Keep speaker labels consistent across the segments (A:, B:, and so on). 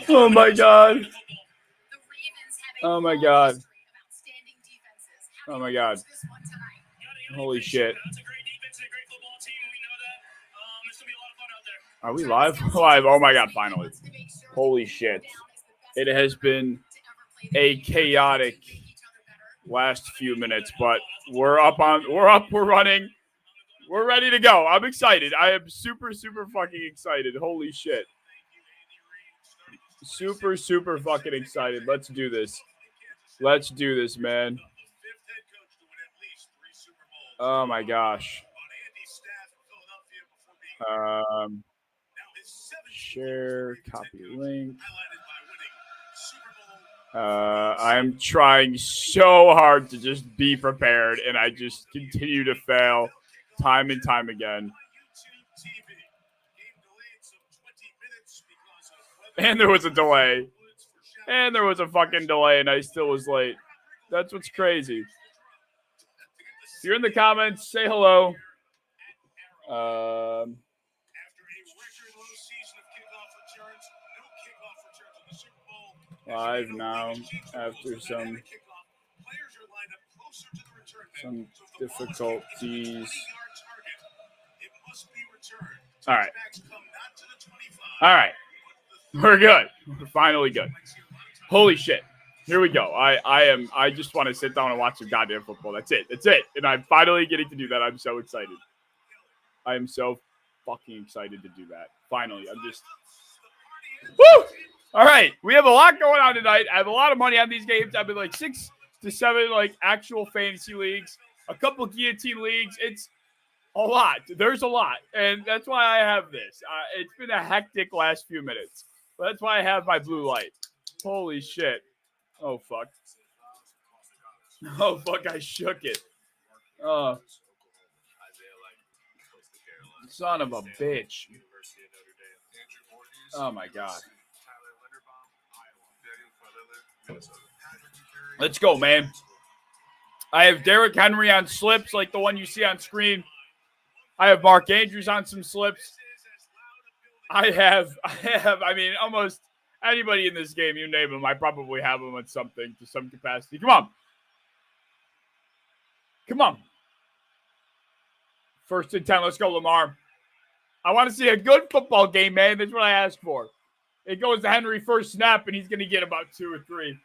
A: Oh my God. Oh my God. Oh my God. Holy shit. Are we live? Live. Oh my God, finally. Holy shit. It has been a chaotic last few minutes, but we're running. We're ready to go. I'm excited. I am super fucking excited. Holy shit. Super fucking excited. Let's do this. Let's do this, man. Oh my gosh. Share, copy link. I'm trying so hard to just be prepared, and I just continue to fail time and time again. And there was a delay. And there was a fucking delay, and I still was late. That's what's crazy. If you're in the comments, say hello. Live now after some difficulties. All right. We're good. We're finally good. Holy shit. Here we go. I just want to sit down and watch some goddamn football. That's it. And I'm finally getting to do that. I'm so excited. I am so fucking excited to do that. Finally. I'm just... Woo! All right. We have a lot going on tonight. I have a lot of money on these games. I've been like 6 to 7 like actual fantasy leagues. A couple guillotine leagues. It's a lot. There's a lot. And that's why I have this. It's been a hectic last few minutes. But that's why I have my blue light. Holy shit. Oh, fuck. Oh, fuck. I shook it. Son of a bitch. Oh, my God. Let's go, man. I have Derrick Henry on slips like the one you see on screen. I have Mark Andrews on some slips. I mean, almost anybody in this game, you name them, I probably have them on something to some capacity. Come on. First and 10. Let's go, Lamar. I want to see a good football game, man. That's what I asked for. It goes to Henry first snap, and he's going to get about 2 or 3.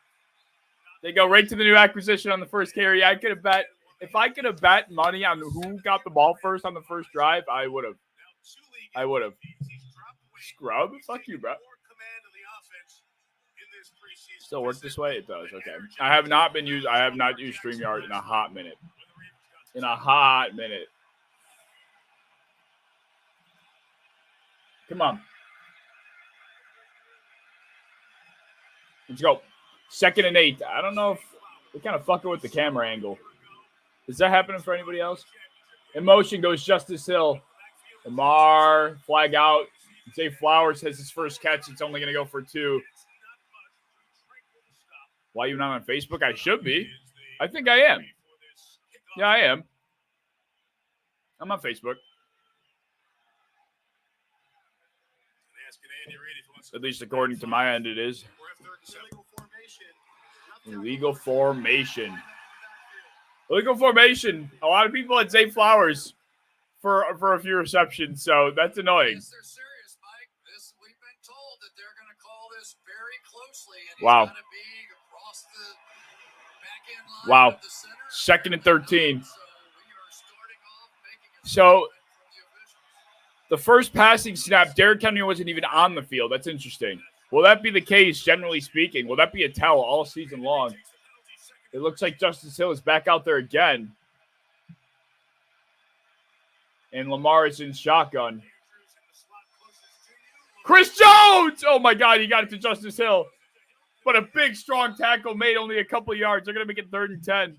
A: They go right to the new acquisition on the first carry. I could have bet. If I could have bet money on who got the ball first on the first drive, I would have. Scrub? Fuck you, bro. Still work this way? It does. Okay. I have not used StreamYard in a hot minute. Come on. Let's go. 2nd and 8. I don't know if we're kind of fucking with the camera angle. Is that happening for anybody else? In motion goes Justice Hill. Lamar, flag out. Zay Flowers has his first catch. It's only going to go for 2. Why are you not on Facebook? I should be. I think I am. Yeah, I am. I'm on Facebook. At least according to my end, it is. Illegal formation. A lot of people had Zay Flowers for a few receptions, so that's annoying. Wow. 2nd and 13. So the first passing snap, Derrick Henry wasn't even on the field. That's interesting. Will that be the case, generally speaking? Will that be a tell all season long? It looks like Justice Hill is back out there again. And Lamar is in shotgun. Chris Jones! Oh, my God, he got it to Justice Hill. But a big, strong tackle made only a couple yards. They're going to make it 3rd and 10.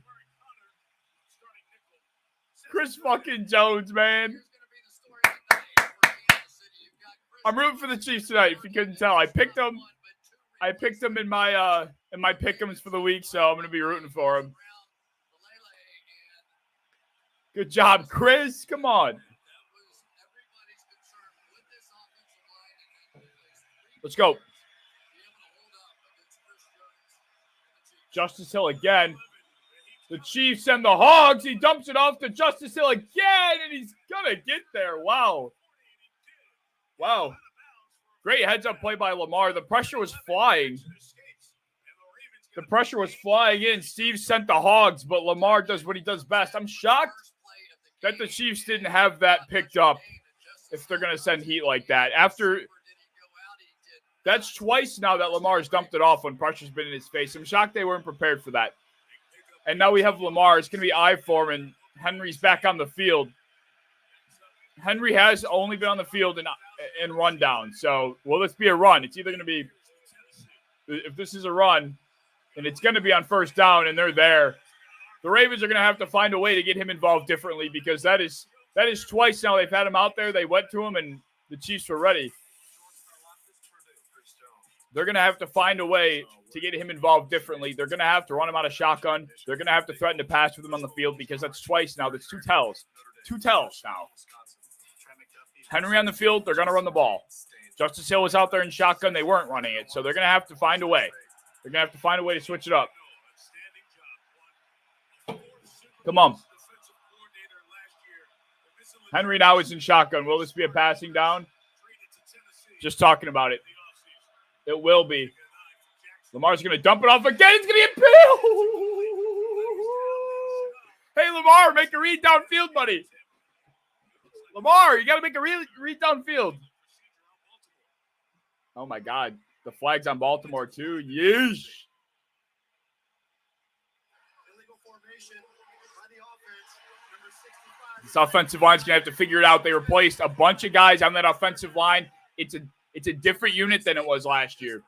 A: Chris fucking Jones, man. I'm rooting for the Chiefs tonight, if you couldn't tell. I picked them in my pick'ems for the week, so I'm going to be rooting for them. Good job, Chris. Come on. Let's go. Justice Hill again. The Chiefs and the Hogs. He dumps it off to Justice Hill again, and he's going to get there. Wow. Wow. Great heads-up play by Lamar. The pressure was flying. The pressure was flying in. Steve sent the Hogs, but Lamar does what he does best. I'm shocked that the Chiefs didn't have that picked up if they're going to send heat like that. That's twice now that Lamar's dumped it off when pressure's been in his face. I'm shocked they weren't prepared for that. And now we have Lamar. It's going to be I form, and Henry's back on the field. Henry has only been on the field in rundown. So, will this be a run? It's either going to be, if this is a run, then it's going to be on first down, and they're there. The Ravens are going to have to find a way to get him involved differently because that is twice now they've had him out there. They went to him, and the Chiefs were ready. They're going to have to find a way to get him involved differently. They're going to have to run him out of shotgun. They're going to have to threaten to pass with him on the field because that's twice now. That's two tells. Two tells now. Henry on the field, they're going to run the ball. Justice Hill was out there in shotgun. They weren't running it, so they're going to have to find a way. They're going to have to find a way to switch it up. Come on. Henry now is in shotgun. Will this be a passing down? Just talking about it. It will be. Lamar's going to dump it off again. It's going to get peeled. Hey, Lamar, make a read downfield, buddy. Lamar, you got to make a read downfield. Oh, my God. The flag's on Baltimore, too. Yeesh. This offensive line's going to have to figure it out. They replaced a bunch of guys on that offensive line. It's a different unit than it was last year.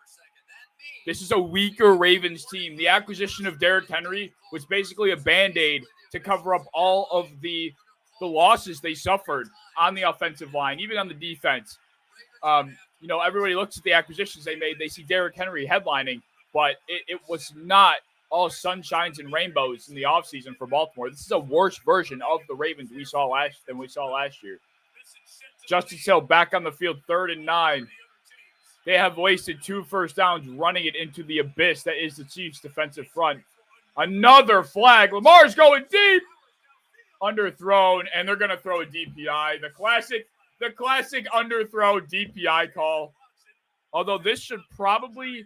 A: This is a weaker Ravens team. The acquisition of Derrick Henry was basically a Band-Aid to cover up all of the losses they suffered on the offensive line, even on the defense. Everybody looks at the acquisitions they made. They see Derrick Henry headlining, but it was not all sunshines and rainbows in the offseason for Baltimore. This is a worse version of the Ravens we saw last year. Justice Hill back on the field, 3rd and 9. They have wasted 2 first downs running it into the abyss that is the Chiefs' defensive front. Another flag. Lamar's going deep. Underthrown, and they're going to throw a DPI. The classic underthrow DPI call. Although this should probably,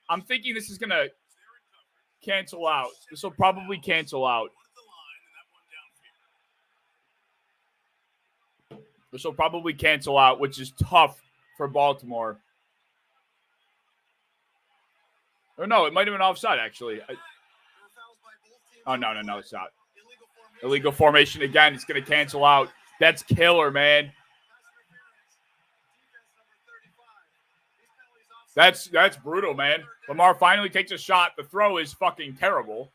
A: I'm thinking this is going to cancel out. This will probably cancel out. This will probably cancel out, which is tough for Baltimore. Or no, it might have been offside, actually. No, it's not. Illegal formation again. It's going to cancel out. That's killer, man. That's brutal, man. Lamar finally takes a shot. The throw is fucking terrible.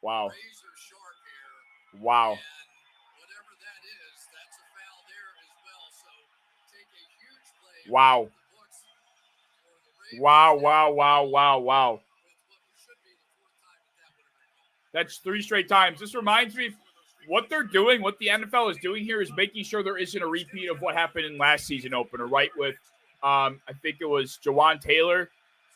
A: Wow. Wow. Wow. Wow. That's 3 straight times. This reminds me, what they're doing, what the NFL is doing here is making sure there isn't a repeat of what happened in last season opener, right? With, I think it was Jawan Taylor,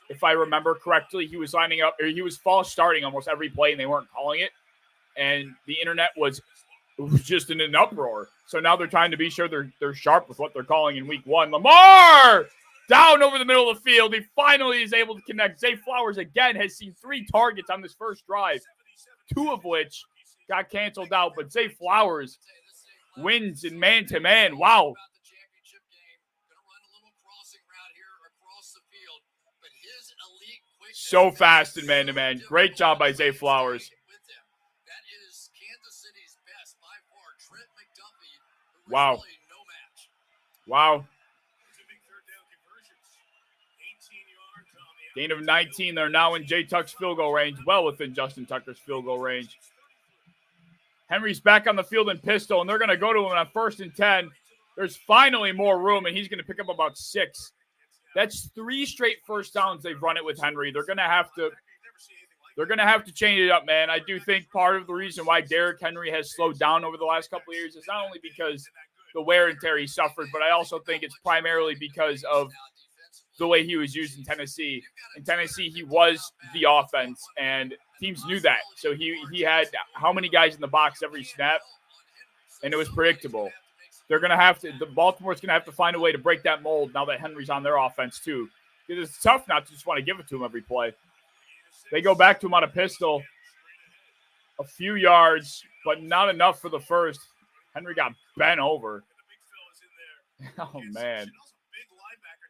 A: if I remember correctly. He was lining up, or he was false starting almost every play, and they weren't calling it. And the internet was just in an uproar. So now they're trying to be sure they're sharp with what they're calling in week 1. Lamar down over the middle of the field. He finally is able to connect. Zay Flowers again has seen 3 targets on this first drive, 2 of which got canceled out. But Zay Flowers wins in man-to-man. Wow. So fast in man-to-man. Great job by Zay Flowers. Wow. Wow. Gain of 19. They're now in Jay Tuck's field goal range, well within Justin Tucker's field goal range. Henry's back on the field in pistol, and they're going to go to him on 1st and 10. There's finally more room, and he's going to pick up about 6. That's 3 straight first downs they've run it with Henry. They're going to have to change it up, man. I do think part of the reason why Derrick Henry has slowed down over the last couple of years is not only because the wear and tear he suffered, but I also think it's primarily because of the way he was used in Tennessee. In Tennessee, he was the offense, and teams knew that. So he had how many guys in the box every snap, and it was predictable. Baltimore's going to have to find a way to break that mold now that Henry's on their offense too. Because it's tough not to just want to give it to him every play. They go back to him on a pistol, a few yards, but not enough for the first. Henry got bent over. Oh, man.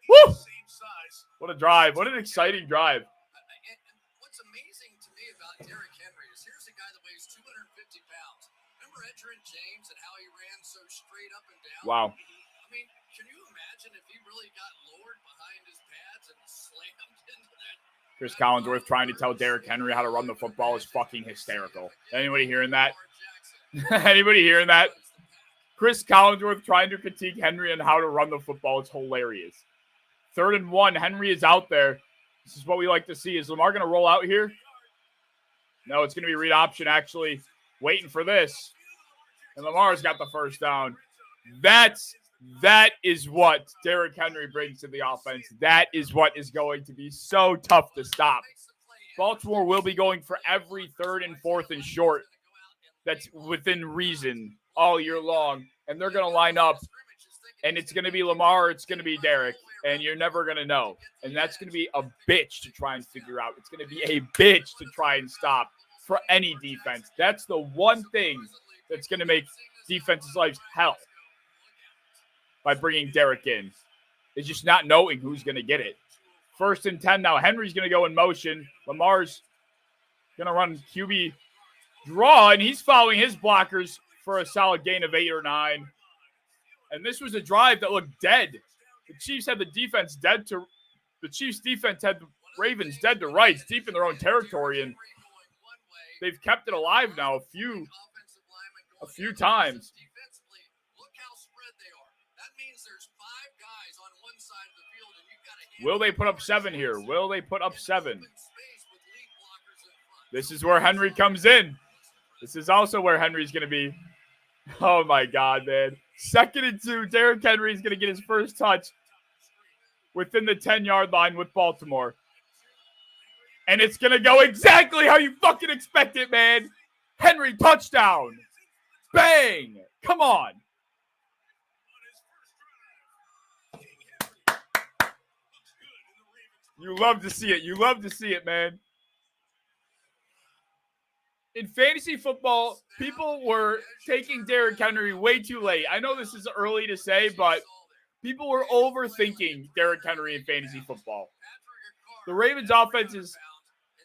A: Woo! What a drive. What an exciting drive.
B: What's amazing to me about Derrick Henry is here's a guy that weighs 250 pounds. Remember Edgerrin James and how he ran so straight up and down?
A: Wow.
B: I mean, can you imagine if he really got lowered behind his pads and slammed into that?
A: Chris Collinsworth trying to tell Derrick Henry how to run the football is fucking hysterical. Anybody hearing that? Anybody hearing that? Chris Collinsworth trying to critique Henry on how to run the football is hilarious. 3rd and 1. Henry is out there. This is what we like to see. Is Lamar going to roll out here? No, it's going to be read option, actually. Waiting for this. And Lamar's got the first down. That is what Derrick Henry brings to the offense. That is what is going to be so tough to stop. Baltimore will be going for every 3rd and 4th and short that's within reason all year long. And they're going to line up. And it's going to be Lamar or it's going to be Derrick. And you're never going to know. And that's going to be a bitch to try and figure out. It's going to be a bitch to try and stop for any defense. That's the one thing that's going to make defenses' lives hell by bringing Derrick in. Is just not knowing who's going to get it. 1st and 10 now. Henry's going to go in motion. Lamar's going to run QB draw, and he's following his blockers for a solid gain of 8 or 9. And this was a drive that looked dead. The Chiefs had the defense dead to – the Chiefs' defense had the Ravens dead to rights, deep in their own territory, and they've kept it alive now a few times. Will they put up 7 here? Will they put up 7? This is where Henry comes in. This is also where Henry's going to be. Oh, my God, man. 2nd and 2. Derrick Henry's going to get his first touch within the 10-yard line with Baltimore. And it's going to go exactly how you fucking expect it, man. Henry touchdown. Bang. Come on. You love to see it. You love to see it, man. In fantasy football, people were taking Derrick Henry way too late. I know this is early to say, but people were overthinking Derrick Henry in fantasy football. The Ravens' offense is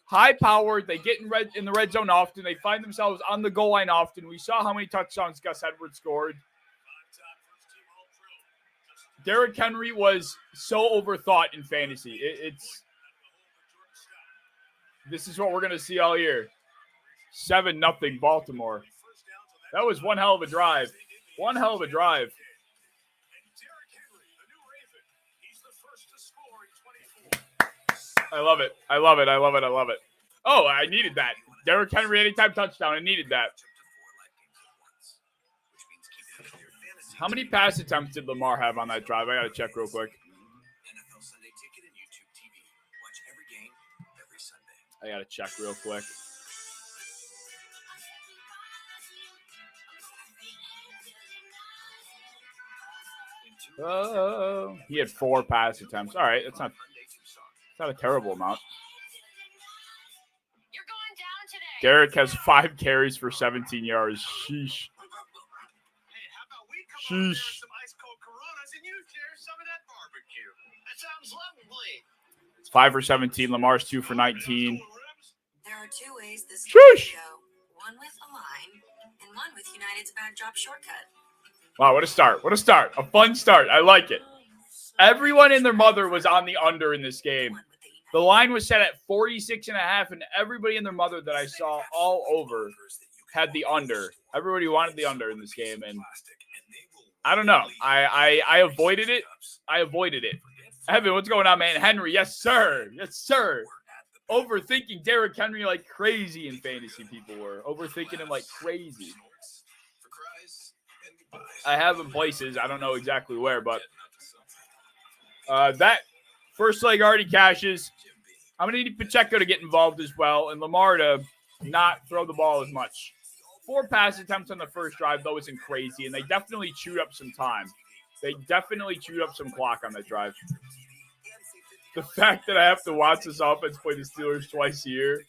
A: high-powered. They get in the red zone often. They find themselves on the goal line often. We saw how many touchdowns Gus Edwards scored. Derrick Henry was so overthought in fantasy. This is what we're going to see all year. 7-0 Baltimore. That was one hell of a drive. One hell of a drive. I love it. I love it. I love it. I love it. Oh, I needed that. Derrick Henry anytime touchdown. I needed that. How many pass attempts did Lamar have on that drive? I got to check real quick. I got to check real quick. Oh, he had 4 pass attempts. All right, that's not a terrible amount. Derrick has 5 carries for 17 yards. Sheesh. Sheesh. It's 5 for 17. Lamar's 2 for 19.
C: There are 2 ways this
A: Sheesh.
C: can go. One with Align and one with United's backdrop shortcut.
A: Wow, what a start. What a start. A fun start. I like it. Everyone and their mother was on the under in this game. The line was set at 46.5, and everybody and their mother that I saw all over had the under. Everybody wanted the under in this game, and I don't know. I avoided it. I avoided it. Evan, what's going on, man? Henry, yes, sir. Yes, sir. Overthinking Derrick Henry like crazy in fantasy, people were. Overthinking him like crazy. I have in places. I don't know exactly where, but that first leg already cashes. I'm going to need Pacheco to get involved as well, and Lamar to not throw the ball as much. 4 pass attempts on the first drive, though, isn't crazy, and they definitely chewed up some time. They definitely chewed up some clock on that drive. The fact that I have to watch this offense play the Steelers twice a year.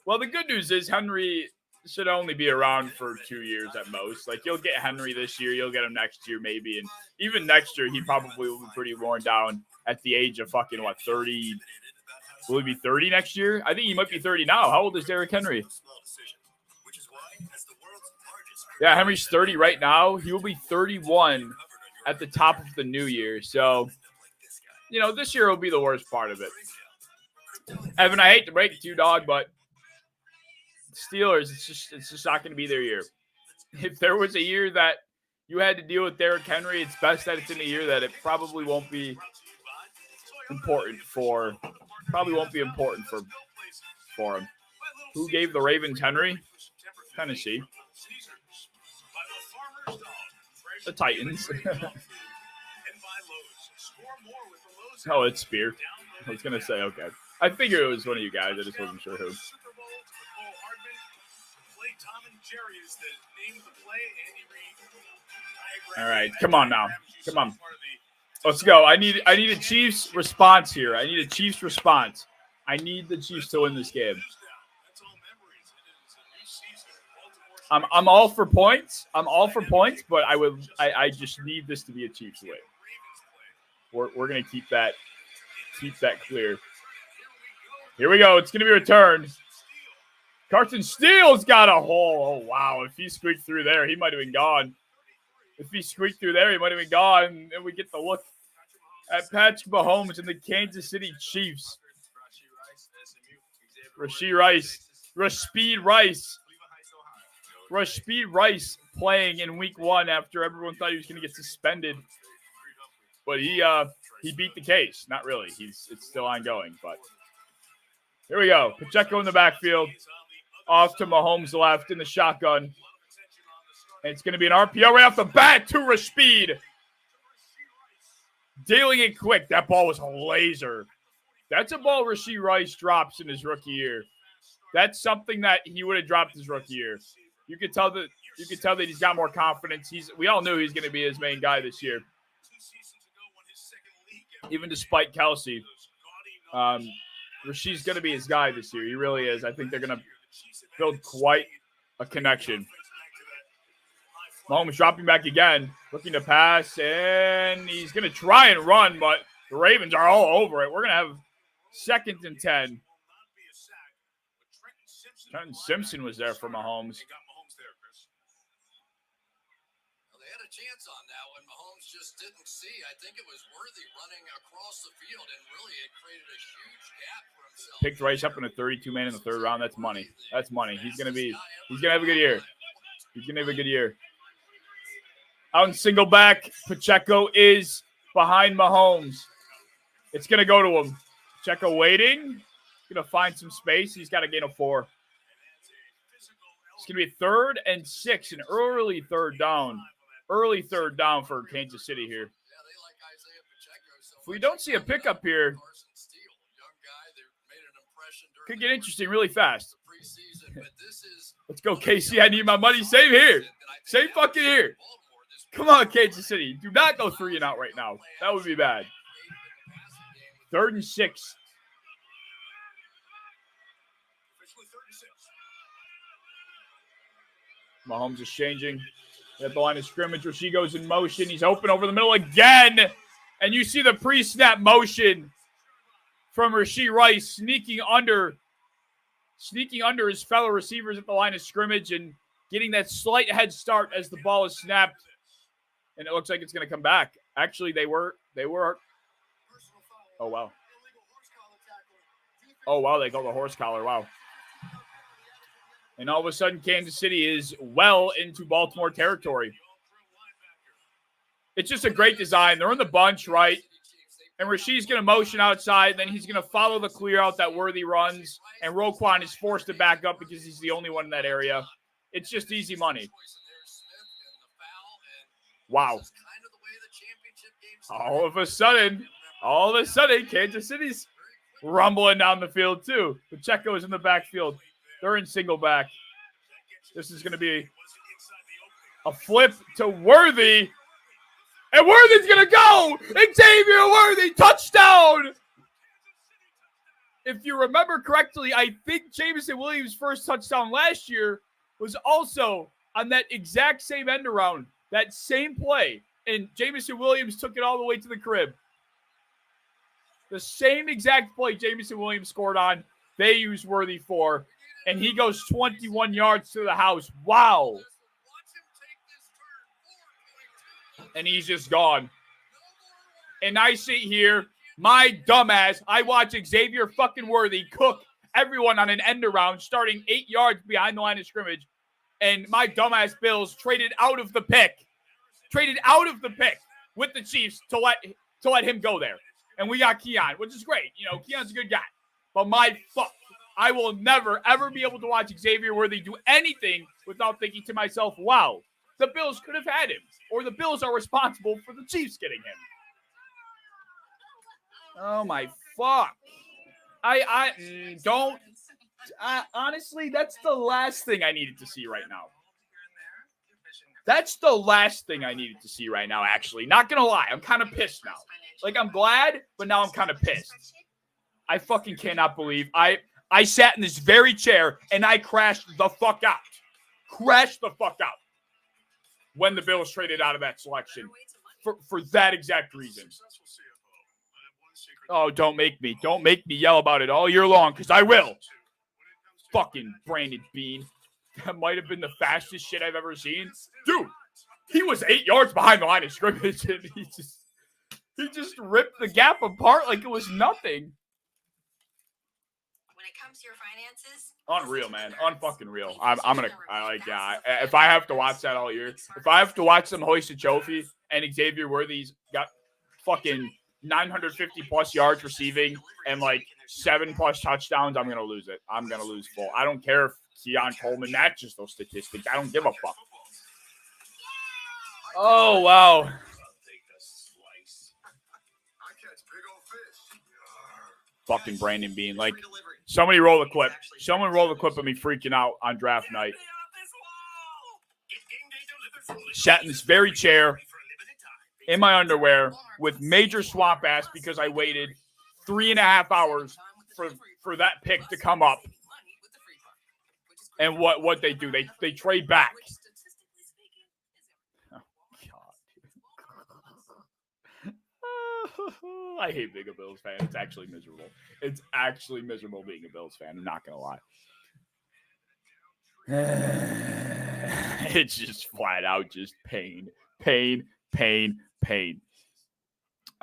A: Well, the good news is Henry should only be around for 2 years at most. Like, you'll get Henry this year, you'll get him next year maybe, and even next year he probably will be pretty worn down at the age of 30. Will he be 30 next year? I think he might be 30 now. How old is Derrick Henry? Yeah, Henry's 30 right now. He will be 31 at the top of the new year. So, this year will be the worst part of it. Evan, I hate to break it to you, dog, but Steelers, it's just not going to be their year. If there was a year that you had to deal with Derrick Henry, it's best that it's in a year that it probably won't be important for him. Who gave the Ravens Henry? Tennessee. The Titans. Oh, it's Spear. I was going to say, okay. I figured it was one of you guys. I just wasn't sure who. All right, come on now. Come on. Let's go. I need a Chiefs response here. I need a Chiefs response. I need the Chiefs to win this game. I'm all for points. But I just need this to be a Chiefs win. We're gonna keep that clear. Here we go. It's gonna be returned. Carson Steele's got a hole. Oh wow! If he squeaked through there, he might have been gone. And we get the look at Patrick Mahomes and the Kansas City Chiefs. Rashid Rice playing in week 1 after everyone thought he was going to get suspended. But he beat the case. Not really. It's still ongoing. But here we go. Pacheco in the backfield. Off to Mahomes left in the shotgun. And it's going to be an RPO right off the bat to Rashid. Dealing it quick. That ball was a laser. That's a ball Rashid Rice drops in his rookie year. That's something that he would have dropped his rookie year. You could tell that he's got more confidence. We all knew he's going to be his main guy this year. Even despite Kelsey, Rashid's going to be his guy this year. He really is. I think they're going to build quite a connection. Mahomes dropping back again, looking to pass, and he's going to try and run, but the Ravens are all over it. We're going to have 2nd and 10. Trenton Simpson was there for Mahomes.
B: They had a chance on that one. Mahomes just didn't see. I think it was Worthy running across the field, and really it created a huge gap for himself.
A: Picked Rice up in a 32-man in the 3rd round. That's money. He's gonna have a good year. Out in single back, Pacheco is behind Mahomes. It's gonna go to him. Pacheco waiting. Gonna find some space. He's got a gain of 4. It's gonna be 3rd and 6, an early third down. Early third down for Kansas City here. If we don't see a pickup here, could get interesting really fast. Let's go, KC. I need my money. Same here. Same fucking here. Come on, Kansas City. Do not go 3 and out right now. That would be bad. 3rd and 6. Mahomes is changing at the line of scrimmage where she goes in motion. He's open over the middle again. And you see the pre-snap motion from Rashid Rice sneaking under his fellow receivers at the line of scrimmage and getting that slight head start as the ball is snapped. And it looks like it's going to come back. Actually, they were. Oh, wow. They got the horse collar. Wow. And all of a sudden, Kansas City is well into Baltimore territory. It's just a great design. They're in the bunch, right? And Rashid's going to motion outside. Then he's going to follow the clear out that Worthy runs. And Roquan is forced to back up because he's the only one in that area. It's just easy money. Wow.
B: This is kind of the way the championship game
A: All of a sudden, Kansas City's rumbling down the field too. Pacheco is in the backfield. They're in single back. This is going to be a flip to Worthy. And Worthy's going to go! Xavier Worthy, touchdown! If you remember correctly, I think Jameson Williams' first touchdown last year was also on that exact same end around, that same play. And Jameson Williams took it all the way to the crib. The same exact play Jameson Williams scored on, they used Worthy for. And he goes 21 yards to the house. Wow. And he's just gone. And I sit here, my dumbass, I watch Xavier fucking Worthy cook everyone on an end around, starting 8 yards behind the line of scrimmage. And my dumbass Bills traded out of the pick with the Chiefs to let him go there. And we got Keon, which is great. You know, Keon's a good guy. But I will never, ever be able to watch Xavier Worthy do anything without thinking to myself, wow, the Bills could have had him. Or the Bills are responsible for the Chiefs getting him. Oh, my fuck. Honestly, that's the last thing I needed to see right now. That's the last thing I needed to see right now, actually. Not going to lie. I'm kind of pissed now. Like, I'm glad, but now I'm kind of pissed. I fucking cannot believe I sat in this very chair and I crashed the fuck out. When the Bills traded out of that selection for that exact reason. Oh, don't make me yell about it all year long, because I will. Fucking Brandon Bean. That might have been the fastest shit I've ever seen. Dude, he was 8 yards behind the line of scrimmage, and he just ripped the gap apart like it was nothing.
C: When it comes to your finances,
A: unreal, man. Unfucking real. If I have to watch that all year, if I have to watch them hoist a trophy and Xavier Worthy's got fucking 950 plus yards receiving and like 7+ touchdowns, I'm going to lose it. I'm going to lose full. I don't care if Keon Coleman matches those statistics. I don't give a fuck. Oh, wow. Fucking Brandon Bean. Like, somebody roll the clip. Someone roll the clip of me freaking out on draft night. Sat in this very chair in my underwear with major swamp ass because I waited 3.5 hours for that pick to come up. And what they do, they trade back. Oh, God. I hate being a Bills fan. It's actually miserable. It's actually miserable being a Bills fan. I'm not going to lie. It's just flat out just pain.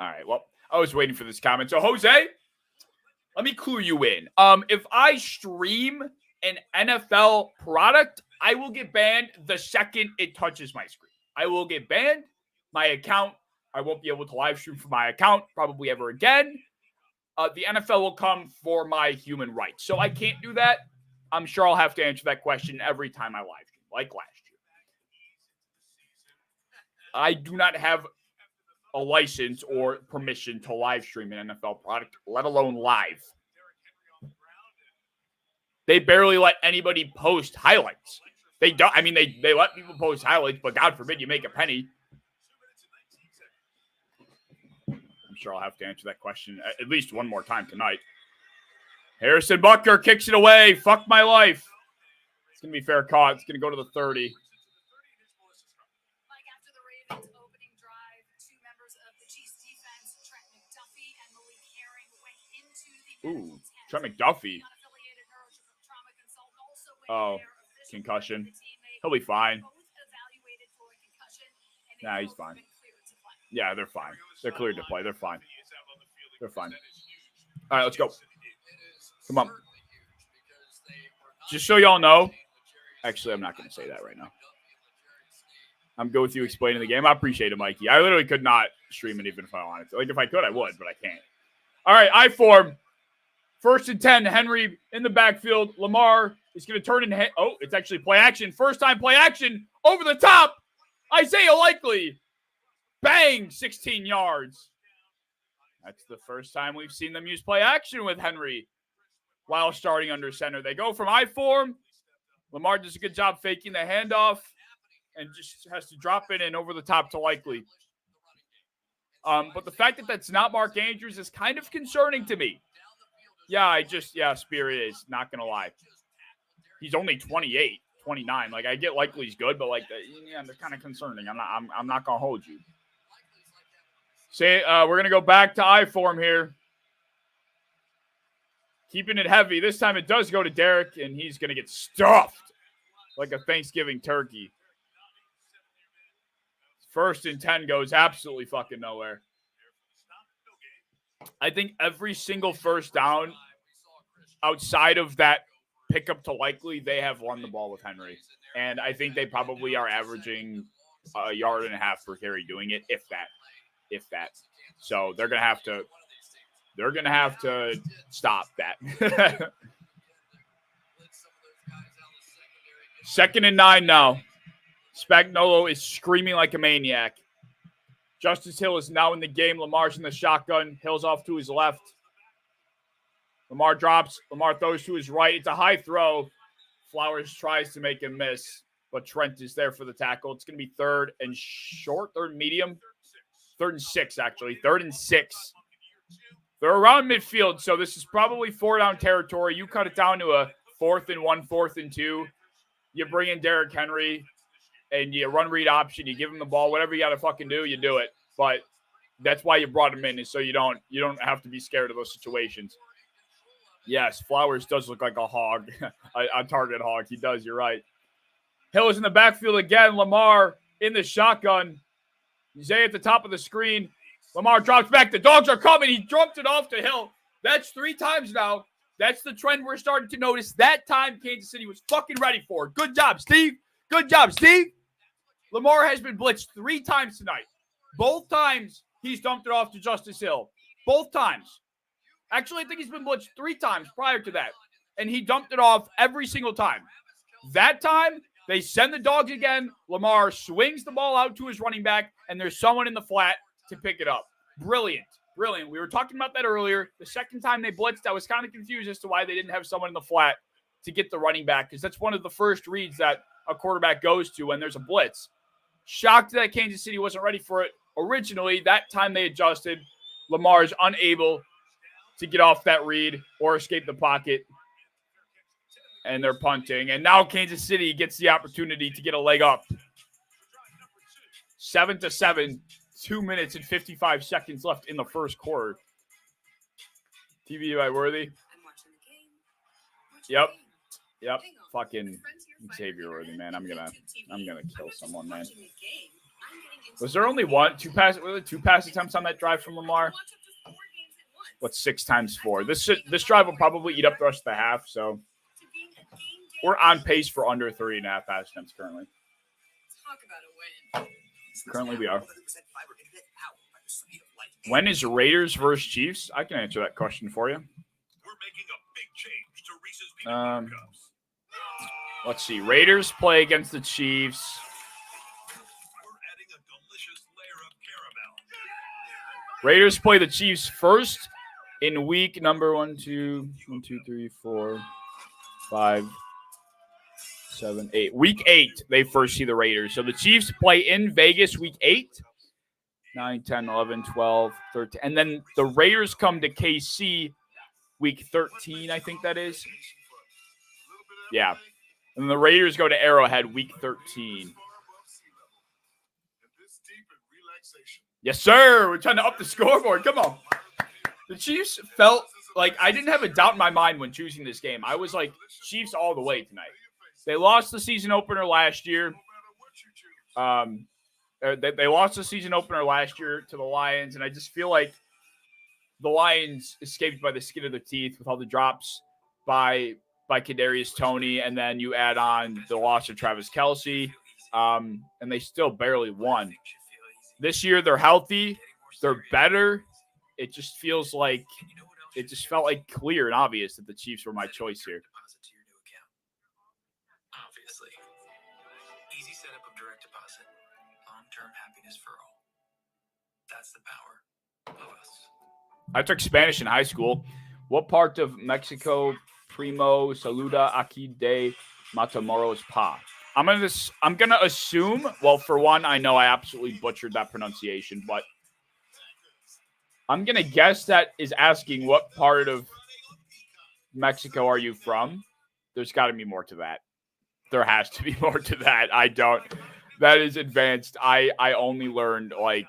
A: All right, well, I was waiting for this comment. So, Jose, let me clue you in. If I stream an NFL product, I will get banned the second it touches my screen. I will get banned. My account, I won't be able to live stream from my account probably ever again. The NFL will come for my human rights. So I can't do that. I'm sure I'll have to answer that question every time I live stream, like last year. I do not have a license or permission to live stream an NFL product, let alone live. They barely let anybody post highlights. They don't. I mean, they let people post highlights, but God forbid you make a penny. I'm sure I'll have to answer that question at least one more time tonight. Harrison Butker kicks it away. Fuck my life. It's going to be fair caught. It's going to go to the 30. Ooh, Trent McDuffie. Oh, concussion. He'll be fine. Nah, he's fine. Yeah, they're fine. They're cleared to play. They're fine. They're fine. All right, let's go. Come on. Just so y'all know. Actually, I'm not going to say that right now. I'm good with you explaining the game. I appreciate it, Mikey. I literally could not stream it even if I wanted to. Like, if I could, I would, but I can't. All right, I form. 1st and 10, Henry in the backfield. Lamar is going to turn in. Oh, it's actually play action. First time play action over the top. Isaiah Likely Bang! 16 yards. That's the first time we've seen them use play action with Henry while starting under center. They go from I form. Lamar does a good job faking the handoff and just has to drop it in over the top to Likely. But the fact that that's not Mark Andrews is kind of concerning to me. Yeah, Spear is, not going to lie. He's only 28, 29. Like, I get Likely's good, but, they're kind of concerning. I'm not going to hold you. We're going to go back to I form here. Keeping it heavy. This time it does go to Derek, and he's going to get stuffed like a Thanksgiving turkey. 1st and 10 goes absolutely fucking nowhere. I think every single first down outside of that pickup to Likely, they have run the ball with Henry. And I think they probably are averaging a yard and a half per carry doing it, if that. So they're going to have to stop that. 2nd and 9 now. Spagnuolo is screaming like a maniac. Justice Hill is now in the game. Lamar's in the shotgun. Hill's off to his left. Lamar drops. Lamar throws to his right. It's a high throw. Flowers tries to make him miss, but Trent is there for the tackle. It's going to be 3rd and short, 3rd and medium. 3rd and 6, actually. 3rd and 6. They're around midfield, so this is probably 4-down territory. You cut it down to a 4th and 1, 4th and 2. You bring in Derrick Henry, and you run read option. You give him the ball. Whatever you got to fucking do, you do it. But that's why you brought him in, is so you don't have to be scared of those situations. Yes, Flowers does look like a hog, a target hog. He does. You're right. Hill is in the backfield again. Lamar in the shotgun. Zay at the top of the screen. Lamar drops back. The dogs are coming. He dropped it off to Hill. That's 3 times now. That's the trend we're starting to notice. That time Kansas City was fucking ready for it. Good job, Steve. Good job, Steve. Lamar has been blitzed 3 times tonight. Both times he's dumped it off to Justice Hill. Both times. Actually, I think he's been blitzed 3 times prior to that. And he dumped it off every single time. That time, they send the dogs again. Lamar swings the ball out to his running back, and there's someone in the flat to pick it up. Brilliant. Brilliant. We were talking about that earlier. The second time they blitzed, I was kind of confused as to why they didn't have someone in the flat to get the running back, because that's one of the first reads that a quarterback goes to when there's a blitz. Shocked that Kansas City wasn't ready for it originally. That time they adjusted. Lamar's unable to get off that read or escape the pocket. And they're punting. And now Kansas City gets the opportunity to get a leg up. 7-7. 2 minutes and 55 seconds left in the first quarter. TV by Worthy.
C: I'm watching the game.
A: Yep. Fucking Xavier Worthy, man. I'm gonna kill someone, man. Was there only two pass attempts on that drive from Lamar? What's 6 times 4? This drive will probably eat up the rest of the half, so we're on pace for under 3.5 pass attempts currently.
C: Talk about a win.
A: Currently we are. When is Raiders versus Chiefs? I can answer that question for you.
D: We're making a big change to Reese's Peanut Butter Cups.
A: Let's see. Raiders play against the Chiefs.
D: We're adding a delicious layer of caramel.
A: Raiders play the Chiefs first in week number 1, 2, 3, 4, 5, 7, 8. Week 8, they first see the Raiders. So the Chiefs play in Vegas week 8. 9, 10, 11, 12, 13. And then the Raiders come to KC week 13, I think that is. Yeah. And the Raiders go to Arrowhead week 13. Yes, sir. We're trying to up the scoreboard. Come on. The Chiefs felt like I didn't have a doubt in my mind when choosing this game. I was like, Chiefs all the way tonight. They lost the season opener last year. They lost the season opener last year to the Lions, and I just feel like the Lions escaped by the skin of their teeth with all the drops by Kadarius Toney, and then you add on the loss of Travis Kelce, and they still barely won. This year they're healthy, they're better. It just feels like it just felt like clear and obvious that the Chiefs were my choice here.
E: Obviously. Easy setup of direct deposit. Long-term happiness for all.
B: That's the power of us.
A: I took Spanish in high school. What part of Mexico Primo Saluda aquí de Matamoros Pa? I'm gonna assume. Well, for one, I know I absolutely butchered that pronunciation, but I'm gonna guess that is asking what part of Mexico are you from? There's got to be more to that. There has to be more to that. I don't. That is advanced. I only learned like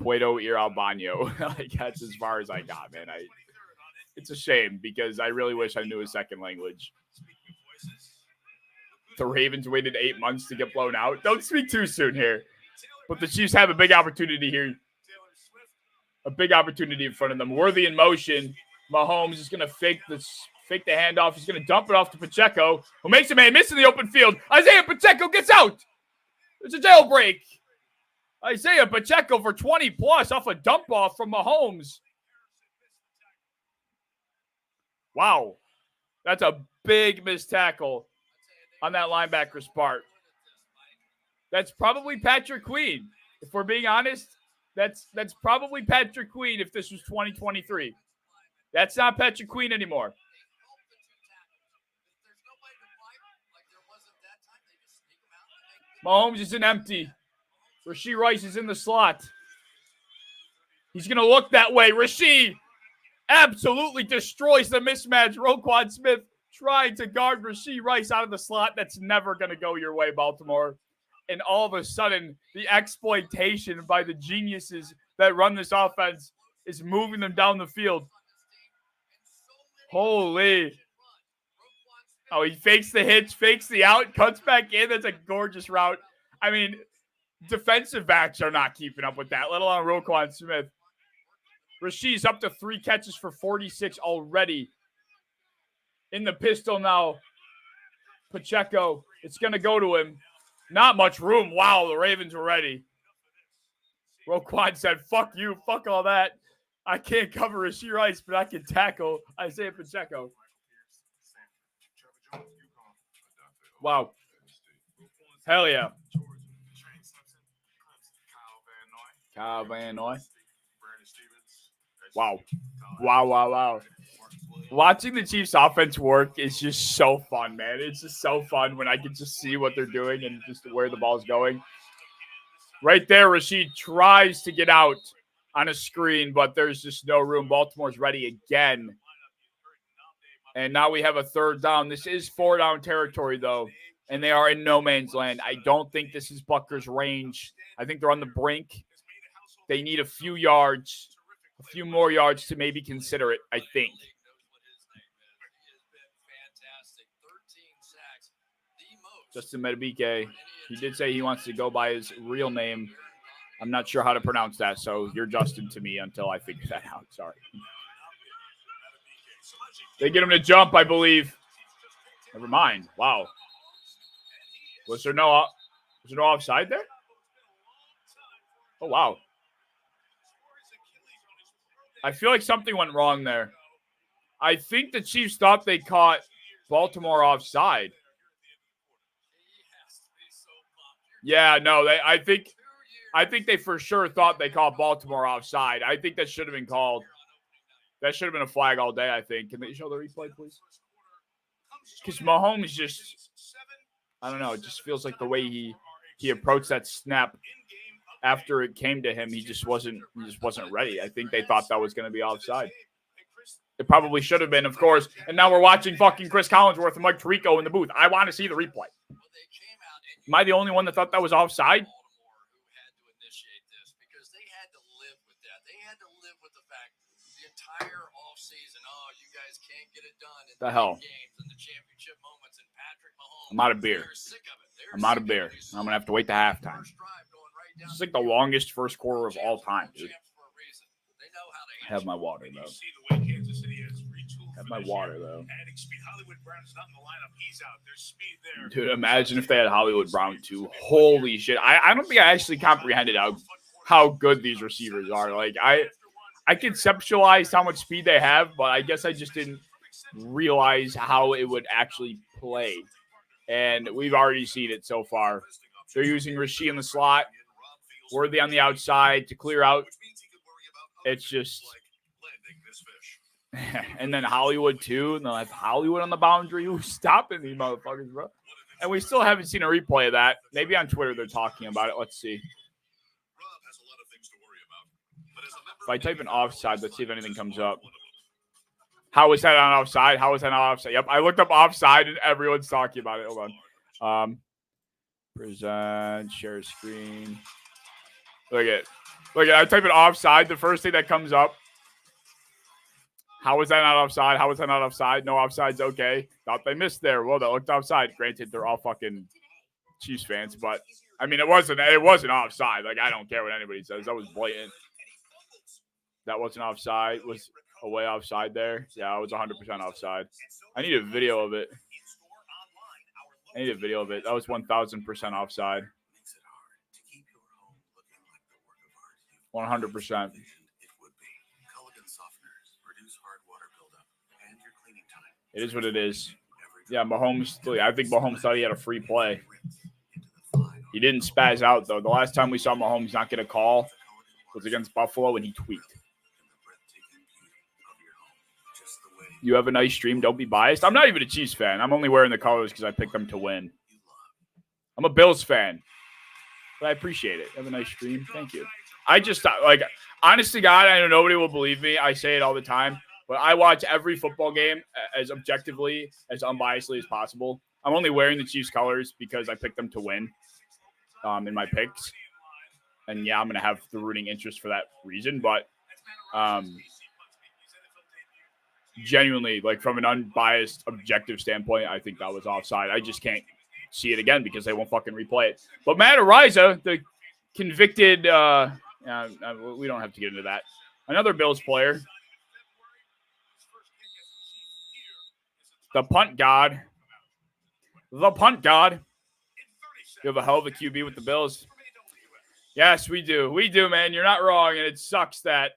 A: Puedo ir al baño. Like that's as far as I got, man. It's a shame because I really wish I knew a second language. The Ravens waited 8 months to get blown out. Don't speak too soon here. But the Chiefs have a big opportunity here. A big opportunity in front of them. Worthy in motion. Mahomes is going to fake the handoff. He's going to dump it off to Pacheco, who makes a man miss in the open field. Isaiah Pacheco gets out. There's a jailbreak. Isaiah Pacheco for 20+ off a dump off from Mahomes. Wow. That's a big missed tackle on that linebacker's part. That's probably Patrick Queen. If we're being honest, that's probably Patrick Queen if this was 2023. That's not Patrick Queen anymore. Mahomes is in empty. Rashee Rice is in the slot. He's going to look that way. Rashee absolutely destroys the mismatch. Roquan Smith trying to guard Rashee Rice out of the slot. That's never going to go your way, Baltimore. And all of a sudden, the exploitation by the geniuses that run this offense is moving them down the field. Holy. Oh, he fakes the hitch, fakes the out, cuts back in. That's a gorgeous route. I mean, defensive backs are not keeping up with that, let alone Roquan Smith. Rashee's up to 3 catches for 46 already. In the pistol now. Pacheco, it's going to go to him. Not much room. Wow, the Ravens were ready. Roquan said, fuck you, fuck all that. I can't cover Rashee Rice, but I can tackle Isaiah Pacheco. Wow. Hell yeah. Kyle Van Noy. Wow. Wow. Watching the Chiefs offense work is just so fun, man. It's just so fun when I can just see what they're doing and just where the ball's going. Right there, Rashee tries to get out on a screen, but there's just no room. Baltimore's ready again. And now we have a 3rd down. This is 4-down territory, though, and they are in no man's land. I don't think this is Butker's range. I think they're on the brink. They need a few more yards to maybe consider it, I think. Justin Medebike, he did say he wants to go by his real name. I'm not sure how to pronounce that, so you're Justin to me until I figure that out. Sorry. They get him to jump, I believe. Never mind. Wow. Was there no offside there? Oh, wow. I feel like something went wrong there. I think the Chiefs thought they caught Baltimore offside. Yeah, no, I think they for sure thought they caught Baltimore offside. I think that should have been called. That should have been a flag all day, I think. Can they show the replay, please? Because Mahomes just, I don't know, it just feels like the way he approached that snap after it came to him, he just wasn't ready. I think they thought that was going to be offside. It probably should have been, of course. And now we're watching fucking Chris Collinsworth and Mike Tirico in the booth. I want to see the replay. Am I the only one that thought that was offside?
B: Because they had to live with that. They had to live with the fact the entire offseason, you guys can't get it done in
A: the hell
B: games and the championship moments, and Patrick Mahomes.
A: I'm out of beer. I'm out of beer. I'm gonna have to wait to halftime. This is like the longest first quarter of all time, dude. I have my water though. Dude, imagine if they had Hollywood Brown too. Holy shit. I don't think I actually comprehended how good these receivers are. Like I conceptualized how much speed they have, but I guess I just didn't realize how it would actually play. And we've already seen it so far. They're using Rashee in the slot. Worthy on the outside to clear out. It's just, and then Hollywood too, and they'll have Hollywood on the boundary. Who's stopping these motherfuckers, bro? And we still haven't seen a replay of that. Maybe on Twitter they're talking about it. Let's see. If I type in offside, let's see if anything comes up. How is that on offside? How is that not offside? Yep, I looked up offside and everyone's talking about it. Hold on. Present, share screen. Look at I type in offside. The first thing that comes up. How is that not offside? How is that not offside? No offside's okay. Thought they missed there. Well, that looked offside. Granted, they're all fucking Chiefs fans, but I mean, it wasn't offside. Like, I don't care what anybody says. That was blatant. That wasn't offside. Was away offside there. Yeah, it was 100% offside. I need a video of it. That was 1,000% offside. 100%. It is what it is. Yeah, Mahomes. I think Mahomes thought he had a free play. He didn't spaz out, though. The last time we saw Mahomes not get a call was against Buffalo, and he tweaked. You have a nice stream. Don't be biased. I'm not even a Chiefs fan. I'm only wearing the colors because I picked them to win. I'm a Bills fan, but I appreciate it. Have a nice stream. Thank you. I just, honest to God, I know nobody will believe me. I say it all the time, but I watch every football game as objectively, as unbiasedly as possible. I'm only wearing the Chiefs colors because I picked them to win in my picks. And, yeah, I'm going to have the rooting interest for that reason. But genuinely, from an unbiased, objective standpoint, I think that was offside. I just can't see it again because they won't fucking replay it. But Matt Ariza, the convicted we don't have to get into that. Another Bills player. The punt god. You have a hell of a QB with the Bills. Yes, we do. We do, man. You're not wrong. And it sucks that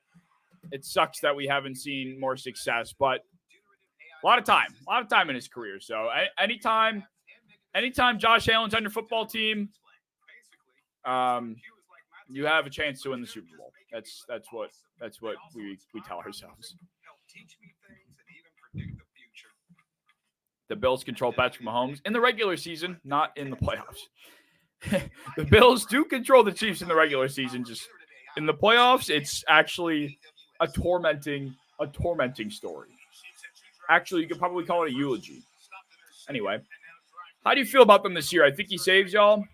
A: we haven't seen more success. But a lot of time in his career. So anytime Josh Allen's on your football team, you have a chance to win the Super Bowl. That's what we tell ourselves. The Bills control Patrick Mahomes in the regular season, not in the playoffs. The Bills do control the Chiefs in the regular season. Just in the playoffs, it's actually a tormenting story. Actually, you could probably call it a eulogy. Anyway, how do you feel about them this year? I think he saves y'all.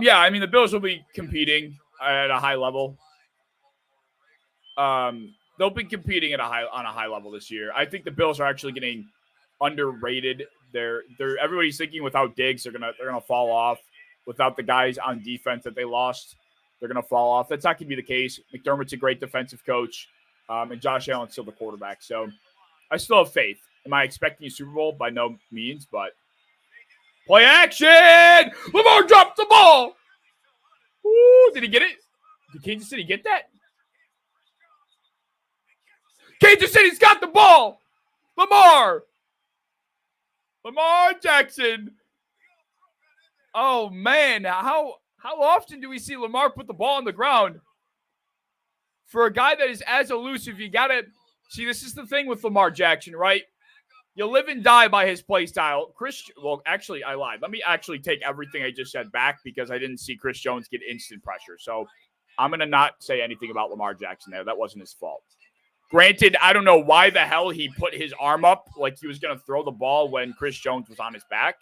A: Yeah, I mean, the Bills will be competing at a high level. They'll be competing on a high level this year. I think the Bills are actually getting underrated. They're everybody's thinking without Diggs, they're gonna fall off. Without the guys on defense that they lost, they're gonna fall off. That's not gonna be the case. McDermott's a great defensive coach, and Josh Allen's still the quarterback. So I still have faith. Am I expecting a Super Bowl? By no means, but play action! Lamar dropped the ball. Ooh, did he get it? Did Kansas City get that? Kansas City's got the ball. Lamar Jackson. Oh man, how often do we see Lamar put the ball on the ground? For a guy that is as elusive, you gotta see. This is the thing with Lamar Jackson, right? You live and die by his play style. Well, actually, I lied. Let me actually take everything I just said back because I didn't see Chris Jones get instant pressure. So I'm gonna not say anything about Lamar Jackson there. That wasn't his fault. Granted, I don't know why the hell he put his arm up like he was going to throw the ball when Chris Jones was on his back.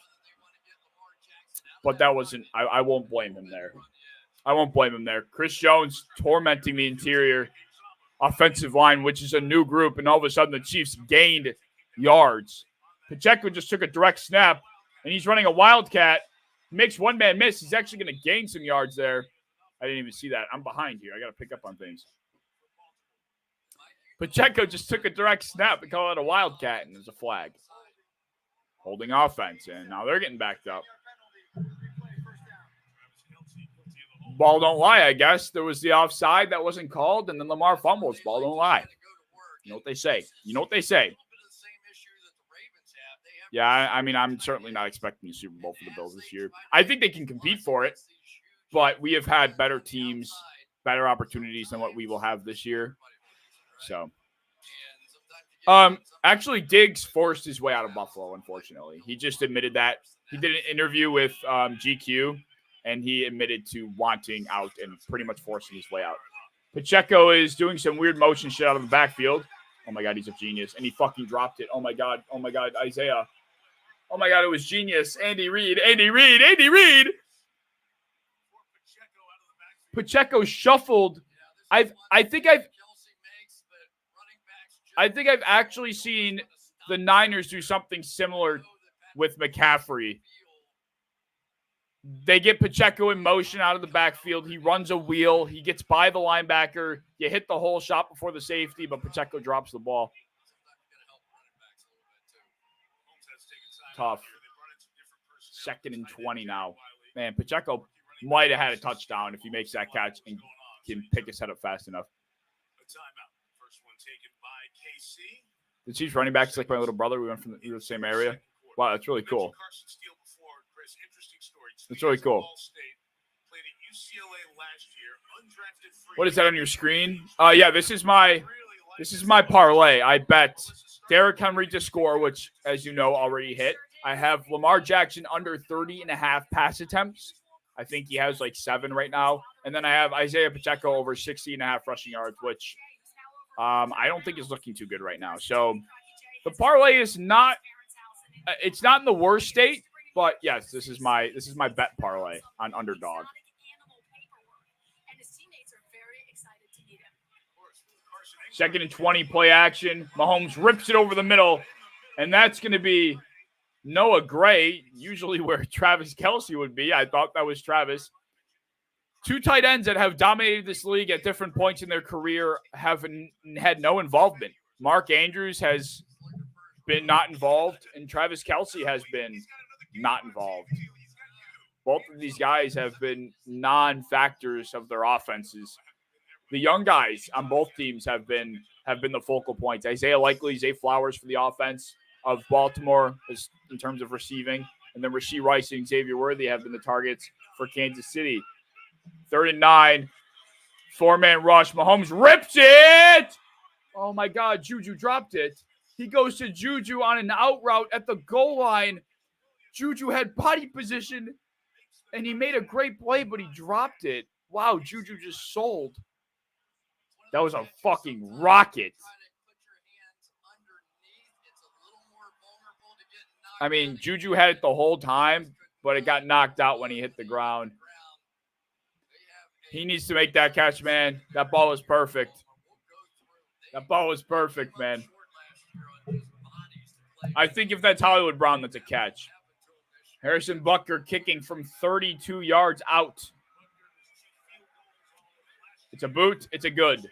A: But that wasn't – I won't blame him there. Chris Jones tormenting the interior offensive line, which is a new group, and all of a sudden the Chiefs gained yards. Pacheco just took a direct snap, and he's running a wildcat. He makes one man miss. He's actually going to gain some yards there. I didn't even see that. I'm behind here. I got to pick up on things. Pacheco just took a direct snap and called it a wildcat, and there's a flag. Holding offense, and now they're getting backed up. Ball don't lie, I guess. There was the offside that wasn't called, and then Lamar fumbles. Ball don't lie. You know what they say. Yeah, I mean, I'm certainly not expecting a Super Bowl for the Bills this year. I think they can compete for it, but we have had better teams, better opportunities than what we will have this year. So, actually, Diggs forced his way out of Buffalo, unfortunately. He just admitted that. He did an interview with GQ, and he admitted to wanting out and pretty much forcing his way out. Pacheco is doing some weird motion shit out of the backfield. Oh, my God, he's a genius. And he fucking dropped it. Oh, my God, Isaiah. Oh, my God, it was genius. Andy Reid. Pacheco shuffled. I think I've actually seen the Niners do something similar with McCaffrey. They get Pacheco in motion out of the backfield. He runs a wheel. He gets by the linebacker. You hit the whole shot before the safety, but Pacheco drops the ball. Tough. 2nd and 20 now. Man, Pacheco might have had a touchdown if he makes that catch and can pick his head up fast enough. The Chiefs running back is like my little brother. We went from the same area. Wow, that's really cool. That's really cool. What is that on your screen? Yeah, this is my parlay. I bet Derrick Henry to score, which, as you know, already hit. I have Lamar Jackson under 30.5 pass attempts. I think he has like 7 right now. And then I have Isaiah Pacheco over 60.5 rushing yards, which I don't think is looking too good right now. So the parlay is not it's not in the worst state, but yes, this is my bet parlay on underdog. Second and 20, play action. Mahomes rips it over the middle, and that's going to be Noah Gray, usually where Travis Kelce would be. I thought that was Travis. 2 tight ends that have dominated this league at different points in their career have had no involvement. Mark Andrews has been not involved, and Travis Kelce has been not involved. Both of these guys have been non-factors of their offenses. The young guys on both teams have been the focal points. Isaiah Likely, Zay Flowers for the offense of Baltimore is in terms of receiving, and then Rashee Rice and Xavier Worthy have been the targets for Kansas City. 3rd and 9, 4-man rush. Mahomes rips it. Oh my God, Juju dropped it. He goes to Juju on an out route at the goal line. Juju had body position, and he made a great play, but he dropped it. Wow, Juju just sold. That was a fucking rocket. I mean, Juju had it the whole time, but it got knocked out when he hit the ground. He needs to make that catch, man. That ball was perfect. That ball was perfect, man. I think if that's Hollywood Brown, that's a catch. Harrison Butker kicking from 32 yards out. It's a boot. It's a good.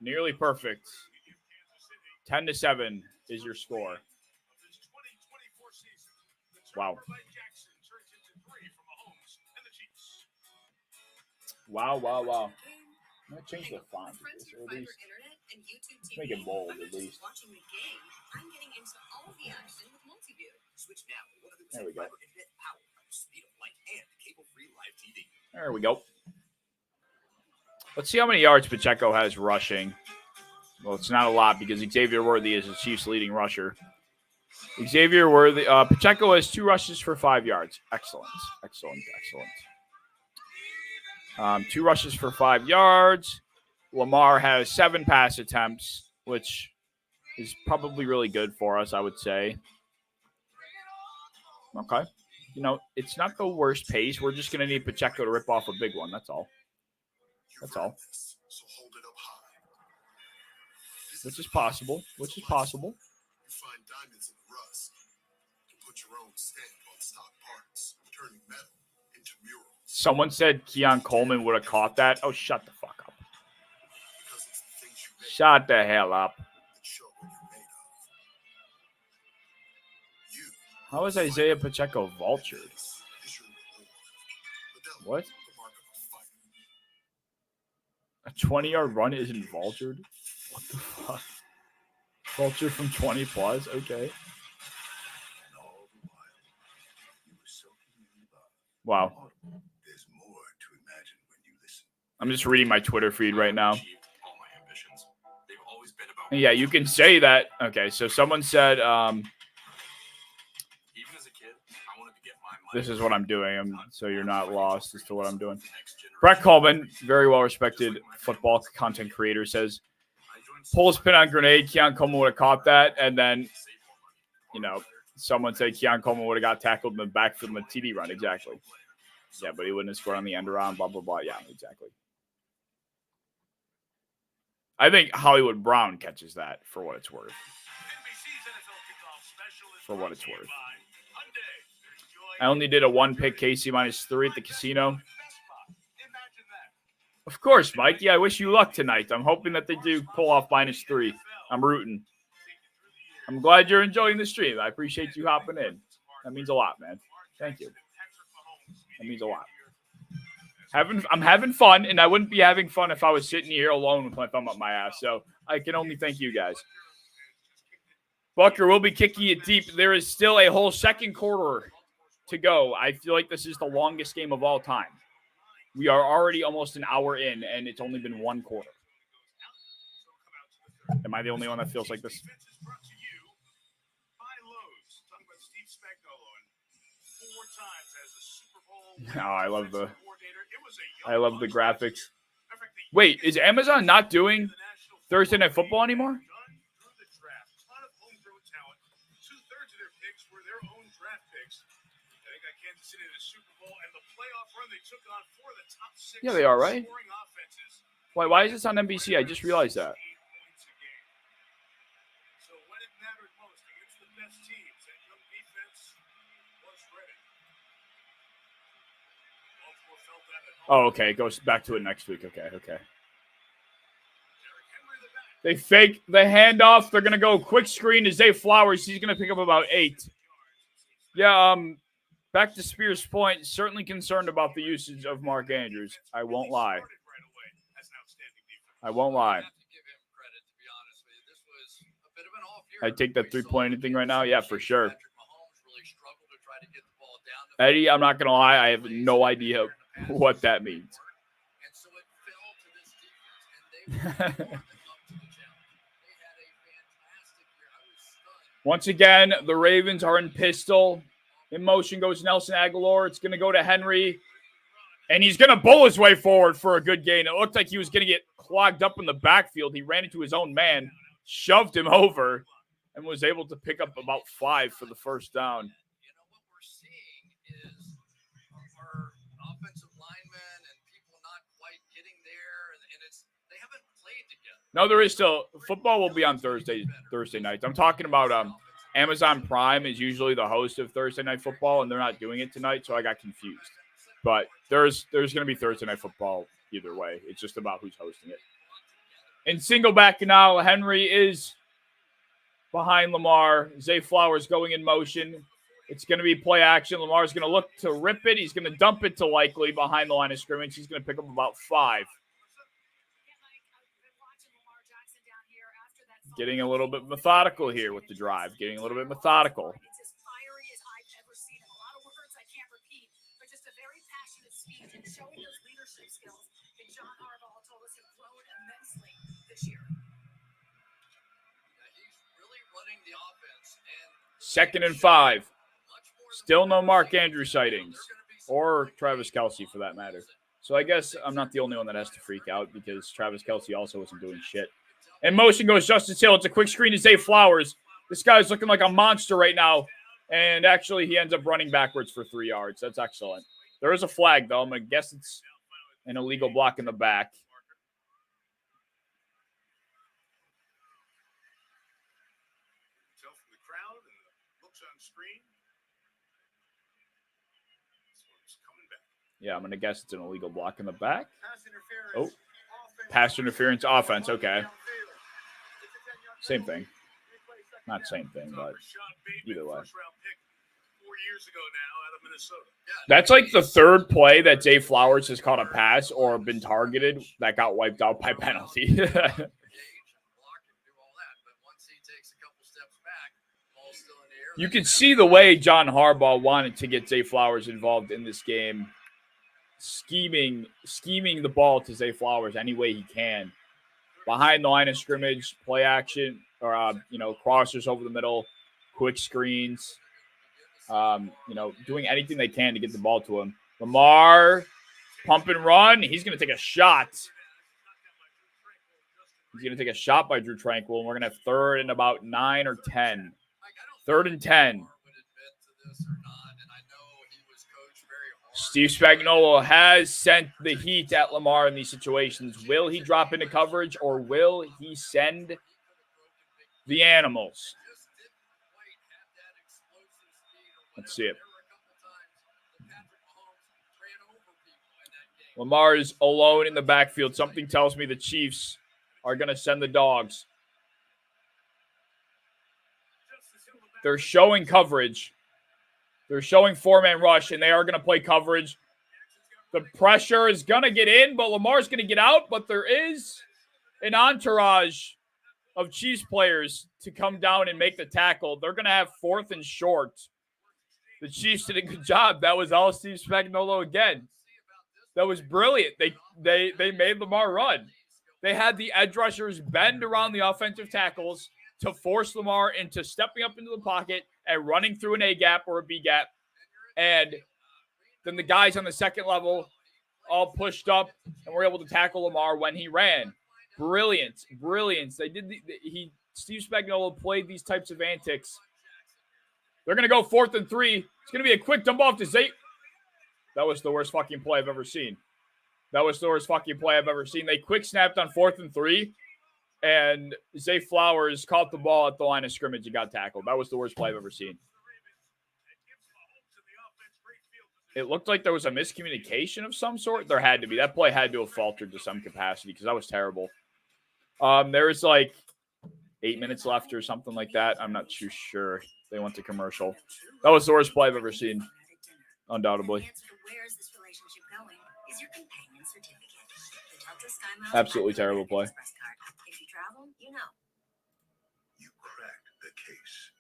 A: Nearly perfect. 10-7 is your score. Wow. Wow. I'm going to change the font. At least make it bold, at least. There we go. There we go. Let's see how many yards Pacheco has rushing. Well, it's not a lot because Xavier Worthy is the Chiefs' leading rusher. Xavier Worthy, Pacheco has 2 rushes for 5 yards. Excellent. 2 rushes for 5 yards. Lamar has 7 pass attempts, which is probably really good for us, I would say. Okay. It's not the worst pace. We're just going to need Pacheco to rip off a big one. That's all. Which is possible.
D: You find diamonds in the rust. You put your own stamp on stock parts, turning metal into murals.
A: Someone said Keon Coleman would have caught that. Oh, shut the fuck up. Shut the hell up. How is Isaiah Pacheco vultured? What? A 20-yard run isn't vultured? What the fuck? Vulture from 20 plus? Okay. Wow. I'm just reading my Twitter feed right now. Yeah, you can say that. Okay, so someone said, this is what I'm doing. So you're not lost as to what I'm doing. Brett Coleman, very well-respected football content creator, says, pull his pin on grenade. Keon Coleman would have caught that. And then, someone said Keon Coleman would have got tackled in the backfield in the TD run. Exactly. Yeah, but he wouldn't have scored on the end around, blah, blah, blah. Yeah, exactly. I think Hollywood Brown catches that for what it's worth. For what it's worth. I only did a one-pick KC -3 at the casino. Of course, Mikey. I wish you luck tonight. I'm hoping that they do pull off -3. I'm rooting. I'm glad you're enjoying the stream. I appreciate you hopping in. That means a lot, man. Thank you. That means a lot. I'm having fun, and I wouldn't be having fun if I was sitting here alone with my thumb up my ass. So I can only thank you guys. Bucker will be kicking it deep. There is still a whole second quarter to go. I feel like this is the longest game of all time. We are already almost an hour in, and it's only been one quarter. Am I the only one that feels like this? Oh, I love the graphics. Wait, is Amazon not doing Thursday Night Football anymore? Yeah, they are, right? Why is this on NBC? I just realized that. Oh, okay. It goes back to it next week. Okay. They fake the handoff. They're going to go quick screen to Zay Flowers. He's going to pick up about 8. Yeah, back to Spears' point, certainly concerned about the usage of Mark Andrews. I won't lie. I take that 3-point thing right now. Yeah, for sure. Eddie, I'm not going to lie. I have no idea what that means. Once again, the Ravens are in pistol. In motion goes Nelson Aguilar. It's going to go to Henry. And he's going to bowl his way forward for a good gain. It looked like he was going to get clogged up in the backfield. He ran into his own man, shoved him over, and was able to pick up about 5 for the first down.
B: What we're seeing is our offensive linemen and people not quite getting there. And they haven't played together.
A: No, there is still. Football will be on Thursday nights. I'm talking about Amazon Prime is usually the host of Thursday Night Football, and they're not doing it tonight, so I got confused. But there's going to be Thursday Night Football either way. It's just about who's hosting it. In single back now, Henry is behind Lamar. Zay Flowers going in motion. It's going to be play action. Lamar's going to look to rip it. He's going to dump it to Likely behind the line of scrimmage. He's going to pick up about 5. Getting a little bit methodical here with the drive. Getting a little bit methodical.
C: It's as fiery as I've ever seen him. A lot of words I can't repeat, but just a very passionate speech and showing those leadership skills that John Harbaugh told us have grown immensely this year.
B: He's really running the offense.
A: Second and 5. Still no Mark Andrews sightings. Or Travis Kelce, for that matter. So I guess I'm not the only one that has to freak out because Travis Kelce also wasn't doing shit. In motion goes Justice Hill. It's a quick screen to Zay Flowers. This guy's looking like a monster right now. And actually, he ends up running backwards for 3 yards. That's excellent. There is a flag, though. I'm going to guess it's an illegal block in the back. Yeah, I'm going to guess it's an illegal block in the back. Oh, pass interference offense. Okay. Same thing. Not same thing, but either way. That's like the third play that Zay Flowers has caught a pass or been targeted that got wiped out by penalty. You can see the way John Harbaugh wanted to get Zay Flowers involved in this game. scheming the ball to Zay Flowers any way he can. Behind the line of scrimmage, play action, or, crossers over the middle, quick screens, doing anything they can to get the ball to him. Lamar, pump and run. He's going to take a shot. He's going to take a shot by Drew Tranquil, and we're going to have 3rd and about 9 or 10. 3rd and 10. Steve Spagnuolo has sent the heat at Lamar in these situations. Will he drop into coverage, or will he send the animals? Let's see it. Lamar is alone in the backfield. Something tells me the Chiefs are going to send the dogs. They're showing coverage. They're showing 4-man rush, and they are going to play coverage. The pressure is going to get in, but Lamar's going to get out. But there is an entourage of Chiefs players to come down and make the tackle. They're going to have 4th and short. The Chiefs did a good job. That was all Steve Spagnuolo again. That was brilliant. They made Lamar run. They had the edge rushers bend around the offensive tackles to force Lamar into stepping up into the pocket and running through an A gap or a B gap. And then the guys on the second level all pushed up and were able to tackle Lamar when he ran. Brilliant. They did Steve Spagnuolo played these types of antics. They're going to go 4th and 3. It's going to be a quick dump off to Zay. That was the worst fucking play I've ever seen. They quick snapped on 4th and 3. And Zay Flowers caught the ball at the line of scrimmage and got tackled. That was the worst play I've ever seen. It looked like there was a miscommunication of some sort. There had to be. That play had to have faltered to some capacity because that was terrible. There was like 8 minutes left or something like that. I'm not too sure. They went to commercial. That was the worst play I've ever seen. Undoubtedly. Absolutely terrible play.
D: If you travel, you know. You cracked the case.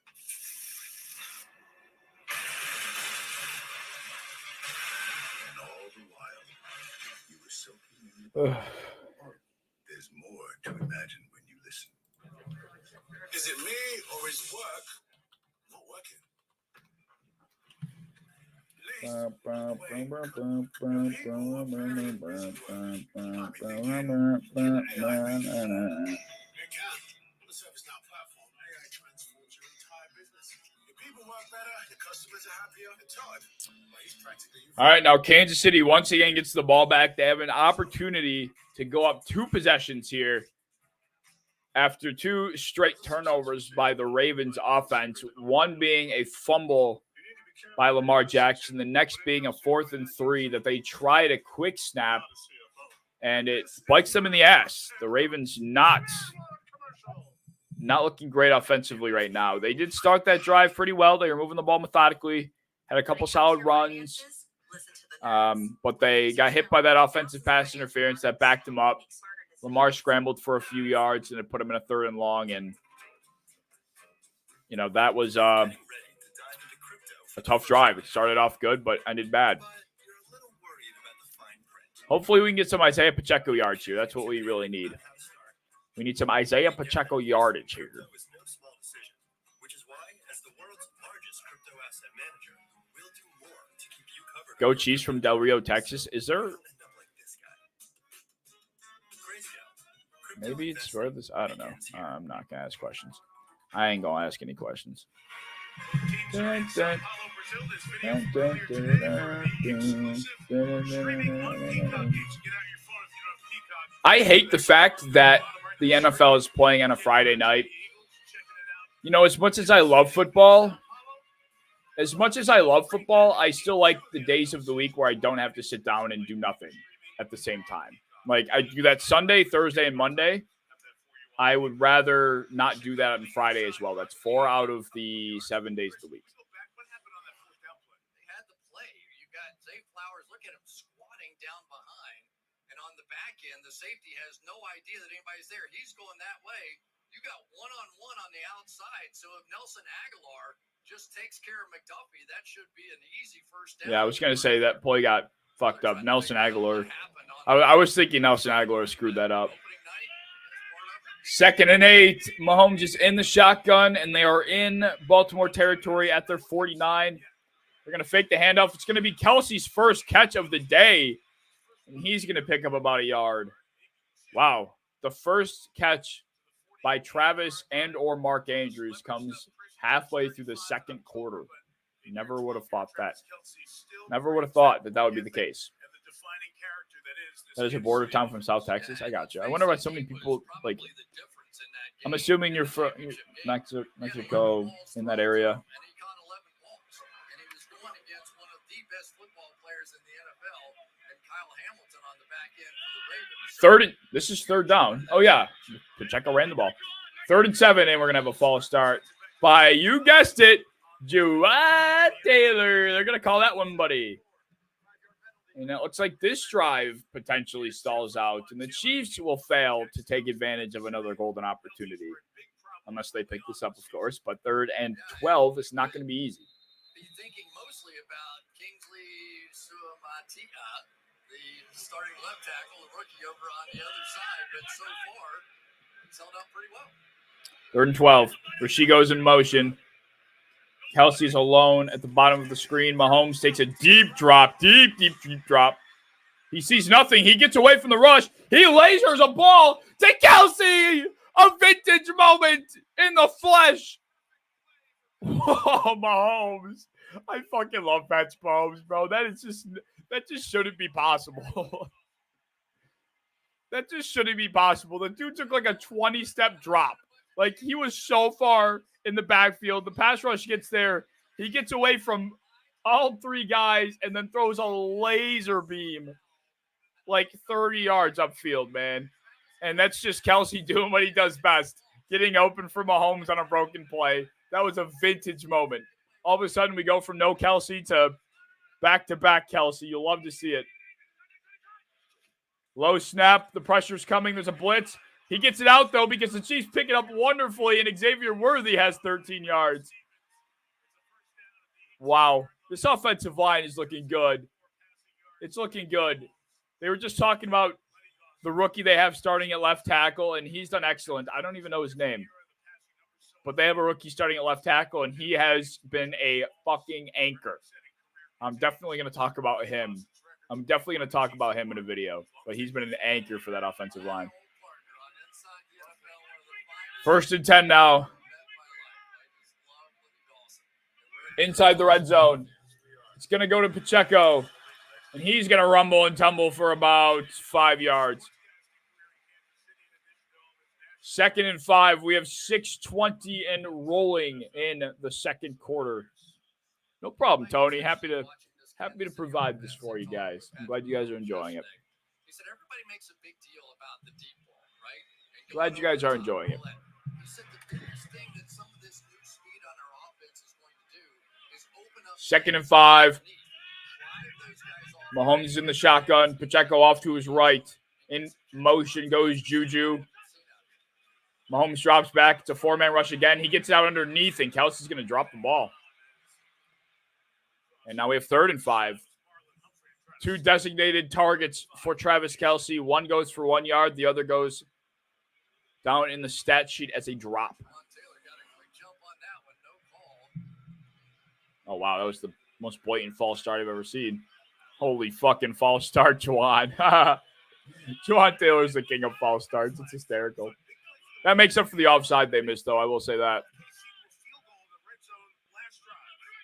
D: And all the while, you were soaking in the There's more to imagine when you listen. Is it me or is work not working?
A: All right, now Kansas City once again gets the ball back. They have an opportunity to go up 2 possessions here after 2 straight turnovers by the Ravens offense, one being a fumble by Lamar Jackson, the next being a 4th and 3 that they tried a quick snap, and it bites them in the ass. The Ravens not looking great offensively right now. They did start that drive pretty well. They were moving the ball methodically, had a couple solid runs, but they got hit by that offensive pass interference that backed them up. Lamar scrambled for a few yards, and it put him in a 3rd and long, and that was a tough drive. It started off good, but ended bad. Hopefully we can get some Isaiah Pacheco yards here. That's what we really need. We need some Isaiah Pacheco yardage here. Go Chiefs from Del Rio, Texas. Is there... Maybe it's where this... I don't know. I'm not going to ask questions. I ain't going to ask any questions. I hate the fact that the NFL is playing on a Friday night. As much as I love football, I still like the days of the week where I don't have to sit down and do nothing at the same time. Like, I do that Sunday, Thursday, and Monday. I would rather not do that on Friday as well. That's 4 out of the 7 days of the week.
B: They had the play. You got Zay Flowers. Look at him squatting down behind. And on the back end, the safety has no idea that anybody's there. He's going that way. You got one-on-one on the outside. So if Nelson Aguilar just takes care of McDuffie, that should be an easy first down.
A: Yeah, I was going to say that play got fucked up. Nelson Aguilar. I was thinking Nelson Aguilar screwed that up. 2nd and 8. Mahomes is in the shotgun, and they are in Baltimore territory at their 49. They're going to fake the handoff. It's going to be Kelsey's first catch of the day, and he's going to pick up about a yard. Wow. The first catch by Travis and or Mark Andrews comes halfway through the second quarter. Never would have thought that. Never would have thought that would be the case. That is a border town from South Texas. I got you. I wonder why so many people, like, I'm assuming you're from Mexico, in that area. This is third down. Oh, yeah. Pacheco ran the ball. 3rd and 7, and we're going to have a false start by, you guessed it, Jawad Taylor. They're going to call that one, buddy. And it looks like this drive potentially stalls out, and the Chiefs will fail to take advantage of another golden opportunity. Unless they pick this up, of course. But 3rd and 12 is not going to be easy.
B: Be thinking mostly about Kingsley Suamatia, the starting left tackle, the rookie over on the other side. But so far, it's held up pretty well.
A: 3rd and 12. Rasheed goes in motion. Kelsey's alone at the bottom of the screen. Mahomes takes a deep drop. Deep drop. He sees nothing. He gets away from the rush. He lasers a ball to Kelsey. A vintage moment in the flesh. Oh, Mahomes. I fucking love Patrick Mahomes, bro. That just shouldn't be possible. That just shouldn't be possible. The dude took like a 20-step drop. Like, he was so far in the backfield. The pass rush gets there. He gets away from all 3 guys and then throws a laser beam like 30 yards upfield, man. And that's just Kelsey doing what he does best, getting open for Mahomes on a broken play. That was a vintage moment. All of a sudden, we go from no Kelsey to back-to-back Kelsey. You'll love to see it. Low snap. The pressure's coming. There's a blitz. He gets it out, though, because the Chiefs pick it up wonderfully, and Xavier Worthy has 13 yards. Wow. This offensive line is looking good. It's looking good. They were just talking about the rookie they have starting at left tackle, and he's done excellent. I don't even know his name. But they have a rookie starting at left tackle, and he has been a fucking anchor. I'm definitely going to talk about him. I'm definitely going to talk about him in a video. But he's been an anchor for that offensive line. 1st and 10 now. Inside the red zone. It's going to go to Pacheco. And he's going to rumble and tumble for about 5 yards. 2nd and 5. We have 6:20 and rolling in the second quarter. No problem, Tony. Happy to provide this for you guys. I'm glad you guys are enjoying it.
B: He said everybody makes a big deal about the deep ball, right?
A: Glad you guys are enjoying it.
B: He said the biggest thing that some of this new speed on our offense is going to do is open up
A: 2nd and 5. Mahomes in the shotgun. Pacheco off to his right. In motion goes Juju. Mahomes drops back. It's a 4-man rush again. He gets it out underneath, and Kelsey's going to drop the ball. And now we have 3rd and 5. 2 designated targets for Travis Kelce. One goes for 1 yard. The other goes down in the stat sheet as a drop. Oh, wow. That was the most blatant false start I've ever seen. Holy fucking false start, Juwan. Juwan Taylor's the king of false starts. It's hysterical. That makes up for the offside they missed, though. I will say that.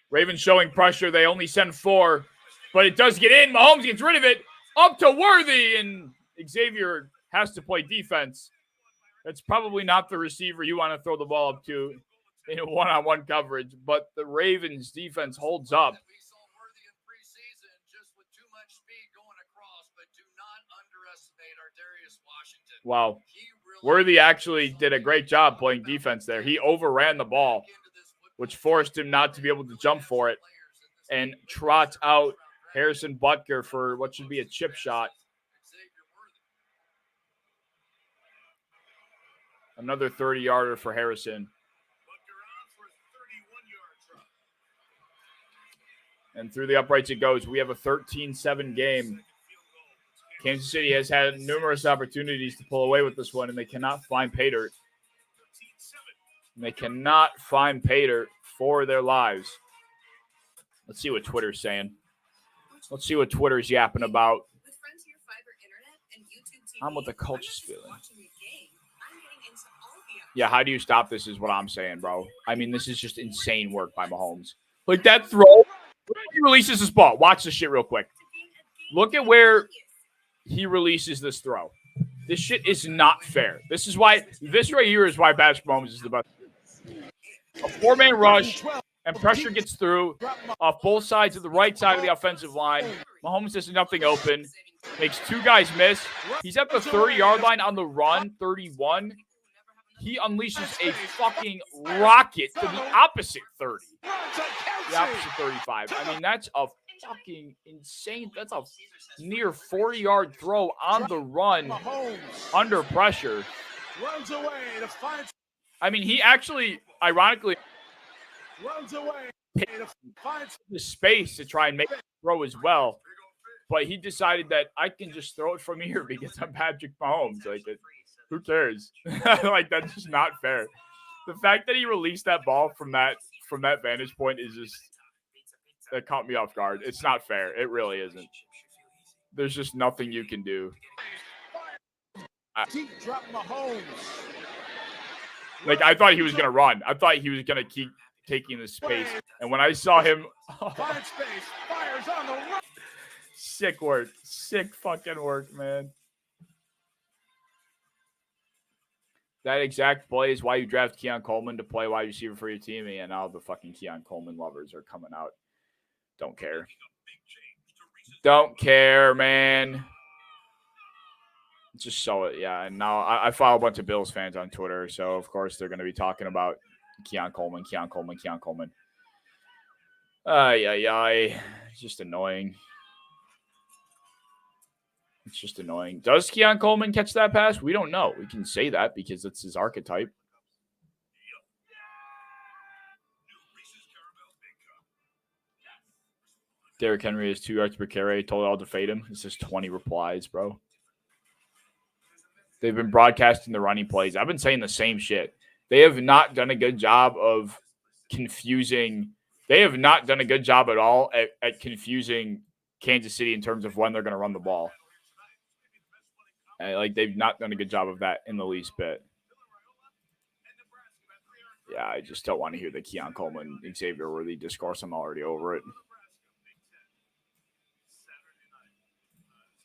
A: Ravens showing pressure. They only send 4, but it does get in. Mahomes gets rid of it. Up to Worthy, and Xavier has to play defense. That's probably not the receiver you want to throw the ball up to in a one-on-one coverage, but the Ravens defense holds up.
B: We saw Worthy in preseason just with too much speed going across, but do not underestimate our Darius Washington.
A: Wow. Worthy actually did a great job playing defense there. He overran the ball, which forced him not to be able to jump for it, and trots out Harrison Butker for what should be a chip shot. Another 30-yarder for Harrison. And through the uprights it goes. We have a 13-7 game. Kansas City has had numerous opportunities to pull away with this one, and they cannot find pay dirt. They cannot find pay dirt for their lives. Let's see what Twitter's saying. Let's see what Twitter's yapping about. I'm what the culture's feeling. Yeah, how do you stop this is what I'm saying, bro. I mean, this is just insane work by Mahomes. Like that throw. He releases this ball. Watch this shit real quick. Look at where he releases this throw. This shit is not fair. This right here is why Patrick Mahomes is the best. A 4-man rush and pressure gets through off both sides of the right side of the offensive line. Mahomes has nothing open. Makes 2 guys miss. He's at the 30-yard line on the run, 31. He unleashes a fucking rocket to the opposite 30. The opposite 35. I mean, that's a fucking insane. That's a near 40-yard throw on the run under pressure. I mean, he actually, ironically, runs away the space to try and make the throw as well. But he decided that I can just throw it from here because I'm Patrick Mahomes. Like, who cares? Like, that's just not fair. The fact that he released that ball from that vantage point is just, that caught me off guard. It's not fair. It really isn't. There's just nothing you can do. Like, I thought he was going to run. I thought he was going to keep taking the space. And when I saw him, sick work. Sick fucking work, man. That exact play is why you draft Keon Coleman to play wide receiver for your team. And now the fucking Keon Coleman lovers are coming out. Don't care. Don't care, man. Just so it, yeah. And now I follow a bunch of Bills fans on Twitter, so of course they're going to be talking about Keon Coleman. Yeah. It's just annoying. It's just annoying. Does Keon Coleman catch that pass? We don't know. We can say that because it's his archetype. Derrick Henry has 2 yards per carry. Told I'll defade him. This is 20 replies, bro. They've been broadcasting the running plays. I've been saying the same shit. They have not done a good job of confusing. They have not done a good job at all at confusing Kansas City in terms of when they're going to run the ball. Like, they've not done a good job of that in the least bit. Yeah, I just don't want to hear the Keon Coleman, Xavier Worthy discourse. I'm already over it.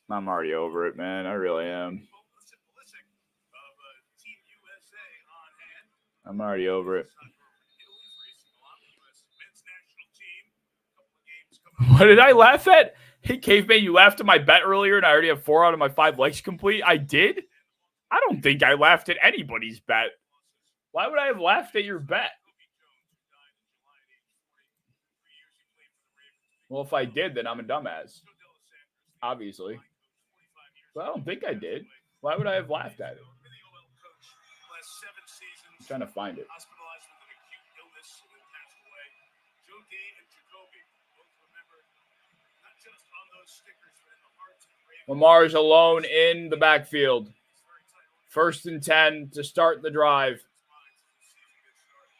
A: I'm already over it, man. I really am. I'm already over it. What did I laugh at? Hey, Caveman, you laughed at my bet earlier, and I already have 4 out of my 5 legs complete. I did? I don't think I laughed at anybody's bet. Why would I have laughed at your bet? Well, if I did, then I'm a dumbass. Obviously. But I don't think I did. Why would I have laughed at it? I'm trying to find it. Lamar's alone in the backfield. 1st and 10 to start the drive.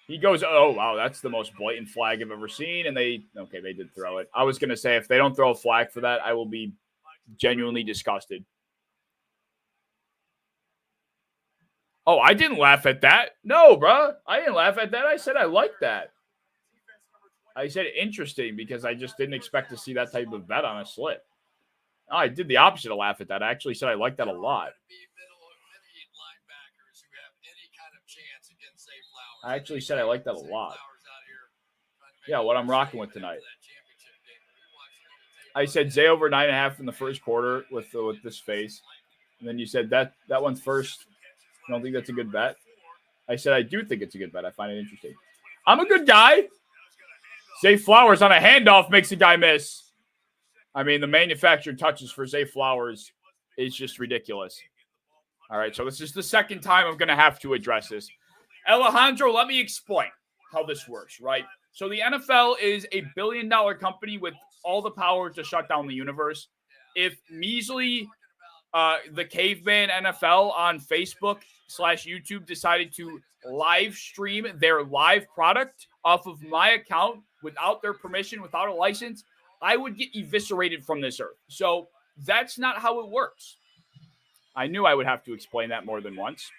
A: He goes, oh, wow, that's the most blatant flag I've ever seen. And they did throw it. I was going to say, if they don't throw a flag for that, I will be genuinely disgusted. Oh, I didn't laugh at that. No, bro. I didn't laugh at that. I said I liked that. I said interesting because I just didn't expect to see that type of bet on a slip. Oh, I did the opposite of laugh at that. I actually said I liked that a lot. I actually said I liked that a lot. Yeah, what I'm rocking with tonight. I said Zay over 9.5 in the first quarter with this face. And then you said that one's first. You don't think that's a good bet? I said I do think it's a good bet. I find it interesting. I'm a good guy. Zay Flowers on a handoff makes a guy miss. I mean, the manufactured touches for Zay Flowers is just ridiculous. All right, so this is the second time I'm going to have to address this. Alejandro, let me explain how this works, right? So the NFL is a billion-dollar company with all the power to shut down the universe. If measly the caveman NFL on Facebook/YouTube decided to live stream their live product off of my account without their permission, without a license, I would get eviscerated from this earth. So that's not how it works. I knew I would have to explain that more than once.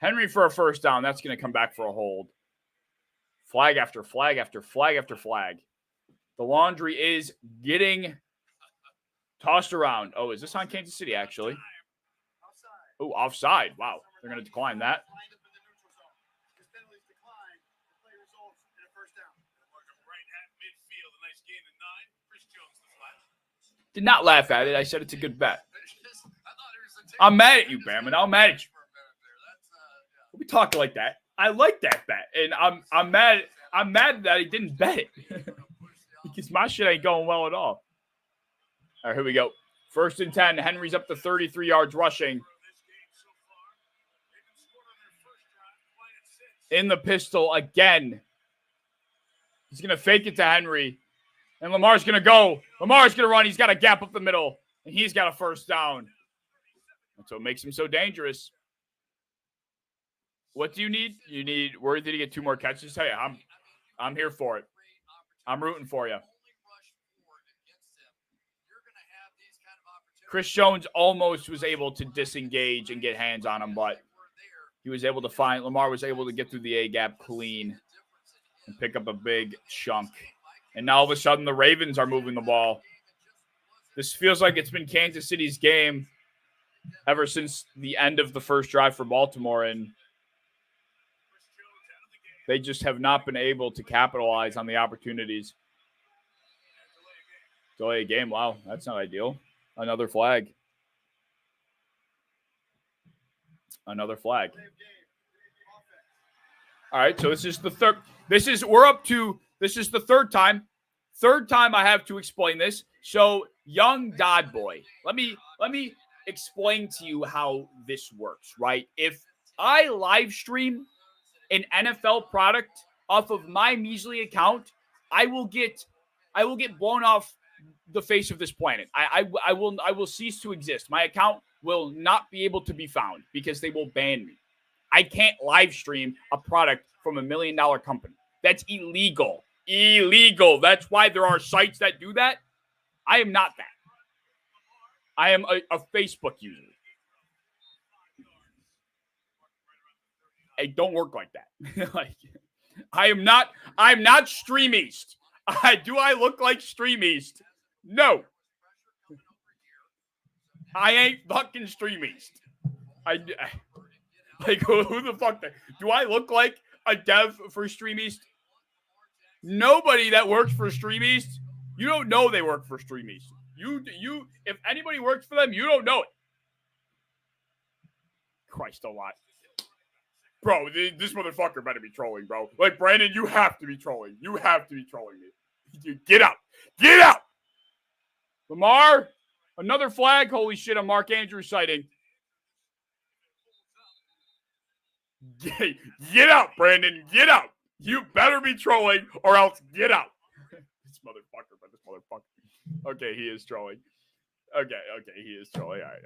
A: Henry for a first down. That's going to come back for a hold. Flag after flag after flag after flag. The laundry is getting tossed around. Oh, is this on Kansas City, actually? Oh, offside. Wow. They're going to decline that. Did not laugh at it. I said it's a good bet. I'm mad at you, Bam, and I'm mad at you. We talk like that. I like that bet, and I'm mad. I'm mad that he didn't bet it because my shit ain't going well at all. All right, here we go. 1st and 10. Henry's up to 33 yards rushing. In the pistol again. He's going to fake it to Henry. And Lamar's going to go. Lamar's going to run. He's got a gap up the middle. And he's got a first down. That's what makes him so dangerous. What do you need? You need Worthy to get 2 more catches. Hey, I'm here for it. I'm rooting for you. Chris Jones almost was able to disengage and get hands on him, but he was able to find, Lamar was able to get through the A-gap clean and pick up a big chunk. And now all of a sudden the Ravens are moving the ball. This feels like it's been Kansas City's game ever since the end of the first drive for Baltimore, and they just have not been able to capitalize on the opportunities. Delay a game. Wow, that's not ideal. Another flag. Another flag. All right, so this is the third. This is the third time. Third time I have to explain this. So, young Dodd boy, let me explain to you how this works, right? If I live stream an NFL product off of my measly account, I will get blown off the face of this planet. I will cease to exist. My account will not be able to be found because they will ban me. I can't live stream a product from $1 million company. That's illegal. Illegal. That's why there are sites that do that. I am not that. I am a Facebook user. It don't work like that. I'm not Stream East. Do I look like Stream East? No. I ain't fucking Stream East. Who the fuck? Do I look like a dev for Stream East? Nobody that works for Stream East, you don't know they work for Stream East. You, if anybody works for them, you don't know it. Christ a lot. Bro, this motherfucker better be trolling, bro. Like, Brandon, you have to be trolling. You have to be trolling me. Dude, get out. Get out. Lamar, another flag. Holy shit, a Mark Andrews sighting. Get out, Brandon. Get out. You better be trolling or else get out. This motherfucker. Okay, he is trolling. Okay, he is trolling. All right.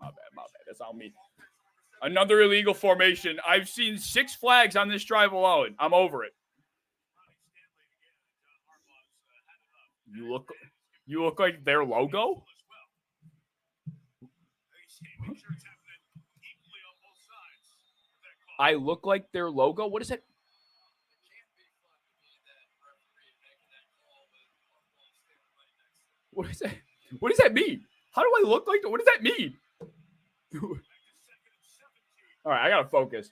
A: My bad. That's on me. Another illegal formation. I've seen 6 flags on this drive alone. I'm over it. You look like their logo? I look like their logo? What is it? What is that? What does that mean? How do I look like that? What does that mean? All right, I got to focus.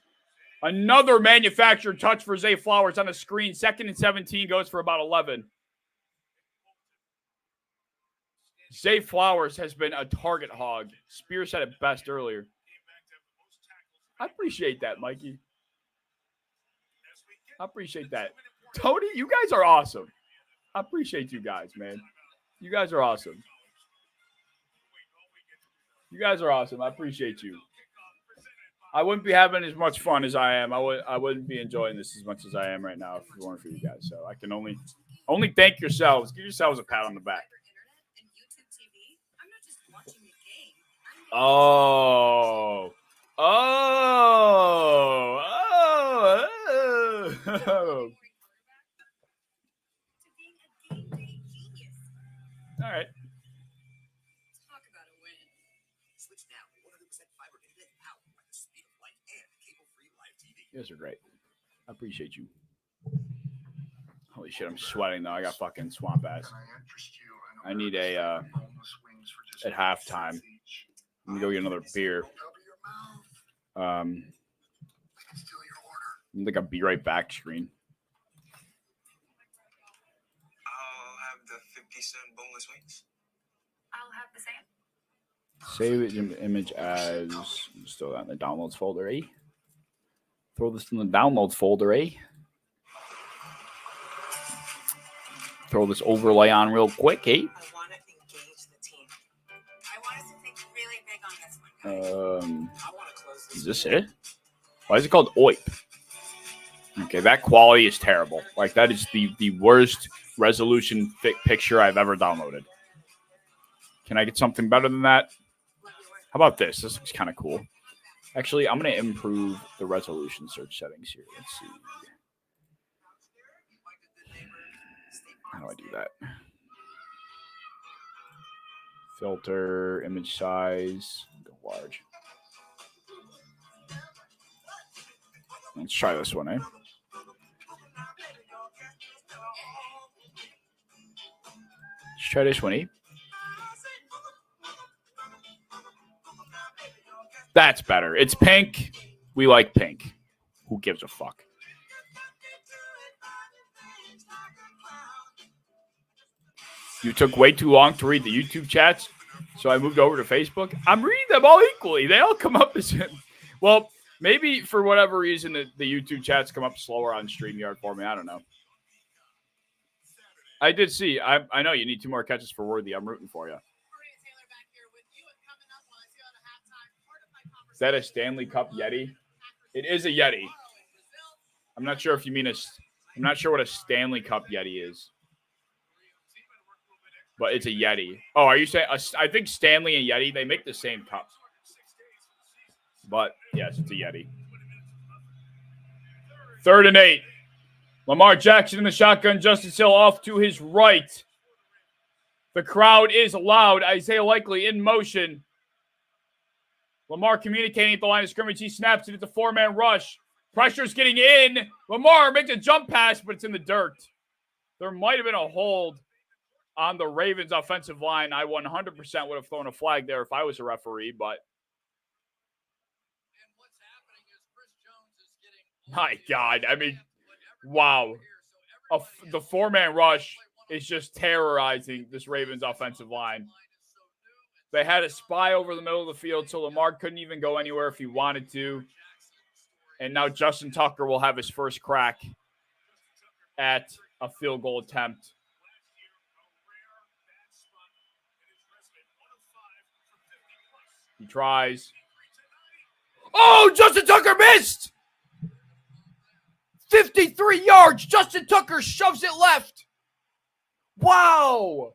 A: Another manufactured touch for Zay Flowers on the screen. 2nd and 17 goes for about 11. Zay Flowers has been a target hog. Spears said it best earlier. I appreciate that, Mikey. I appreciate that. Tony, you guys are awesome. I appreciate you guys, man. You guys are awesome. You guys are awesome. I appreciate you. I wouldn't be having as much fun as I am. I wouldn't be enjoying this as much as I am right now if it weren't for you guys. So I can only thank yourselves. Give yourselves a pat on the back. Oh. All right.
B: Talk about a win. Switch now. 100% fiber internet powered by the speed of light and cable-free live TV.
A: You guys are great. I appreciate you. Holy shit, I'm sweating though. I got fucking swamp ass. I need a at halftime. I'm gonna go get another beer. Like a be right back screen.
B: I'll have the 50-cent boneless wings.
C: I'll have the same.
A: Save image as still that in the downloads folder, eh? Throw this in the downloads folder, eh? Throw this overlay on real quick, eh?
E: I want to engage the team. I want us to think really big on this one, guys. I want to close this.
A: Is this it? Why is it called OIP? Okay, that quality is terrible. Like, that is the worst resolution picture I've ever downloaded. Can I get something better than that? How about this? This looks kind of cool. Actually, I'm going to improve the resolution search settings here. Let's see. How do I do that? Filter, image size, go large. Let's try this one, eh? Let's try this one, eh? That's better. It's pink. We like pink. Who gives a fuck? You took way too long to read the YouTube chats, so I moved over to Facebook. I'm reading them all equally. They all come up as... Well, maybe for whatever reason the YouTube chats come up slower on StreamYard for me. I don't know. I did see. I know you need 2 more catches for Worthy. I'm rooting for you. Is that a Stanley Cup Yeti? It is a Yeti. I'm not sure if you mean I'm not sure what a Stanley Cup Yeti is. But it's a Yeti. Oh, are you saying? I think Stanley and Yeti, they make the same cup. But, yes, it's a Yeti. 3rd and 8. Lamar Jackson in the shotgun. Justice Hill off to his right. The crowd is loud. Isaiah Likely in motion. Lamar communicating at the line of scrimmage. He snaps it. It's a 4-man rush. Pressure's getting in. Lamar makes a jump pass, but it's in the dirt. There might have been a hold on the Ravens offensive line. I 100% would have thrown a flag there if I was a referee, but my God, I mean, wow. The 4-man rush is just terrorizing this Ravens offensive line. They had a spy over the middle of the field, so Lamar couldn't even go anywhere if he wanted to. And now Justin Tucker will have his first crack at a field goal attempt. He tries. Oh, Justin Tucker missed! 53 yards. Justin Tucker shoves it left. Wow.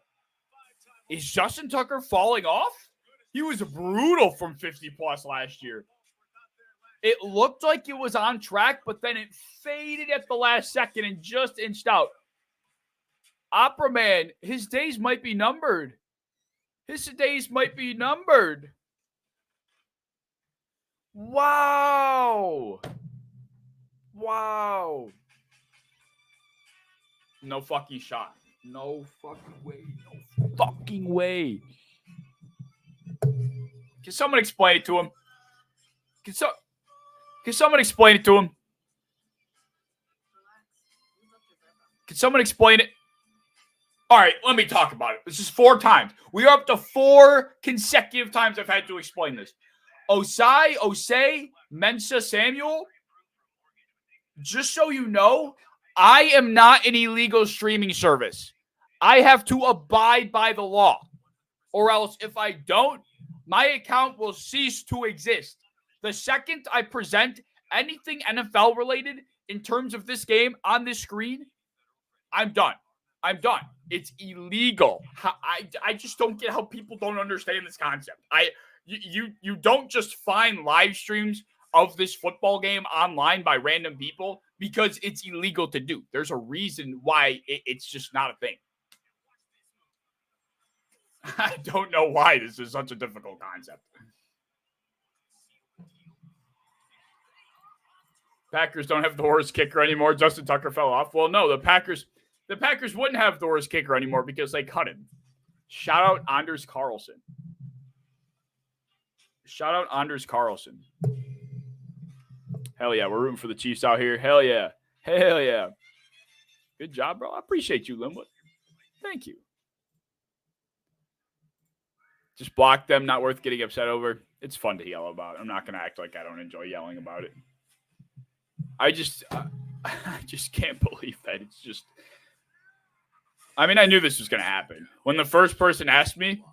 A: Is Justin Tucker falling off? He was brutal from 50-plus last year. It looked like it was on track, but then it faded at the last second and just inched out. Opera Man, his days might be numbered. His days might be numbered. Wow. Wow. No fucking shot. No fucking way. No fucking way. Can someone explain it to him? Can someone explain it to him? Can someone explain it? All right, let me talk about it. This is 4 times. We are up to 4 consecutive times I've had to explain this. Osei, Mensah, Samuel, just so you know, I am not an illegal streaming service. I have to abide by the law. Or else, if I don't, my account will cease to exist. The second I present anything NFL related in terms of this game on this screen, I'm done. I'm done. It's illegal. I just don't get how people don't understand this concept. You don't just find live streams of this football game online by random people because it's illegal to do. There's a reason why it's just not a thing. I don't know why this is such a difficult concept. Packers don't have the worst kicker anymore. Justin Tucker fell off. Well, no, the Packers wouldn't have the worst kicker anymore because they cut him. Shout out Anders Carlson. Shout out Anders Carlson. Hell yeah, we're rooting for the Chiefs out here. Hell yeah. Hell yeah. Good job, bro. I appreciate you, Linwood. Thank you. Just block them, not worth getting upset over. It's fun to yell about. I'm not going to act like I don't enjoy yelling about it. I just can't believe that. It's just, I mean, I knew this was going to happen. When the first person asked me,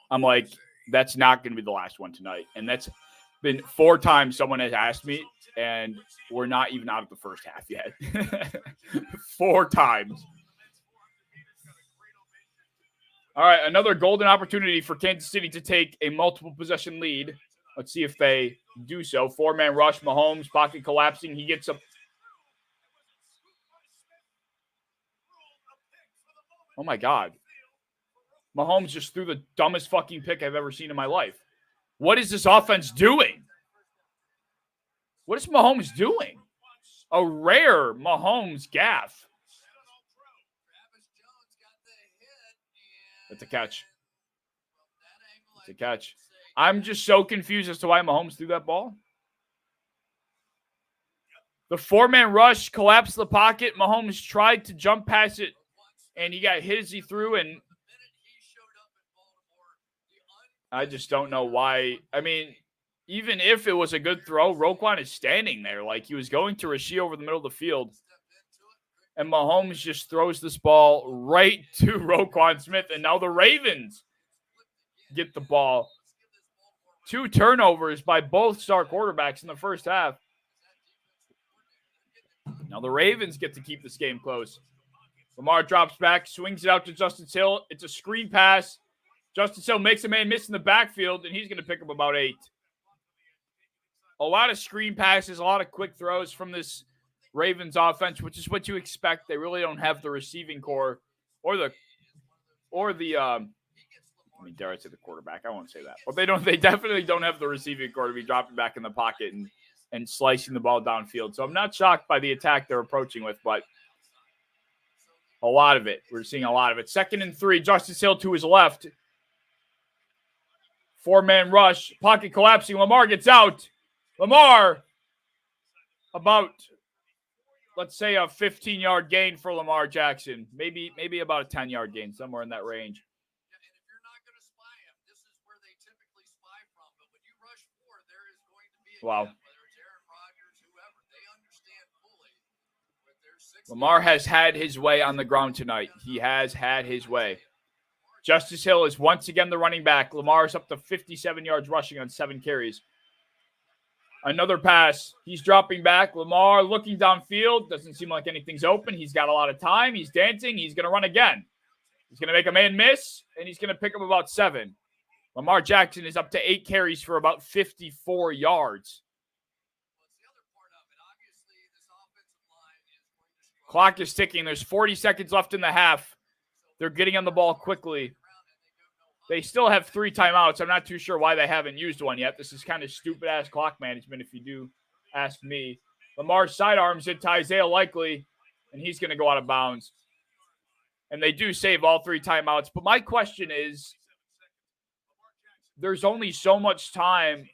A: I'm like, that's not going to be the last one tonight. And that's been 4 times someone has asked me, and we're not even out of the first half yet. 4 times. All right, another golden opportunity for Kansas City to take a multiple possession lead. Let's see if they do so. 4-man rush, Mahomes, pocket collapsing. He gets a... Oh, my God. Mahomes just threw the dumbest fucking pick I've ever seen in my life. What is this offense doing? What is Mahomes doing? A rare Mahomes gaffe. That's a catch. It's a catch. I'm just so confused as to why Mahomes threw that ball. The 4-man rush collapsed the pocket. Mahomes tried to jump past it, and he got hit as he threw, and I just don't know why. I mean, even if it was a good throw, Roquan is standing there like he was going to Rasheed over the middle of the field. And Mahomes just throws this ball right to Roquan Smith. And now the Ravens get the ball. 2 turnovers by both star quarterbacks in the first half. Now the Ravens get to keep this game close. Lamar drops back, swings it out to Justice Hill. It's a screen pass. Justice Hill makes a man miss in the backfield, and he's going to pick up about 8. A lot of screen passes, a lot of quick throws from this Ravens offense, which is what you expect. They really don't have the receiving core or the I mean, dare I say the quarterback? I won't say that. But they definitely don't have the receiving core to be dropping back in the pocket and slicing the ball downfield. So I'm not shocked by the attack they're approaching with, but a lot of it. We're seeing a lot of it. 2nd and 3, Justice Hill to his left. 4-man rush, pocket collapsing. Lamar gets out. Lamar, about, let's say, a 15-yard gain for Lamar Jackson. Maybe about a 10-yard gain, somewhere in that range.
B: Yeah, and if you're not going to spy him, this is where they typically spy from. But when you rush 4, there is going to be a
A: wow.
B: gap, whether it's Aaron Rodgers, whoever. They understand fully. But there's 6
A: Lamar has had his way on the ground tonight. He has had his way. Justice Hill is once again the running back. Lamar is up to 57 yards rushing on 7 carries. Another pass. He's dropping back. Lamar looking downfield. Doesn't seem like anything's open. He's got a lot of time. He's dancing. He's going to run again. He's going to make a man miss, and he's going to pick up about 7. Lamar Jackson is up to 8 carries for about 54 yards. Clock is ticking. There's 40 seconds left in the half. They're getting on the ball quickly. They still have 3 timeouts. I'm not too sure why they haven't used one yet. This is kind of stupid-ass clock management, if you do ask me. Lamar sidearms it to Isaiah Likely, and he's going to go out of bounds. And they do save all 3 timeouts. But my question is, there's only so much time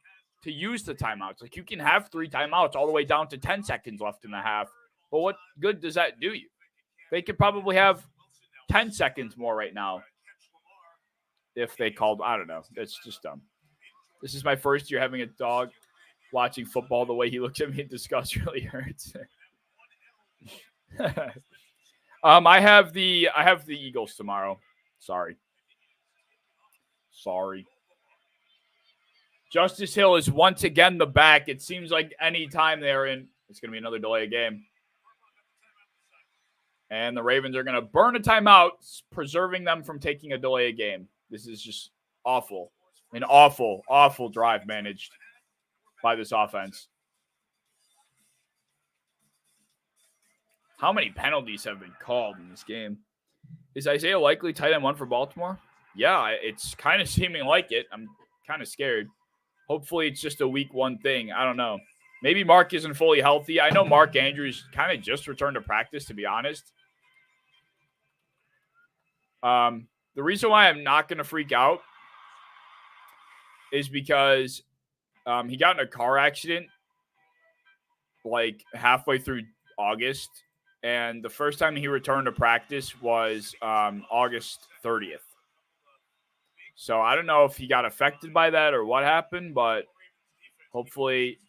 A: to use the timeouts. Like, you can have 3 timeouts all the way down to 10 seconds left in the half. But what good does that do you? They could probably have 10 seconds more right now if they called. I don't know. It's just dumb. This is my first year having a dog watching football. The way he looks at me in disgust really hurts. I have the Eagles tomorrow. Sorry. Justice Hill is once again the back. It seems like any time they're in, it's going to be another delay of game. And the Ravens are going to burn a timeout, preserving them from taking a delay of game. This is just awful. An awful, awful drive managed by this offense. How many penalties have been called in this game? Is Isaiah likely tight end 1 for Baltimore? Yeah, it's kind of seeming like it. I'm kind of scared. Hopefully it's just a week 1 thing. I don't know. Maybe Mark isn't fully healthy. I know Mark Andrews kind of just returned to practice, to be honest. The reason why I'm not going to freak out is because he got in a car accident like halfway through August. And the first time he returned to practice was August 30th. So I don't know if he got affected by that or what happened, but hopefully,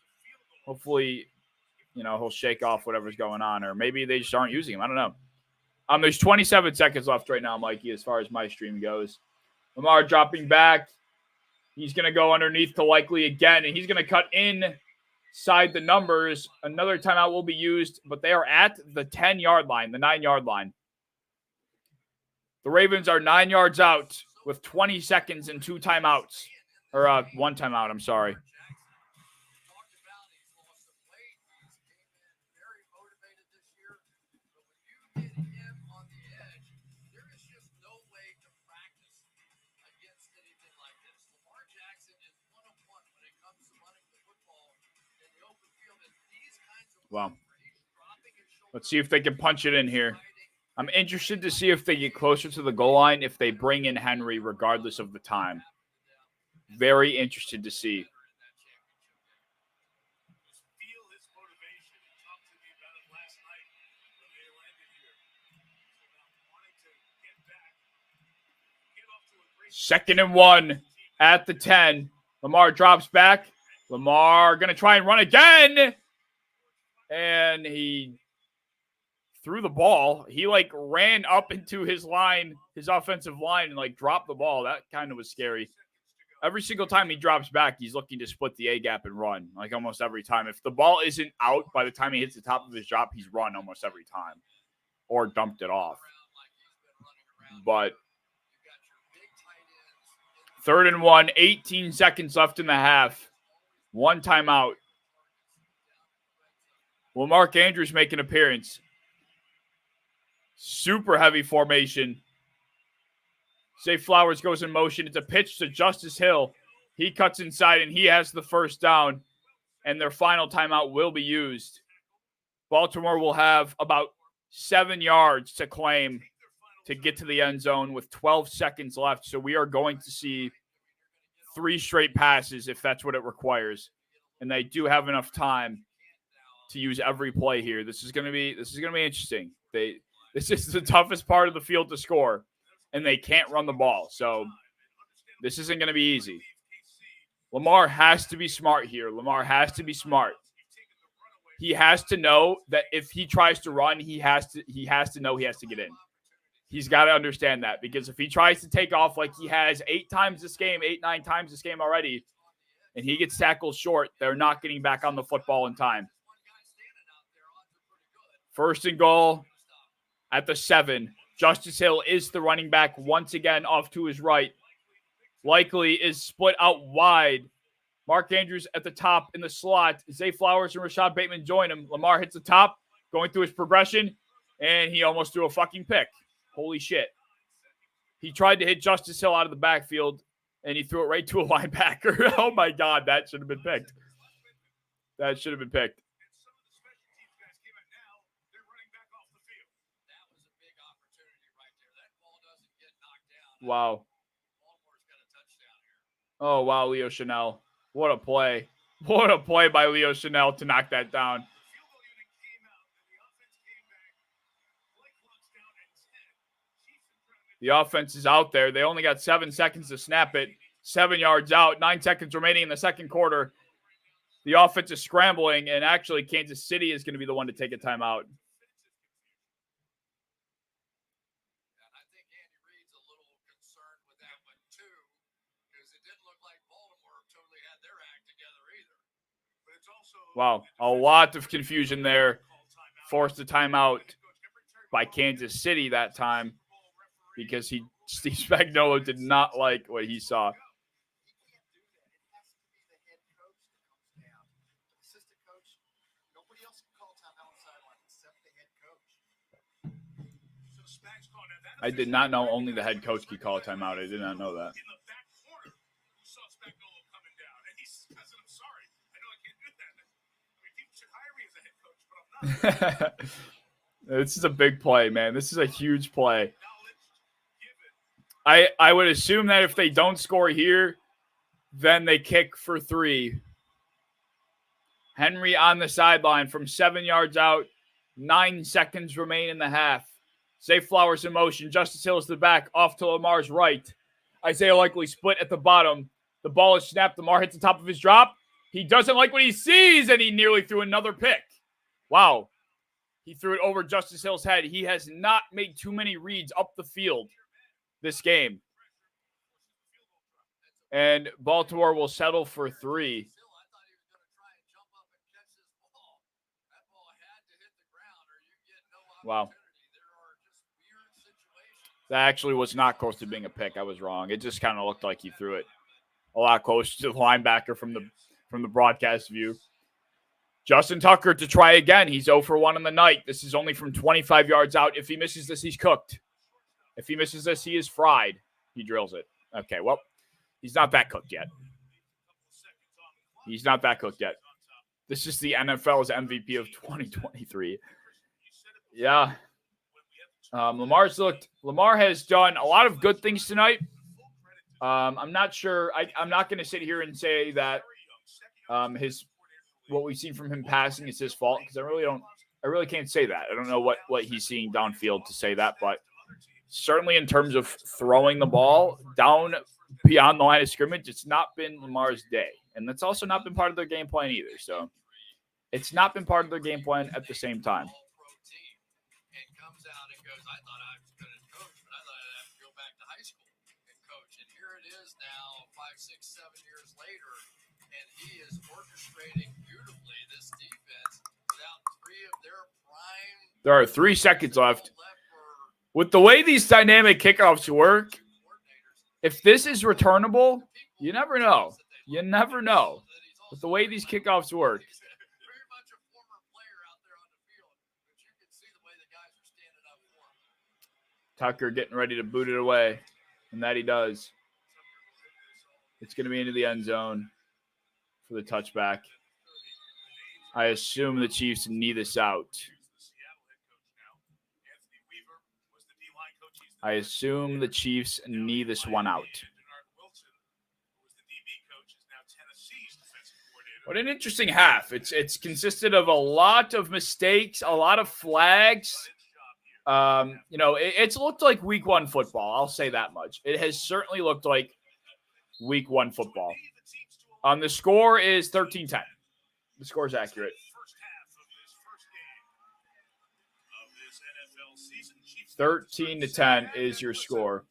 A: he'll shake off whatever's going on, or maybe they just aren't using him. I don't know. There's 27 seconds left right now, Mikey, as far as my stream goes. Lamar dropping back. He's going to go underneath to Likely again, and he's going to cut inside the numbers. Another timeout will be used, but they are at the 10-yard line, the 9-yard line. The Ravens are 9 yards out with 20 seconds and 2 timeouts. Or 1 timeout, I'm sorry. Wow. Let's see if they can punch it in here. I'm interested to see if they get closer to the goal line, if they bring in Henry regardless of the time. Very interested to see. Second and 1 at the 10. Lamar drops back. Lamar going to try and run again. And he threw the ball. He ran up into his line, his offensive line, and dropped the ball. That kind of was scary. Every single time he drops back, he's looking to split the A-gap and run, almost every time. If the ball isn't out by the time he hits the top of his drop, he's run almost every time or dumped it off. But 3rd and 1, 18 seconds left in the half. 1 timeout. Will Mark Andrews make an appearance? Super heavy formation. Zay Flowers goes in motion. It's a pitch to Justice Hill. He cuts inside, and he has the first down. And their final timeout will be used. Baltimore will have about 7 yards to claim to get to the end zone with 12 seconds left. So we are going to see 3 straight passes if that's what it requires. And they do have enough time to use every play here. This is going to be interesting. This is the toughest part of the field to score, and they can't run the ball. So this isn't going to be easy. Lamar has to be smart here. Lamar has to be smart. He has to know that if he tries to run, he has to know he has to get in. He's got to understand that, because if he tries to take off like he has 8 times this game, 9 times this game already, and he gets tackled short, they're not getting back on the football in time. 1st and goal at the 7. Justice Hill is the running back once again off to his right. Likely is split out wide. Mark Andrews at the top in the slot. Zay Flowers and Rashad Bateman join him. Lamar hits the top, going through his progression, and he almost threw a fucking pick. Holy shit. He tried to hit Justice Hill out of the backfield, and he threw it right to a linebacker. Oh, my God. That should have been picked. That should have been picked. Wow. Oh, wow, Leo Chanel. What a play. What a play by Leo Chanel to knock that down. The offense is out there. They only got 7 seconds to snap it. 7 yards out. 9 seconds remaining in the second quarter. The offense is scrambling, and actually Kansas City is going to be the one to take a timeout. Wow, a lot of confusion there. Forced a timeout by Kansas City that time because Steve Spagnuolo did not like what he saw. I did not know only the head coach could call a timeout. I did not know that. This is a big play, man. This is a huge play. I would assume that if they don't score here, then they kick for 3. Henry on the sideline from 7 yards out. 9 seconds remain in the half. Zay Flowers in motion. Justice Hill is to the back. Off to Lamar's right. Isaiah Likely split at the bottom. The ball is snapped. Lamar hits the top of his drop. He doesn't like what he sees, and he nearly threw another pick. Wow. He threw it over Justice Hill's head. He has not made too many reads up the field this game. And Baltimore will settle for 3. Wow. That actually was not close to being a pick. I was wrong. It just kind of looked like he threw it a lot closer to the linebacker from the broadcast view. Justin Tucker to try again. He's 0 for 1 on the night. This is only from 25 yards out. If he misses this, he's cooked. If he misses this, he is fried. He drills it. Okay, well, he's not that cooked yet. He's not that cooked yet. This is the NFL's MVP of 2023. Yeah. Lamar has done a lot of good things tonight. I'm not sure. I'm not going to sit here and say that what we've seen from him passing is his fault, because I really can't say that. I don't know what he's seeing downfield to say that, but certainly in terms of throwing the ball down beyond the line of scrimmage, it's not been Lamar's day. And that's also not been part of their game plan either. So it's not been part of their game plan at the same time.
B: I thought I was going to coach, but I thought I'd have to go back to high school and coach. And here it is now, 5, 6, 7 years later, and he is orchestrating beautifully this defense without 3 of their prime.
A: There are 3 seconds left. With the way these dynamic kickoffs work, if this is returnable, you never know. You never know. With the way these kickoffs work. Tucker getting ready to boot it away, and that he does. It's going to be into the end zone for the touchback. I assume the Chiefs knee this out. I assume the Chiefs knee this one out. What an interesting half. It's consisted of a lot of mistakes, a lot of flags. It's looked like week 1 football. I'll say that much. It has certainly looked like week 1 football. The score is 13-10. The score is accurate. 13-10 is your score.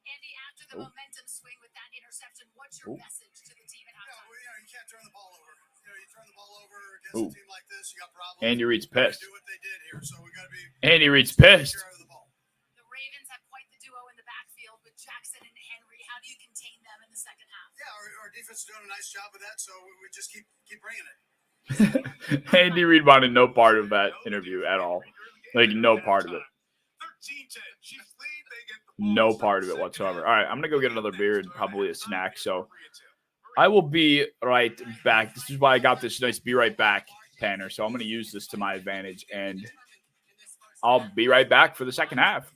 C: Andy, after the momentum swing with that interception, what's your message to the team at halftime?
B: You can't turn the ball over. You turn the ball over against a team like this, you got problems.
A: Andy Reid's pissed.
B: Do what they did here, so we got to be.
A: Andy Reid's pissed.
C: The Ravens have quite the duo in the backfield with Jackson and Henry. How do you contain them in the second half?
B: Yeah, our defense is doing a nice job of that, so we just keep bringing it.
A: Andy Reid wanted no part of that interview at all. Like, no part of it. No part of it whatsoever. All right, I'm going to go get another beer and probably a snack. So I will be right back. This is why I got this nice be right back, Tanner. So I'm going to use this to my advantage, and I'll be right back for the second half.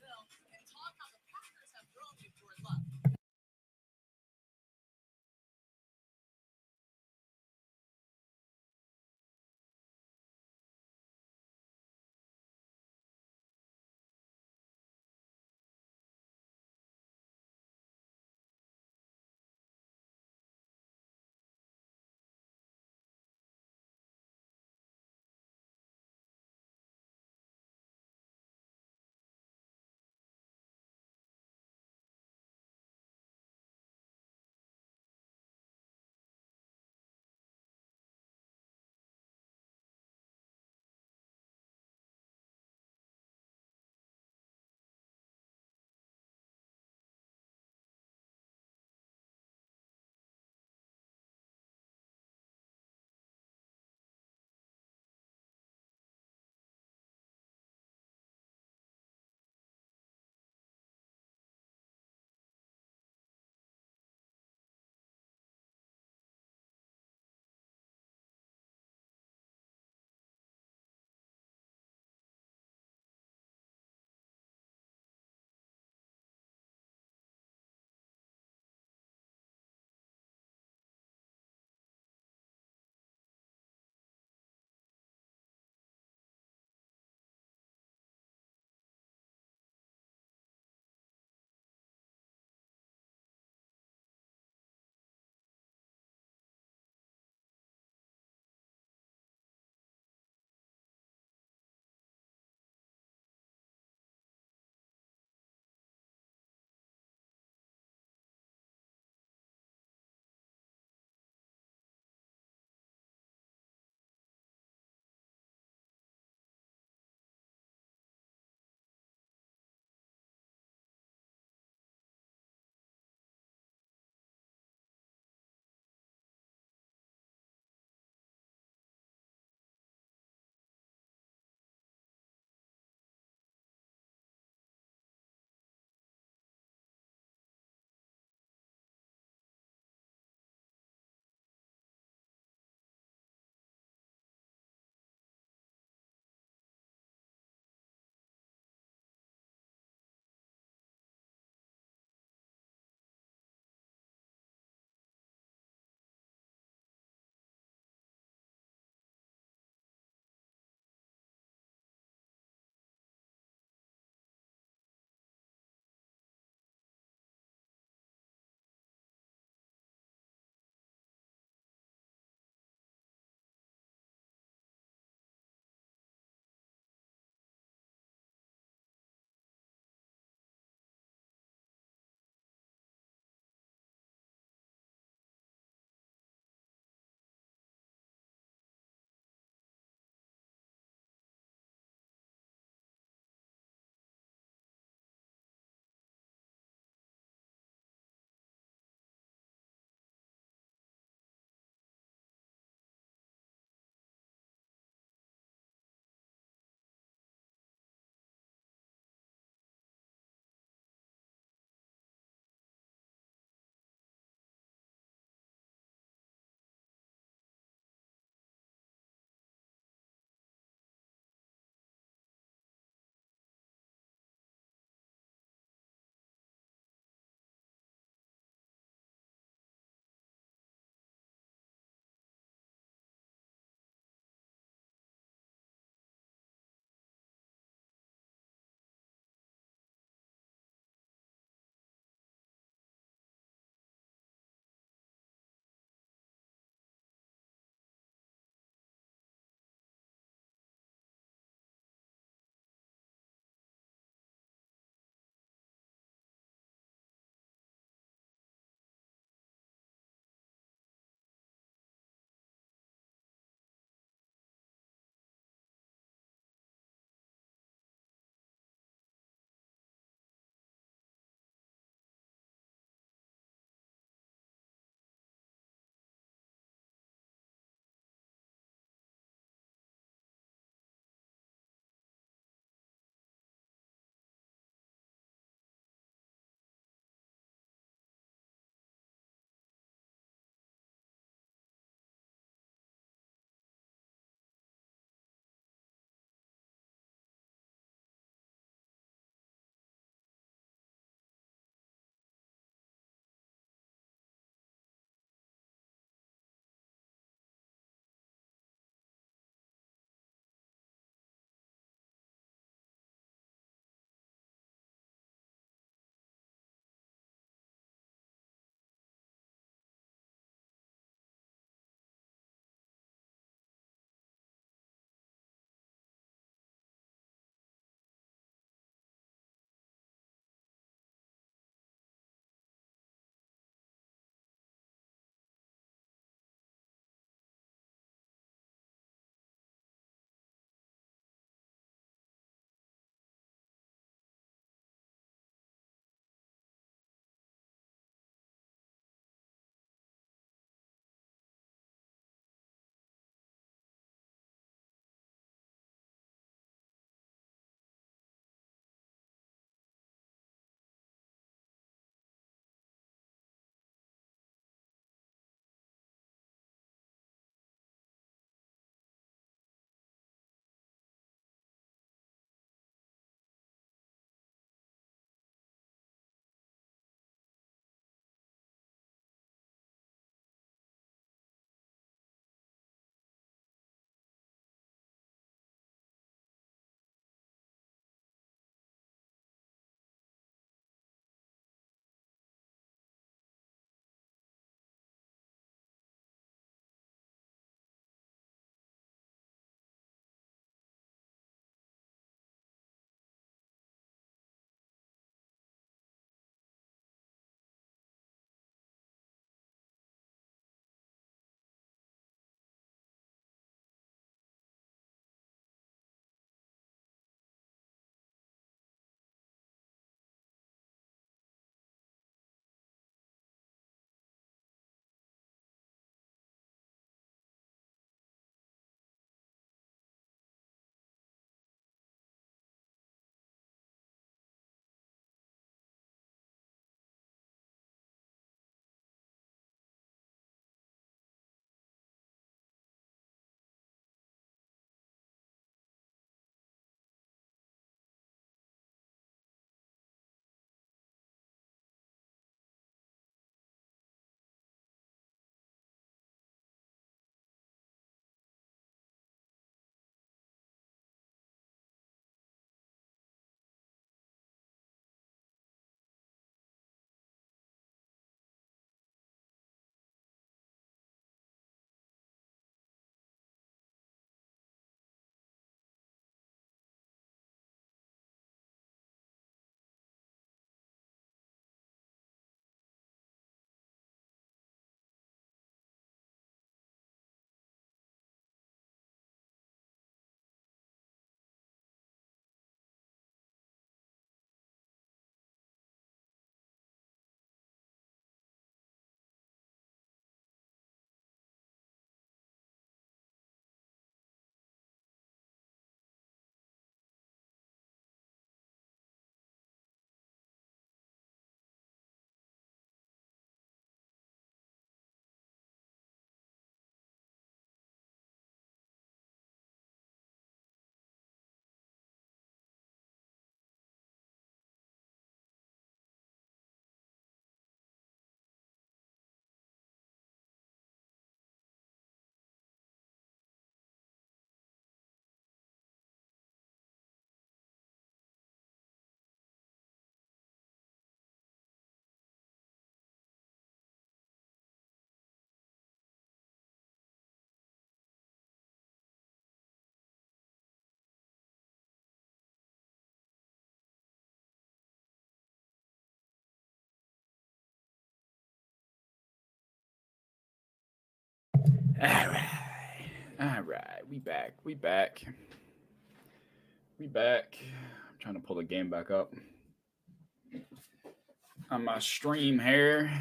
A: All right. We back. I'm trying to pull the game back up on my stream here.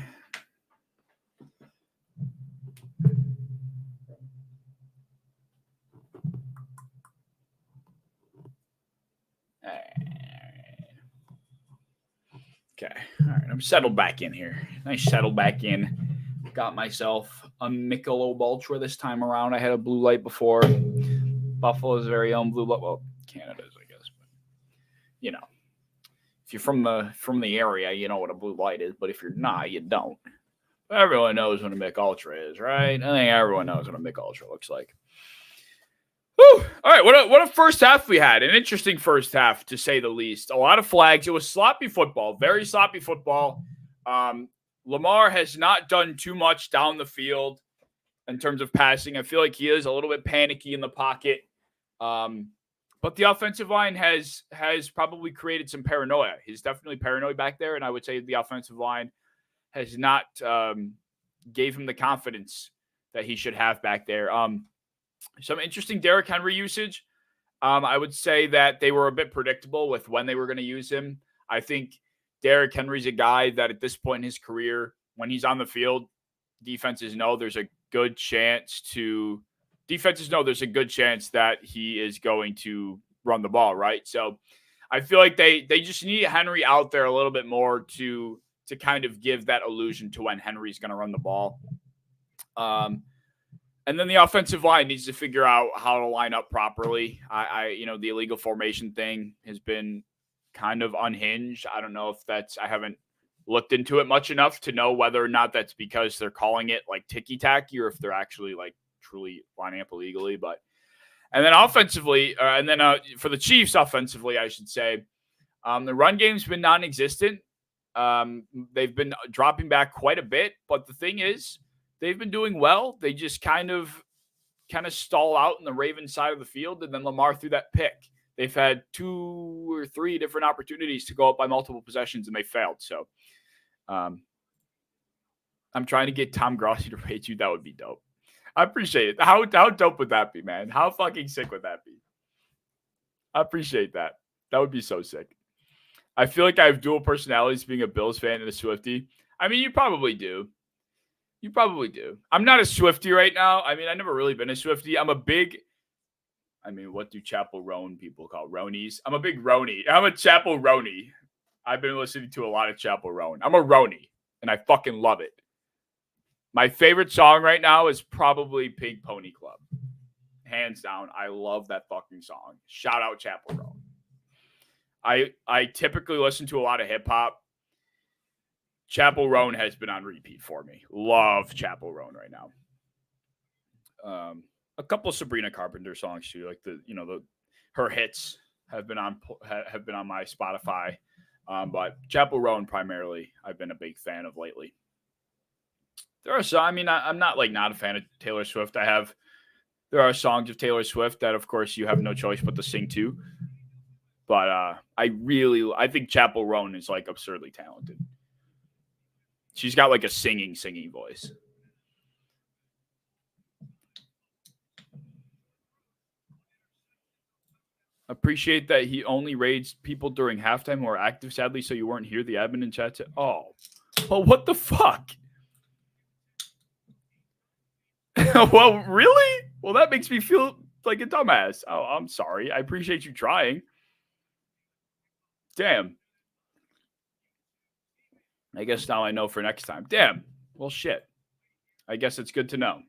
A: Okay. All right. I'm settled back in here. Nice settled back in. Got myself a Michelob Ultra this time around. I had a Blue Light before. Buffalo's very own Blue Light. Well, Canada's, I guess. But, you know, if you're from the area, you know what a Blue Light is. But if you're not, you don't. Everyone knows what a Mick Ultra is, right? I think everyone knows what a Mick Ultra looks like. Whew. All right, what a first half we had. An interesting first half, to say the least. A lot of flags. It was sloppy football, very sloppy football. Lamar has not done too much down the field in terms of passing. I feel like he is a little bit panicky in the pocket. But the offensive line has probably created some paranoia. He's definitely paranoid back there, and I would say the offensive line has not gave him the confidence that he should have back there. Some interesting Derrick Henry usage. I would say that they were a bit predictable with when they were going to use him. I think Derrick Henry's a guy that at this point in his career, when he's on the field, defenses know there's a good chance that he is going to run the ball, right? So I feel like they just need Henry out there a little bit more to kind of give that illusion to when Henry's going to run the ball. And then the offensive line needs to figure out how to line up properly. The illegal formation thing has been kind of unhinged. I don't know if I haven't looked into it much enough to know whether or not that's because they're calling it like ticky-tacky or if they're actually like truly lining up illegally. And then offensively, for the Chiefs offensively, I should say, the run game's been non-existent. They've been dropping back quite a bit, but the thing is, they've been doing well. They just kind of stall out in the Ravens side of the field, and then Lamar threw that pick. They've had 2 or 3 different opportunities to go up by multiple possessions, and they failed. So I'm trying to get Tom Grossi to rate you. That would be dope. I appreciate it. How dope would that be, man? How fucking sick would that be? I appreciate that. That would be so sick. I feel like I have dual personalities being a Bills fan and a Swiftie. I mean, you probably do. I'm not a Swiftie right now. I mean, I've never really been a Swiftie. What do Chapel Roan people call Ronies? I'm a big Roni. I'm a Chapel Roni. I've been listening to a lot of Chapel Roan. I'm a Roni, and I fucking love it. My favorite song right now is probably Pink Pony Club. Hands down, I love that fucking song. Shout out Chapel Roan. I typically listen to a lot of hip-hop. Chapel Roan has been on repeat for me. Love Chapel Roan right now. A couple of Sabrina Carpenter songs too, like her hits have been on my Spotify. But Chapel Roan primarily, I've been a big fan of lately. There are some. I mean, I'm not not a fan of Taylor Swift. There are songs of Taylor Swift that, of course, you have no choice but to sing to. But I think Chapel Roan is absurdly talented. She's got a singing voice. Appreciate that he only raised people during halftime who are active, sadly, so you weren't here. The admin in chat said, oh, what the fuck? Well, really? Well, that makes me feel like a dumbass. Oh, I'm sorry. I appreciate you trying. Damn. I guess now I know for next time. Damn. Well, shit. I guess it's good to know.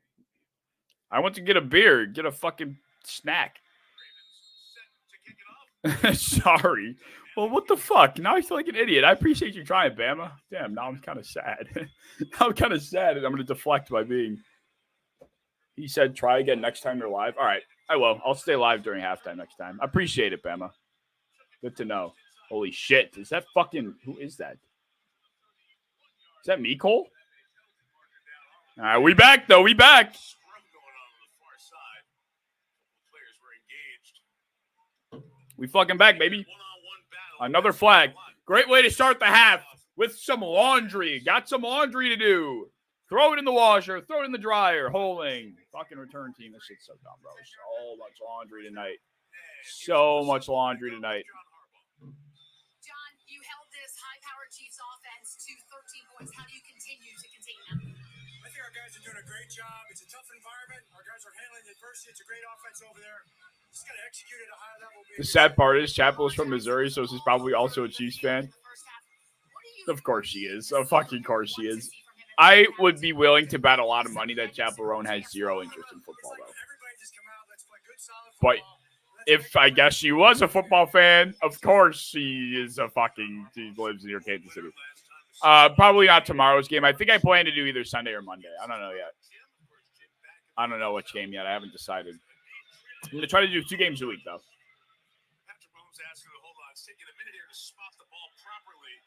A: I went to get a beer, get a fucking snack. Sorry. Well, what the fuck? Now I feel like an idiot. I appreciate you trying, Bama. Damn, now I'm kind of sad. I'm kind of sad, and I'm going to deflect by being... He said, try again next time you're live. All right, I will. I'll stay live during halftime next time. I appreciate it, Bama. Good to know. Holy shit. Is that fucking... Who is that? Is that me, Cole? All right, we back, though. We back. We fucking back, baby. Another flag. Great way to start the half with some laundry. Got some laundry to do. Throw it in the washer. Throw it in the dryer. Holding. Fucking return team. This shit's so dumb, bro. So much laundry tonight. So much laundry tonight.
C: John, you held this high-powered Chiefs offense to 13 points. How do you continue to contain them?
D: I think our guys are doing a great job. It's a tough environment. Our guys are handling adversity. It's a great offense over there. Just got to execute at a high level.
A: The sad part is Chapel is from Missouri, so she's probably also a Chiefs fan. Of course she is. Of fucking course she is. I would be willing to bet a lot of money that Chaperone has zero interest in football, though. But if I guess she was a football fan, of course she is a fucking. She lives near Kansas City. Probably not tomorrow's game. I think I plan to do either Sunday or Monday. I don't know yet. I don't know which game yet. I haven't decided. I'm going to try to do 2 games a week, though.
D: Patrick Mahomes asking to hold on. It's taking a minute here to spot the ball properly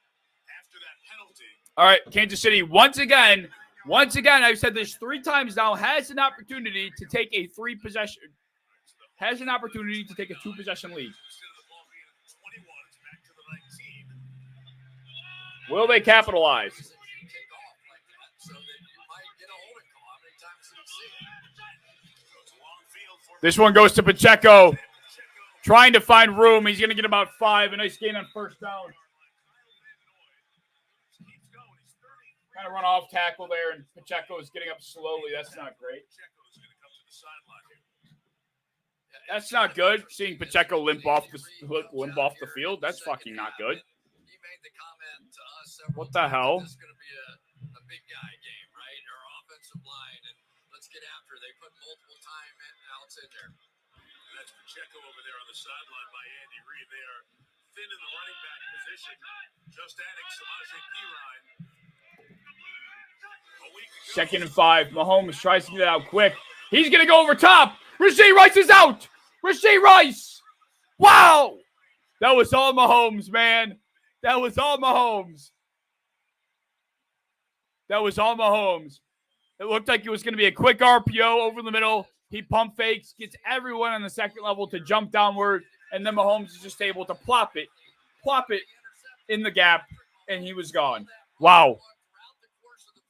D: after that penalty.
A: All right, Kansas City, once again, I've said this 3 times now, has an opportunity to take a 3-possession, has an opportunity to take a 2-possession lead. Will they capitalize? This one goes to Pacheco. Trying to find room. He's going to get about 5. A nice gain on first down. Kind of run off tackle there, and Pacheco is getting up slowly. That's not great. That's not good. Seeing Pacheco limp off the field. That's fucking not good. What the hell?
B: This is going to be a big guy game, right? Our offensive line, and let's get after. They put multiple timeouts in there.
D: And that's Pacheco over there on the sideline by Andy Reid. They are thin in the running back position. Just adding Samaje Perine.
A: 2nd and 5. Mahomes tries to get it out quick. He's going to go over top. Rashee Rice is out. Rashee Rice. Wow. That was all Mahomes, man. That was all Mahomes. That was all Mahomes. It looked like it was going to be a quick RPO over the middle. He pump fakes, gets everyone on the second level to jump downward, and then Mahomes is just able to plop it in the gap, and he was gone. Wow.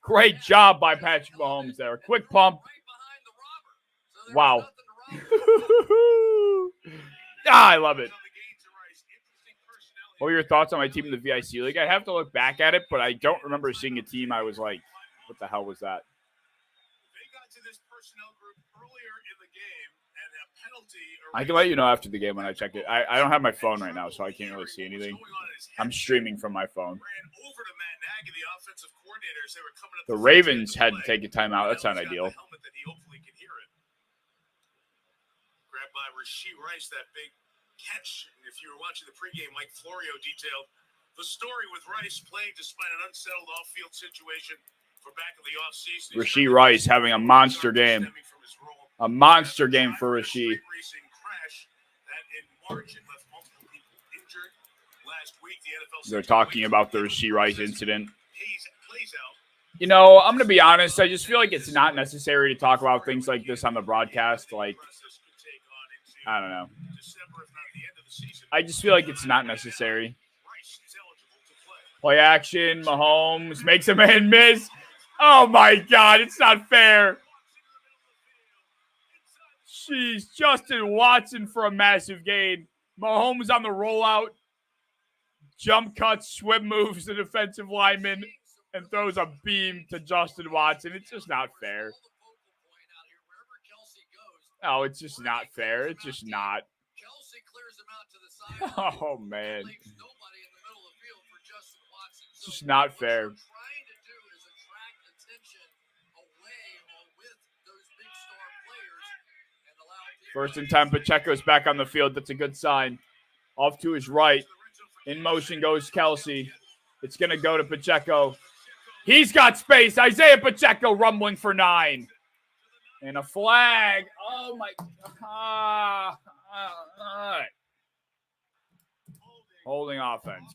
A: Great job by Patrick Mahomes there. Quick pump. Wow. I love it. What are your thoughts on my team in the VIC League? I have to look back at it, but I don't remember seeing a team I was like, what the hell was that?
D: They got to this personnel group earlier in the game, and a penalty.
A: I can let you know after the game when I check it. I don't have my phone right now, so I can't really see anything. I'm streaming from my phone. The Ravens had to take a timeout. That's not ideal.
D: Grabbed by Rashee Rice, that big catch. And if you were watching the pregame, Mike Florio detailed the story with Rice playing despite an unsettled off-field situation for back in the offseason.
A: Rashee Rice having a monster game. A monster game for Rashee. They're talking about the Rashee Rice incident. You know, I'm going to be honest. I just feel like it's not necessary to talk about things like this on the broadcast. Like, I don't know. I just feel like it's not necessary. Play action. Mahomes makes a man miss. Oh, my God. It's not fair. Jeez. Justin Watson for a massive gain. Mahomes on the rollout. Jump cuts, swim moves the defensive lineman, and throws a beam to Justin Watson. It's just not fair. Oh, it's just not fair. It's just not. Oh, man. It's just not fair. First and 10, Pacheco's back on the field. That's a good sign. Off to his right. In motion goes Kelsey. It's going to go to Pacheco. He's got space. Isaiah Pacheco rumbling for 9. And a flag. Oh, my God. Holding offense.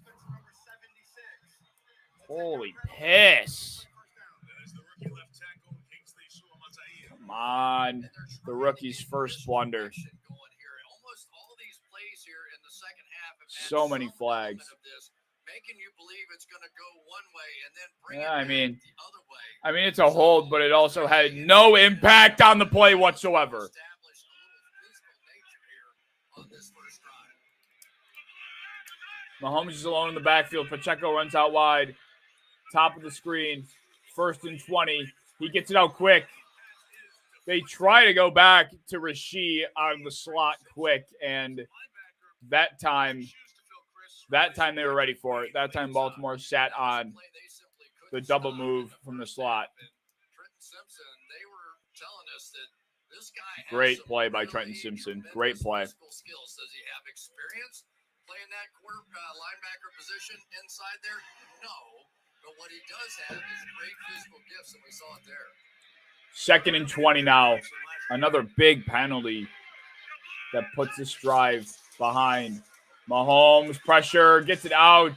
A: Holy piss. Come on. The rookie's first blunder. So many flags.
B: Making you believe it's going to go one way and then bring
A: Yeah, I mean,
B: the other way.
A: I mean, it's a hold, but it also had no impact on the play whatsoever. Mahomes is alone in the backfield. Pacheco runs out wide. Top of the screen. 1st and 20. He gets it out quick. They try to go back to Rasheed out of the slot quick, and that time they were ready for it. That time Baltimore sat on the double move from the slot. Great play by Trenton Simpson. Great play.
B: Does he have experience playing that linebacker position inside there? No. But what he does have is great physical gifts, and we saw it there.
A: 2nd and 20 now. Another big penalty that puts this drive behind. Mahomes pressure, gets it out.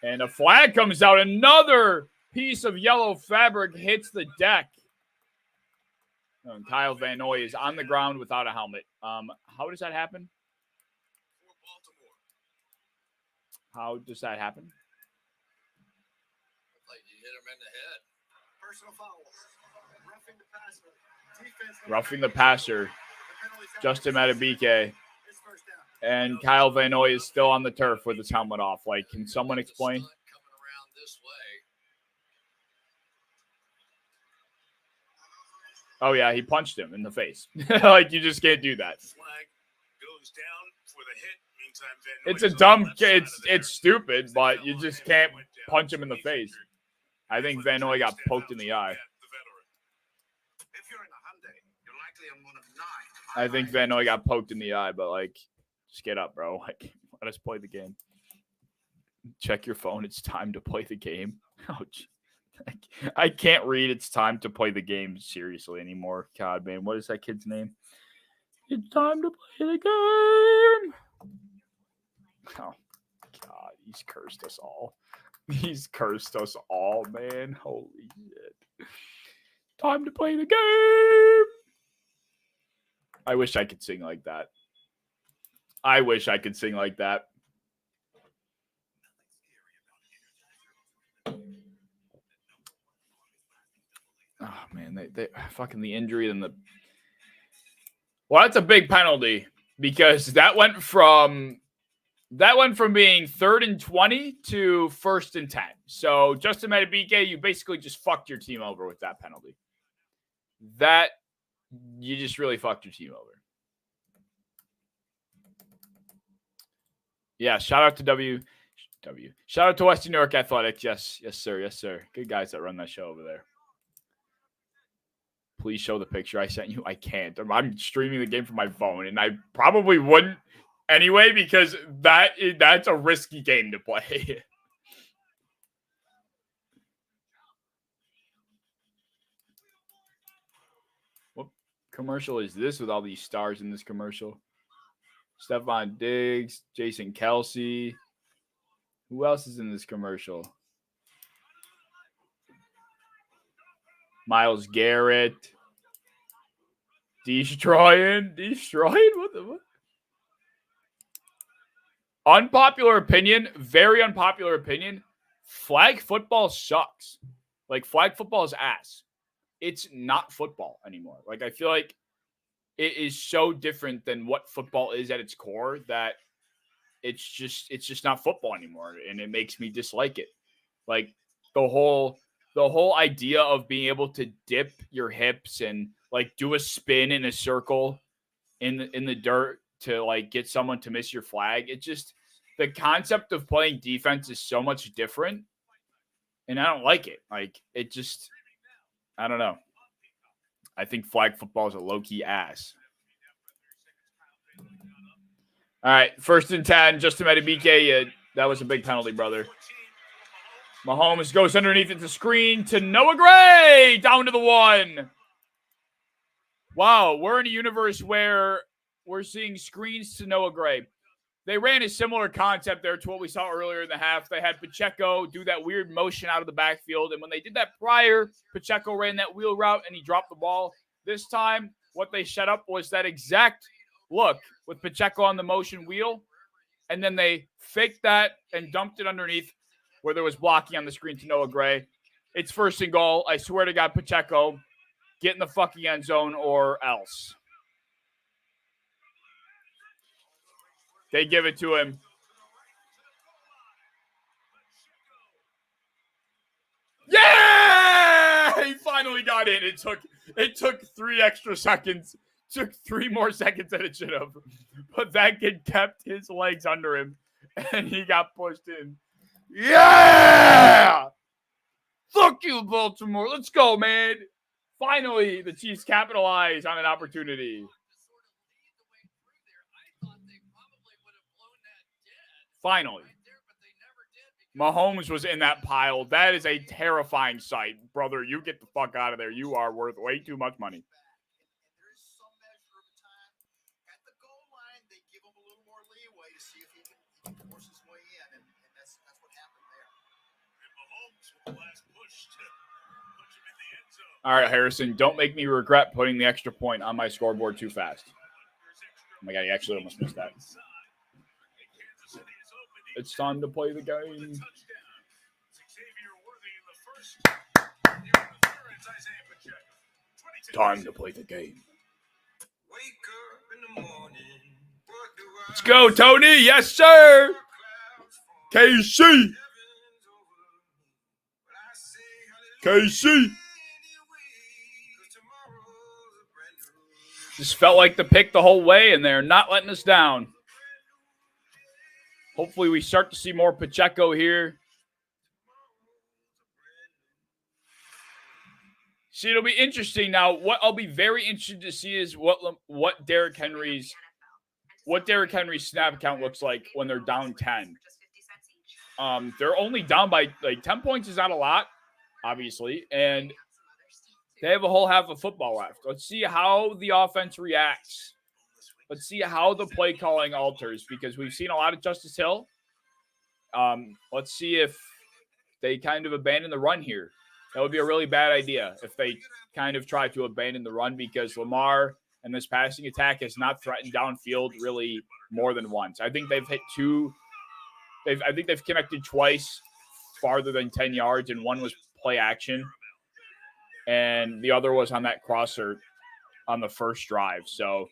A: And a flag comes out. Another piece of yellow fabric hits the deck. And Kyle Van Noy is on the ground without a helmet. How does that happen? How does that happen?
B: Like you hit him in the head.
D: Personal fouls. Roughing the passer. Defense.
A: Roughing the passer. Justin Madubuike. And Kyle Van Noy is still on the turf with his helmet off. Like, can someone explain?
B: Coming around this way.
A: Oh, yeah, he punched him in the face. Like, you just can't do that.
D: Flag goes down for the hit. Meantime,
A: It's a dumb, it's stupid, but you just can't punch him in the face. I think Van Noy got poked in the eye.
D: If you're in a Hyundai, you're likely on one of 9.
A: I think Van Noy got poked in the eye, but, like, just get up, bro. Like, let us play the game. Check your phone. It's time to play the game. Ouch. I can't read. It's time to play the game seriously anymore. God, man. What is that kid's name? It's time to play the game. Oh, God. He's cursed us all. He's cursed us all, man. Holy shit. Time to play the game. I wish I could sing like that. I wish I could sing like that. Oh, man. They fucking the injury and the... Well, that's a big penalty because that went from being 3rd and 20 to 1st and 10. So, Justin Madubuike, you basically just fucked your team over with that penalty. You just really fucked your team over. Yeah, shout out to Shout out to Western New York Athletics. Yes, sir. Yes, sir. Good guys that run that show over there. Please show the picture I sent you. I can't. I'm streaming the game from my phone, and I probably wouldn't anyway because that's a risky game to play. What commercial is this with all these stars in this commercial? Stephon Diggs, Jason Kelsey. Who else is in this commercial? Myles Garrett. Destroying? What the fuck? Unpopular opinion, very unpopular opinion. Flag football sucks. Like, flag football is ass. It's not football anymore. Like, I feel like it is so different than what football is at its core that it's just not football anymore, and it makes me dislike it. Like, the whole idea of being able to dip your hips and like do a spin in a circle in the dirt to like get someone to miss your flag. It just, the concept of playing defense is so much different, and I don't like it. Like, it just, I don't know. I think flag football is a low-key ass. All right, 1st and 10, Justin Madubuike. That was a big penalty, brother. Mahomes goes underneath at the screen to Noah Gray, down to the 1. Wow, we're in a universe where we're seeing screens to Noah Gray. They ran a similar concept there to what we saw earlier in the half. They had Pacheco do that weird motion out of the backfield, and when they did that prior, Pacheco ran that wheel route and he dropped the ball. This time, what they set up was that exact look with Pacheco on the motion wheel, and then they faked that and dumped it underneath where there was blocking on the screen to Noah Gray. It's first and goal. I swear to God, Pacheco, get in the fucking end zone or else. They give it to him. Yeah! He finally got in. It took 3 extra seconds. Took 3 more seconds than it should have. But that kid kept his legs under him, and he got pushed in. Yeah! Fuck you, Baltimore. Let's go, man. Finally, the Chiefs capitalize on an opportunity. Finally. Mahomes was in that pile. That is a terrifying sight. Brother, you get the fuck out of there. You are worth way too much money.
B: There is some measure of a time at the goal line. They give him a little more leeway to see if he can force his way in, and that's what happened there. And Mahomes with the last push to punch him in the end zone.
A: All right, Harrison, don't make me regret putting the extra point on my scoreboard too fast. Oh my God, he actually almost missed that. It's time to play the game. Time to play the game. Let's go, Tony. Yes, sir. KC. KC. Just felt like the pick the whole way, and they're not letting us down. Hopefully we start to see more Pacheco here. See, it'll be interesting now. What I'll be very interested to see is what Derrick Henry's snap count looks like when they're down 10. They're only down by 10 points is not a lot, obviously, and they have a whole half of football left. Let's see how the offense reacts. Let's see how the play calling alters, because we've seen a lot of Justice Hill. Let's see if they kind of abandon the run here. That would be a really bad idea if they kind of try to abandon the run, because Lamar and this passing attack has not threatened downfield really more than once. I think they've hit 2. I think they've connected twice farther than 10 yards, and one was play action, and the other was on that crosser on the first drive. So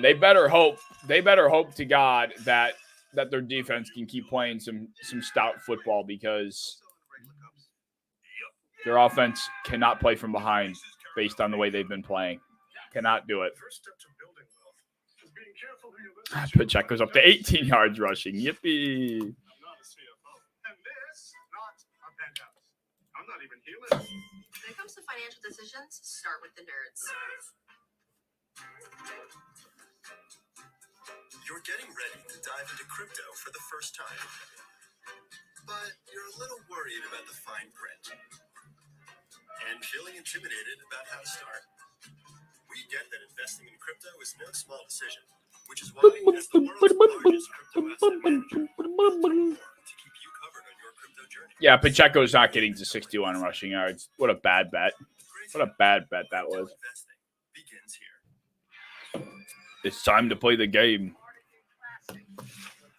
A: they better hope to God that their defense can keep playing some stout football, because their offense cannot play from behind based on the way they've been playing. Cannot do it. Pacheco's up to 18 yards rushing. Yippee.
D: And this, not a penthouse. I'm not even human.
E: When it comes to financial decisions, start with the nerds.
F: You're getting ready to dive into crypto for the first time, but you're a little worried about the fine print and feeling intimidated about how to start. We get that investing in crypto is no small decision, which is why, as the world's largest crypto asset manager, to keep you covered on your crypto journey.
A: Yeah, Pacheco's not getting to 61 rushing yards. What a bad bet. What a bad bet that was.
F: Investing begins here.
A: It's time to play the game.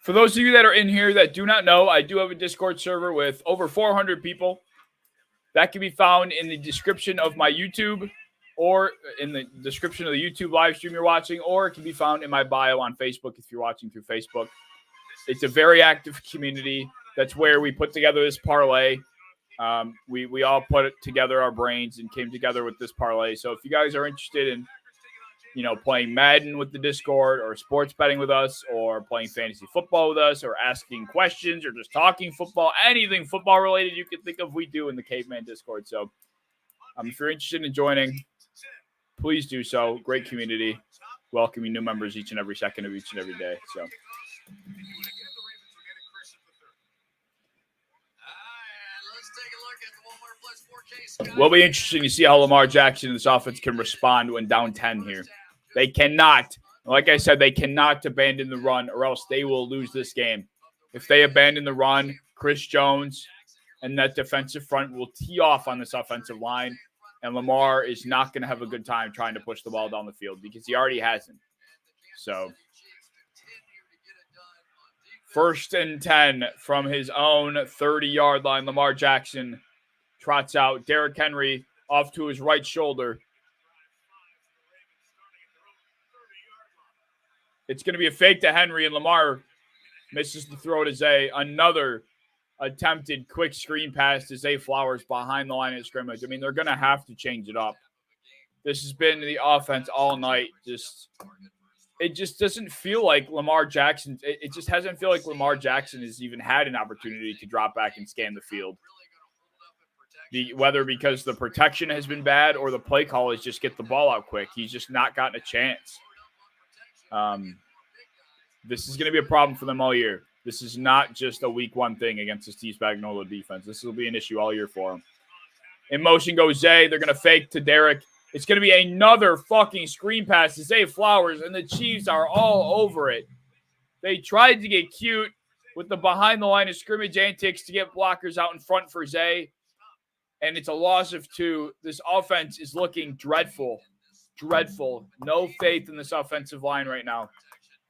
A: For those of you that are in here that do not know, I do have a Discord server with over 400 people. That can be found in the description of my YouTube, or in the description of the YouTube live stream you're watching, or it can be found in my bio on Facebook if you're watching through Facebook. It's a very active community. That's where we put together this parlay. We all put it together, our brains, and came together with this parlay. So if you guys are interested in, playing Madden with the Discord, or sports betting with us, or playing fantasy football with us, or asking questions, or just talking football, anything football related you can think of, we do in the Caveman Discord. So if you're interested in joining, please do so. Great community. Welcoming new members each and every second of each and every day. So will be interesting to see how Lamar Jackson and this offense can respond when down 10 here. They cannot, like I said, they cannot abandon the run, or else they will lose this game. If they abandon the run, Chris Jones and that defensive front will tee off on this offensive line, and Lamar is not going to have a good time trying to push the ball down the field, because he already hasn't. So 1st and 10 from his own 30-yard line. Lamar Jackson trots out. Derrick Henry off to his right shoulder. It's going to be a fake to Henry, and Lamar misses the throw to Zay. Another attempted quick screen pass to Zay Flowers behind the line of scrimmage. I mean, they're going to have to change it up. This has been the offense all night. It just doesn't feel like Lamar Jackson. It just hasn't feel like Lamar Jackson has even had an opportunity to drop back and scan the field. Whether because the protection has been bad or the play call is just get the ball out quick. He's just not gotten a chance. This is going to be a problem for them all year. This is not just a week one thing against the Steve Spagnuolo defense. This will be an issue all year for them. In motion goes Zay. They're going to fake to Derrick. It's going to be another fucking screen pass to Zay Flowers, and the Chiefs are all over it. They tried to get cute with the behind the line of scrimmage antics to get blockers out in front for Zay, and it's a loss of 2. This offense is looking dreadful. Dreadful. No faith in this offensive line right now.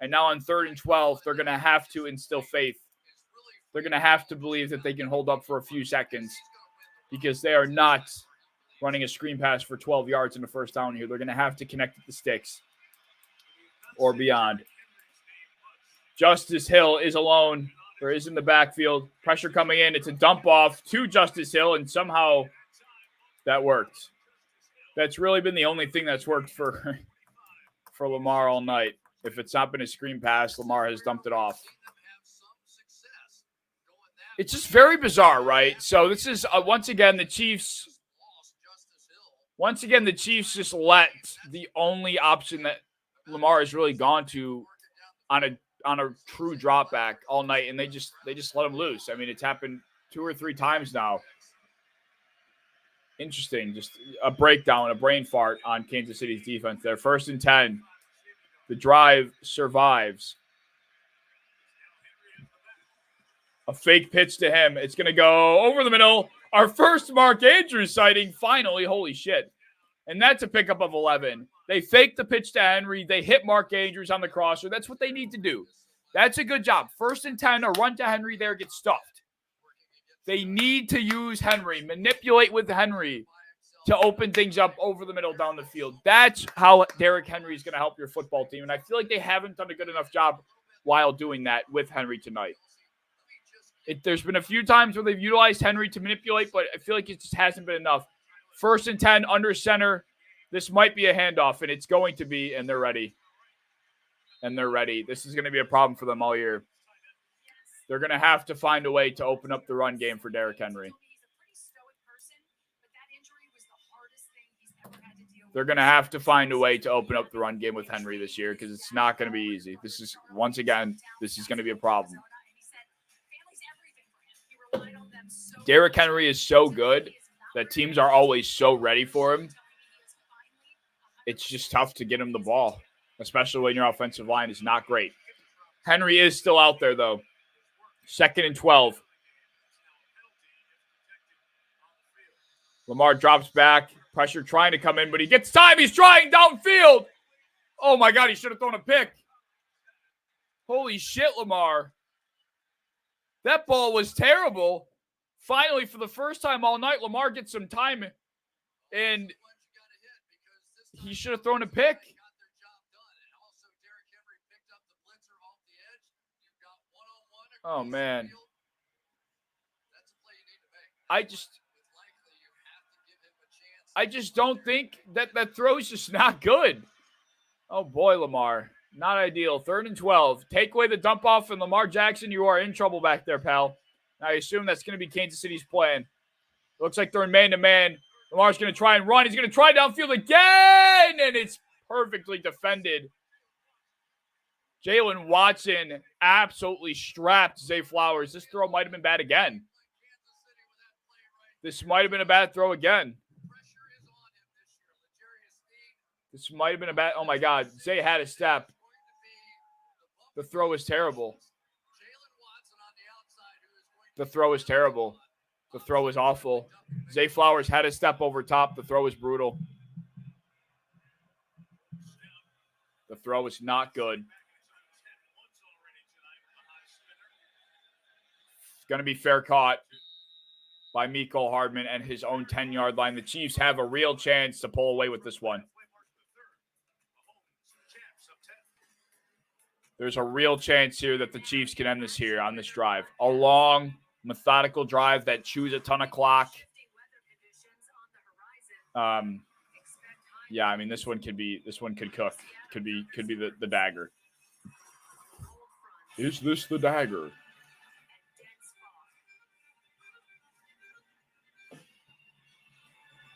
A: And now on 3rd and 12, they're going to have to instill faith. They're going to have to believe that they can hold up for a few seconds because they are not running a screen pass for 12 yards in the first down here. They're going to have to connect at the sticks or beyond. Justice Hill is alone or is in the backfield. Pressure coming in. It's a dump off to Justice Hill, and somehow that worked. That's really been the only thing that's worked for Lamar all night. If it's not been a screen pass, Lamar has dumped it off. It's just very bizarre, right? So this is, once again, the Chiefs just let the only option that Lamar has really gone to on a true drop back all night, and they just let him loose. I mean, it's happened 2 or 3 times now. Interesting. Just a breakdown, a brain fart on Kansas City's defense there. 1st and 10. The drive survives. A fake pitch to him. It's going to go over the middle. Our first Mark Andrews sighting, finally. Holy shit. And that's a pickup of 11. They fake the pitch to Henry. They hit Mark Andrews on the crosser. That's what they need to do. That's a good job. 1st and 10, a run to Henry there, gets stuffed. They need to use Henry, manipulate with Henry to open things up over the middle down the field. That's how Derrick Henry is going to help your football team. And I feel like they haven't done a good enough job while doing that with Henry tonight. There's been a few times where they've utilized Henry to manipulate, but I feel like it just hasn't been enough. 1st and 10, under center. This might be a handoff, and it's going to be, and they're ready. This is going to be a problem for them all year. They're going to have to find a way to open up the run game for Derrick Henry. They're going to have to find a way to open up the run game with Henry this year because it's not going to be easy. This is going to be a problem. Derrick Henry is so good that teams are always so ready for him. It's just tough to get him the ball, especially when your offensive line is not great. Henry is still out there, though. 2nd and 12. Lamar drops back. Pressure trying to come in, but he gets time. He's trying downfield. Oh, my God. He should have thrown a pick. Holy shit, Lamar. That ball was terrible. Finally, for the first time all night, Lamar gets some time, and he should have thrown a pick. Oh, man. I just don't think that throw is just not good. Oh, boy, Lamar. Not ideal. 3rd and 12. Take away the dump off, and Lamar Jackson, you are in trouble back there, pal. I assume that's going to be Kansas City's plan. Looks like they're in man-to-man. Lamar's going to try and run. He's going to try downfield again, and it's perfectly defended. Jalen Watson absolutely strapped Zay Flowers. This throw might have been bad again. This might have been a bad throw again. This might have been a bad... Oh, my God. Zay had a step. The throw is terrible. The throw is terrible. The throw is awful. Zay Flowers had a step over top. The throw is brutal. The throw is not good. It's going to be fair caught. by Mecole Hardman and his own 10-yard line. The Chiefs have a real chance to pull away with this one. There's a real chance here that the Chiefs can end this here on this drive. A long, methodical drive that chews a ton of clock. Yeah, I mean, this one could cook. Could be the dagger. Is this the dagger?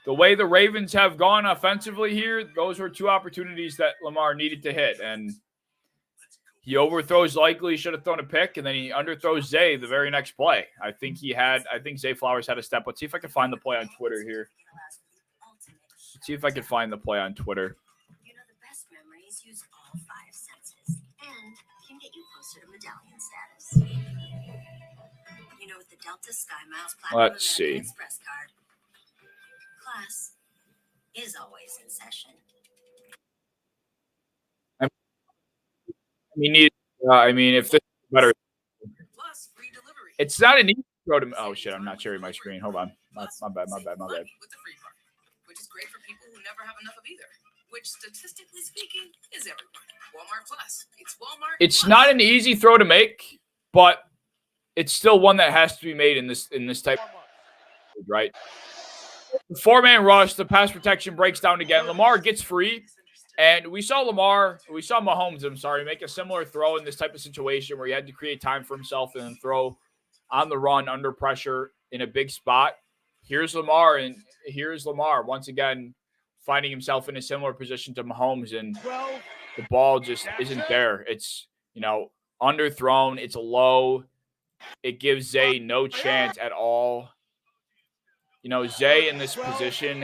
A: The way the Ravens have gone offensively here, those were two opportunities that Lamar needed to hit. And he overthrows likely, should have thrown a pick, and then he underthrows Zay the very next play. I think Zay Flowers had a step. Let's see if I can find the play on Twitter here. Let's see if I can find the play on Twitter.
G: You know, the best memories use all 5 senses and can get you closer to medallion status. You know, with the Delta Sky Miles Platinum
A: Let's see.
G: Express card, class is always in session.
A: If this is better,
B: Plus free delivery.
A: it's not an easy throw to. Oh shit! I'm not sharing my screen. Hold on. My bad.
B: With the free card, which is great for people who never have enough of either. Which, statistically speaking, is everyone. Walmart Plus. It's Walmart.
A: It's
B: Plus.
A: not an easy throw to make, but it's still one that has to be made in this type. Right. The 4-man rush. The pass protection breaks down again. Lamar gets free. And we saw Mahomes, make a similar throw in this type of situation where he had to create time for himself and then throw on the run under pressure in a big spot. Here's Lamar once again finding himself in a similar position to Mahomes, and the ball just isn't there. It's, underthrown. It's low. It gives Zay no chance at all. Zay in this position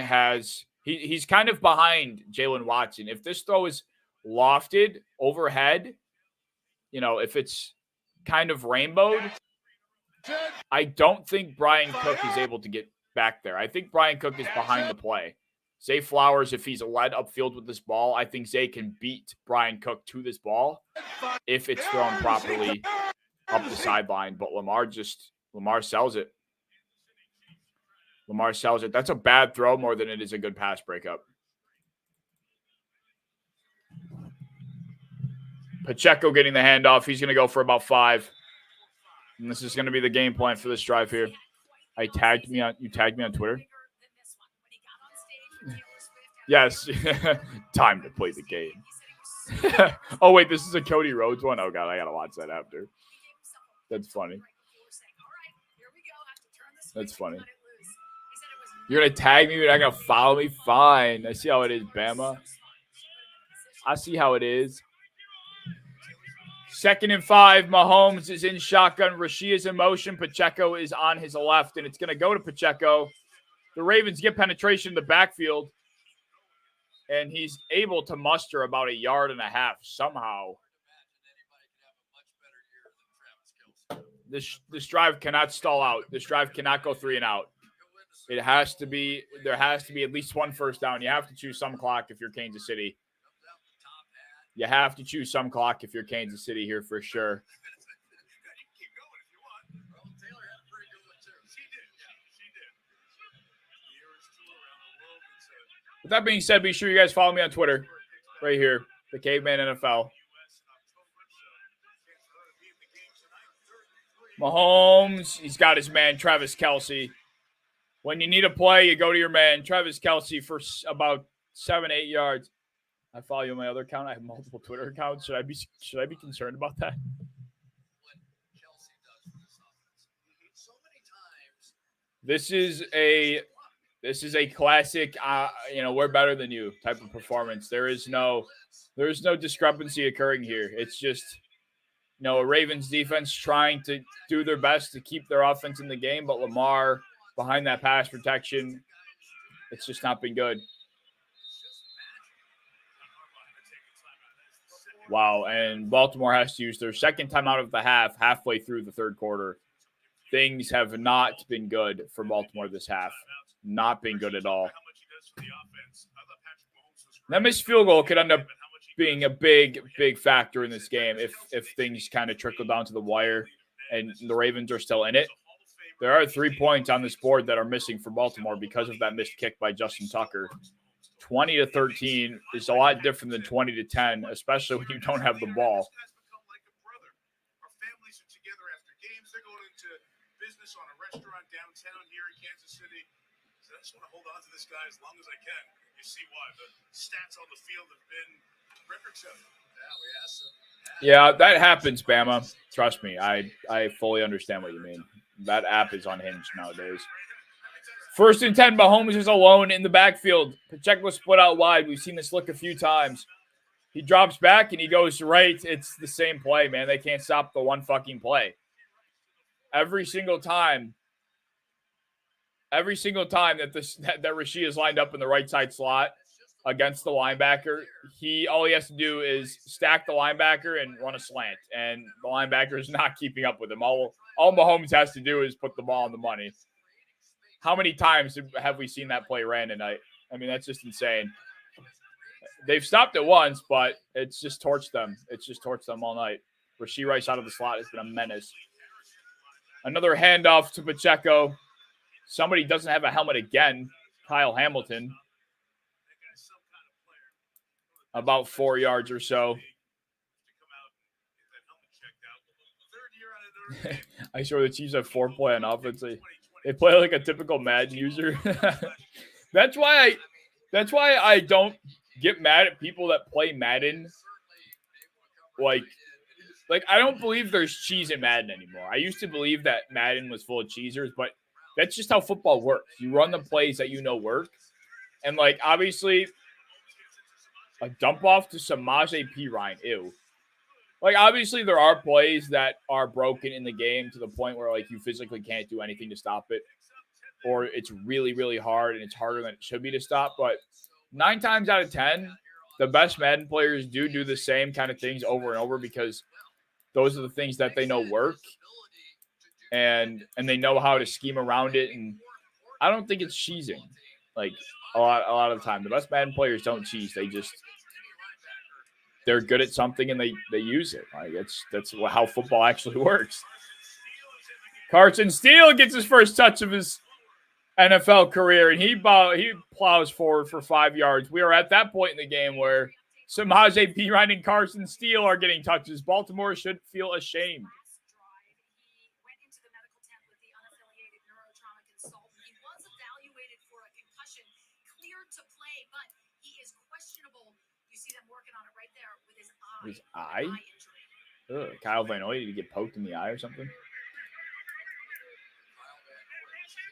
A: he's kind of behind Jalen Watson. If this throw is lofted overhead, if it's kind of rainbowed, I don't think Brian Cook is able to get back there. I think Brian Cook is behind the play. Zay Flowers, if he's led upfield with this ball, I think Zay can beat Brian Cook to this ball if it's thrown properly up the sideline. But Lamar sells it. Lamar sells it. That's a bad throw more than it is a good pass breakup. Pacheco getting the handoff. He's going to go for about 5. And this is going to be the game plan for this drive here. You tagged me on Twitter? Yes. Time to play the game. Oh, wait, this is a Cody Rhodes one? Oh, God, I got to watch that after. That's funny. That's funny. You're going to tag me? You're not going to follow me? Fine. I see how it is, Bama. I see how it is. 2nd and 5. Mahomes is in shotgun. Rasheed is in motion. Pacheco is on his left, and it's going to go to Pacheco. The Ravens get penetration in the backfield, and he's able to muster about 1.5 yards somehow. This drive cannot stall out. This drive cannot go 3 and out. There has to be at least one first down. You have to choose some clock if you're Kansas City. You have to choose some clock if you're Kansas City here for sure. With that being said, be sure you guys follow me on Twitter right here, the Caveman NFL. Mahomes, he's got his man, Travis Kelce. When you need a play, you go to your man, Travis Kelce, for about 7-8 yards. I follow you on my other account. I have multiple Twitter accounts. Should I be concerned about that? This is a classic, we're better than you type of performance. There is no discrepancy occurring here. It's just, a Ravens defense trying to do their best to keep their offense in the game, but Lamar behind that pass protection, it's just not been good. Wow, and Baltimore has to use their second timeout of the halfway through the third quarter. Things have not been good for Baltimore this half. Not been good at all. That missed field goal could end up being a big, big factor in this game if things kind of trickle down to the wire and the Ravens are still in it. There are 3 points on this board that are missing for Baltimore because of that missed kick by Justin Tucker. 20-13 is a lot different than 20-10, especially when you don't have the ball.
D: Our families are together after games. They're going into business on a restaurant downtown here in Kansas City. So I just want to hold on to this guy as long as I can. You see why. The stats on the field have been record-setting.
B: Yeah, we asked him.
A: Yeah, that happens, Bama. Trust me, I fully understand what you mean. That app is unhinged nowadays. 1st and 10, Mahomes is alone in the backfield. Pacheco split out wide. We've seen this look a few times. He drops back and he goes right. It's the same play, man. They can't stop the one fucking play. Every single time that that Rashid is lined up in the right side slot against the linebacker, all he has to do is stack the linebacker and run a slant, and the linebacker is not keeping up with him. All Mahomes has to do is put the ball on the money. How many times have we seen that play ran tonight? I mean, that's just insane. They've stopped it once, but it's just torched them. It's just torched them all night. Rashee Rice out of the slot has been a menace. Another handoff to Pacheco. Somebody doesn't have a helmet again. Kyle Hamilton. About 4 yards or so. I swear the Chiefs have 4 play on offense. They play like a typical Madden user. That's why I don't get mad at people that play Madden. Like I don't believe there's cheese in Madden anymore. I used to believe that Madden was full of cheesers, but that's just how football works. You run the plays that you know work. And like obviously a dump off to Samaje Perine. Ew. Like, obviously, there are plays that are broken in the game to the point where, like, you physically can't do anything to stop it. Or it's really, really hard, and it's harder than it should be to stop. But 9 times out of 10, the best Madden players do the same kind of things over and over because those are the things that they know work. And they know how to scheme around it. And I don't think it's cheesing. Like, a lot of the time. The best Madden players don't cheese. They're good at something and they use it. Like that's how football actually works. Carson Steele gets his first touch of his NFL career, and he plows forward for 5 yards. We are at that point in the game where Samaje Perine and Carson Steele are getting touches. Baltimore should feel ashamed.
C: He went into the medical tent with the unaffiliated neurotrauma consultant. He was evaluated for a concussion, cleared to play, but he is questionable. You see them working on it right there with his eye.
A: His eye? Kyle Van Noy, did he get poked in the eye or something?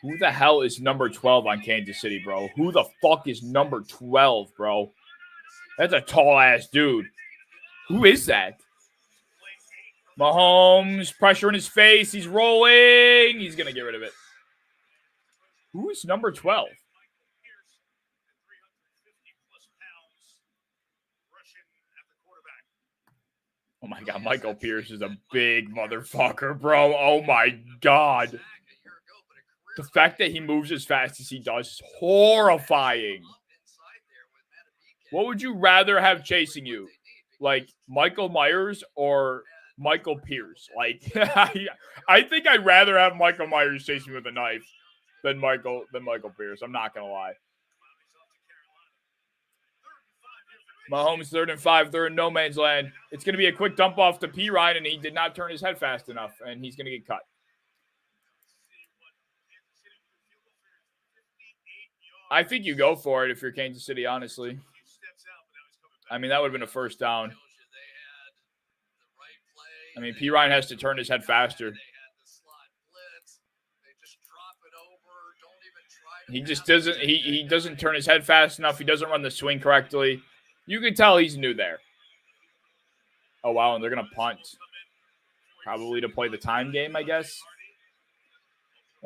A: Who the hell is number 12 on Kansas City, bro? Who the fuck is number 12, bro? That's a tall-ass dude. Who is that? Mahomes, pressure in his face. He's rolling. He's going to get rid of it. Who is number 12? Oh, my God. Michael Pierce is a big motherfucker, bro. Oh, my God. The fact that he moves as fast as he does is horrifying. What would you rather have chasing you? Like Michael Myers or Michael Pierce? Like, I think I'd rather have Michael Myers chasing me with a knife than Michael Pierce. I'm not going to lie. Mahomes 3rd and 5. They're in no man's land. It's going to be a quick dump off to Perine, and he did not turn his head fast enough, and he's going to get cut. I think you go for it if you're Kansas City, honestly. I mean, that would have been a first down. I mean, Perine has to turn his head faster. He just doesn't. He doesn't turn his head fast enough. He doesn't run the swing correctly. You can tell he's new there. Oh wow, and they're gonna punt, probably to play the time game, I guess.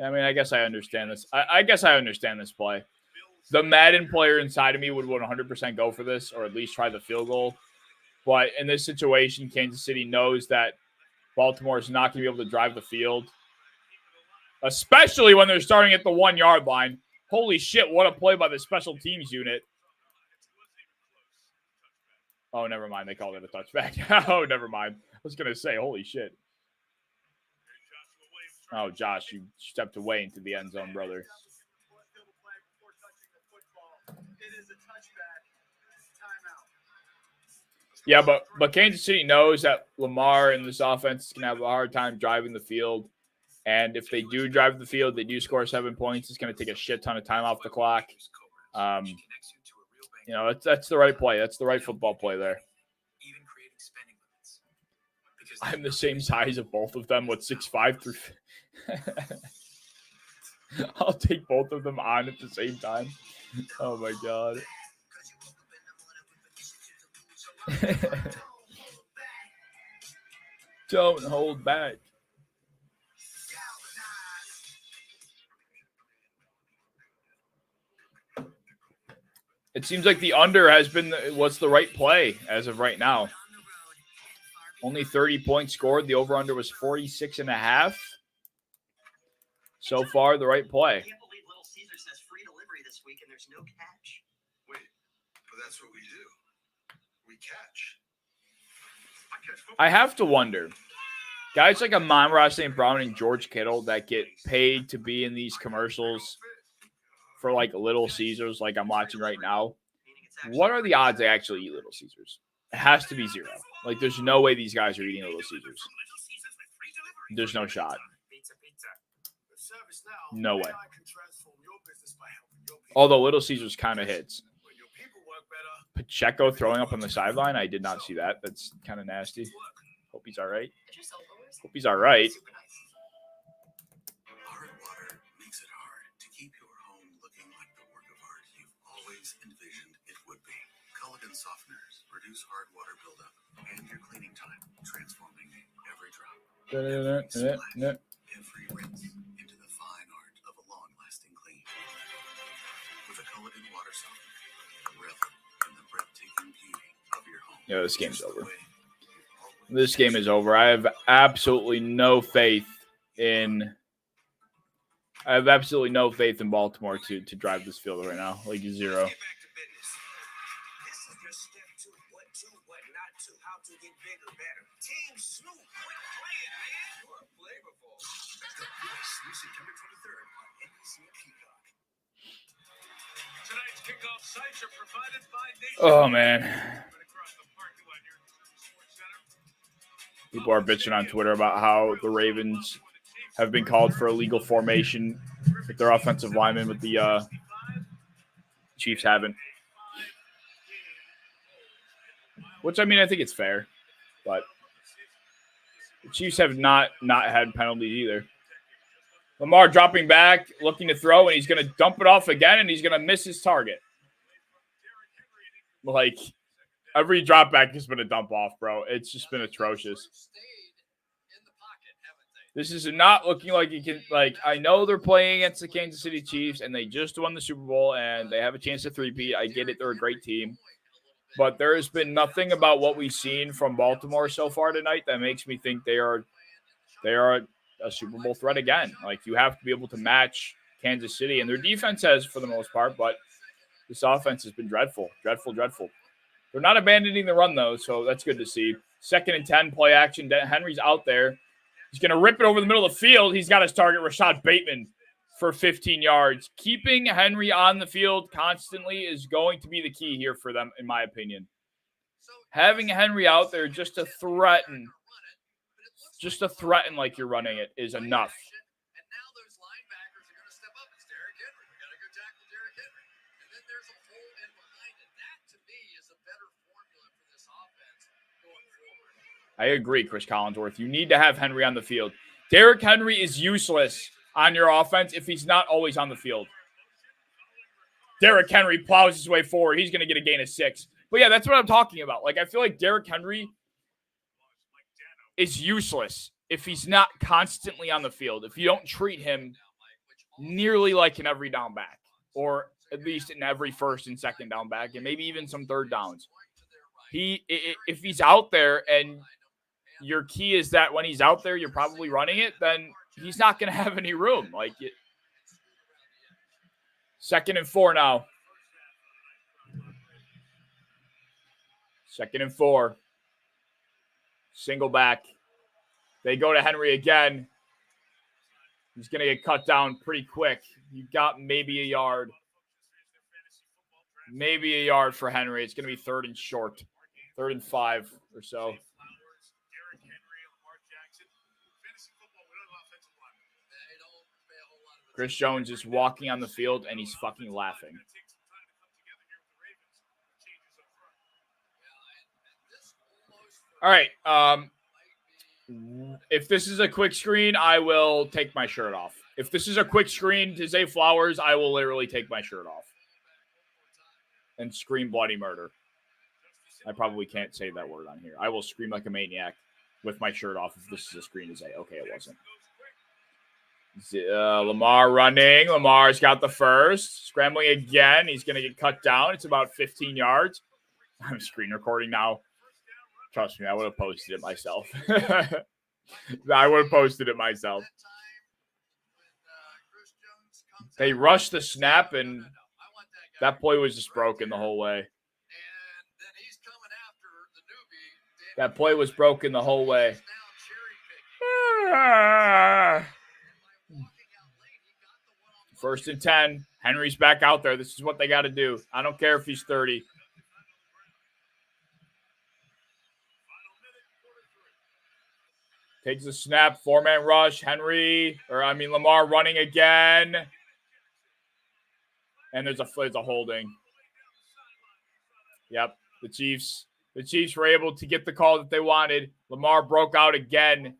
A: I mean, I guess I understand this. I guess I understand this play. The Madden player inside of me would 100% go for this, or at least try the field goal. But in this situation, Kansas City knows that Baltimore is not going to be able to drive the field, especially when they're starting at the 1 yard line. Holy shit, what a play by the special teams unit. Oh, never mind. They called it a touchback. Oh, never mind. I was going to say, holy shit. Oh, Josh, you stepped away into the end zone, brother. Yeah, but Kansas City knows that Lamar and this offense is going to have a hard time driving the field. And if they do drive the field, they do score 7 points. It's going to take a shit ton of time off the clock. That's the right play. That's the right football play there. I'm the same size of both of them. 6'5" through? I'll take both of them on at the same time. Oh my god. Don't hold back. It seems like the under has been what's the right play as of right now. Only 30 points scored. The over-under was 46.5. So far, the right play.
F: I can't believe Little Caesar says free delivery this week and there's no catch.
D: Wait, but that's what we do. We catch.
A: I have to wonder. Guys like Amon-Ra St. Brown and George Kittle that get paid to be in these commercials for like Little Caesars, like I'm watching right now. What are the odds they actually eat Little Caesars? It has to be 0. Like, there's no way these guys are eating Little Caesars. There's no shot. No way. Although Little Caesars kind of hits. Pacheco throwing up on the sideline. I did not see that. That's kind of nasty. Hope he's all right. Hope he's all right.
D: Hard water makes it hard to keep your home looking like the work of art you've always envisioned it would be. Culligan softeners reduce hard water buildup and your cleaning time, transforming every drop, every rinse into the fine art of a long-lasting clean. With a Culligan water softener, revel in the breathtaking beauty of your home.
A: Yeah, this game's over. This game is over. I have absolutely no faith in Baltimore to drive this field right now. Like 0. Oh man. People are bitching on Twitter about how the Ravens have been called for illegal formation with their offensive linemen, but the Chiefs haven't. Which, I mean, I think it's fair. But the Chiefs have not had penalties either. Lamar dropping back, looking to throw, and he's going to dump it off again, and he's going to miss his target. Like, every drop back has been a dump off, bro. It's just been atrocious. This is not looking like you can, like, I know they're playing against the Kansas City Chiefs, and they just won the Super Bowl, and they have a chance to three-peat. I get it. They're a great team. But there has been nothing about what we've seen from Baltimore so far tonight that makes me think they are a Super Bowl threat again. Like, you have to be able to match Kansas City, and their defense has for the most part, but this offense has been dreadful. They're not abandoning the run, though, so that's good to see. 2nd and 10, play action. Henry's out there. He's going to rip it over the middle of the field. He's got his target, Rashad Bateman, for 15 yards. Keeping Henry on the field constantly is going to be the key here for them, in my opinion. Having Henry out there just to threaten like you're running it is enough.
B: And now those linebackers are going to step up. It's Derrick Henry. We got to go tackle Derrick Henry. And then there's a hole in behind it. That, to me, is a better formula for this offense going forward.
A: I agree, Chris Collinsworth. You need to have Henry on the field. Derrick Henry is useless on your offense if he's not always on the field. Derrick Henry plows his way forward. He's going to get a gain of 6. But yeah, that's what I'm talking about. Like, I feel like Derrick Henry is useless if he's not constantly on the field, if you don't treat him nearly like an every down back, or at least in every 1st and 2nd down back, and maybe even some 3rd downs. If he's out there and your key is that when he's out there, you're probably running it, then he's not going to have any room. Like, 2nd and 4 now. 2nd and 4. Single back. They go to Henry again. He's going to get cut down pretty quick. You got maybe a yard. Maybe a yard for Henry. It's going to be 3rd and short. 3rd and 5 or so. Chris Jones is walking on the field, and he's fucking laughing. All right. If this is a quick screen, I will take my shirt off. If this is a quick screen to Zay Flowers, I will literally take my shirt off and scream bloody murder. I probably can't say that word on here. I will scream like a maniac with my shirt off if this is a screen to Zay. Okay, it wasn't. Lamar running. Lamar's got the first. Scrambling again. He's going to get cut down. It's about 15 yards. I'm screen recording now. Trust me, I would have posted it myself. I would have posted it myself. They rushed the snap, and that play was just broken the whole way. That play was broken the whole way. First and 10. Henry's back out there. This is what they got to do. I don't care if he's 30. Takes the snap. 4-man rush. Lamar running again. And there's a holding. Yep. The Chiefs were able to get the call that they wanted. Lamar broke out again,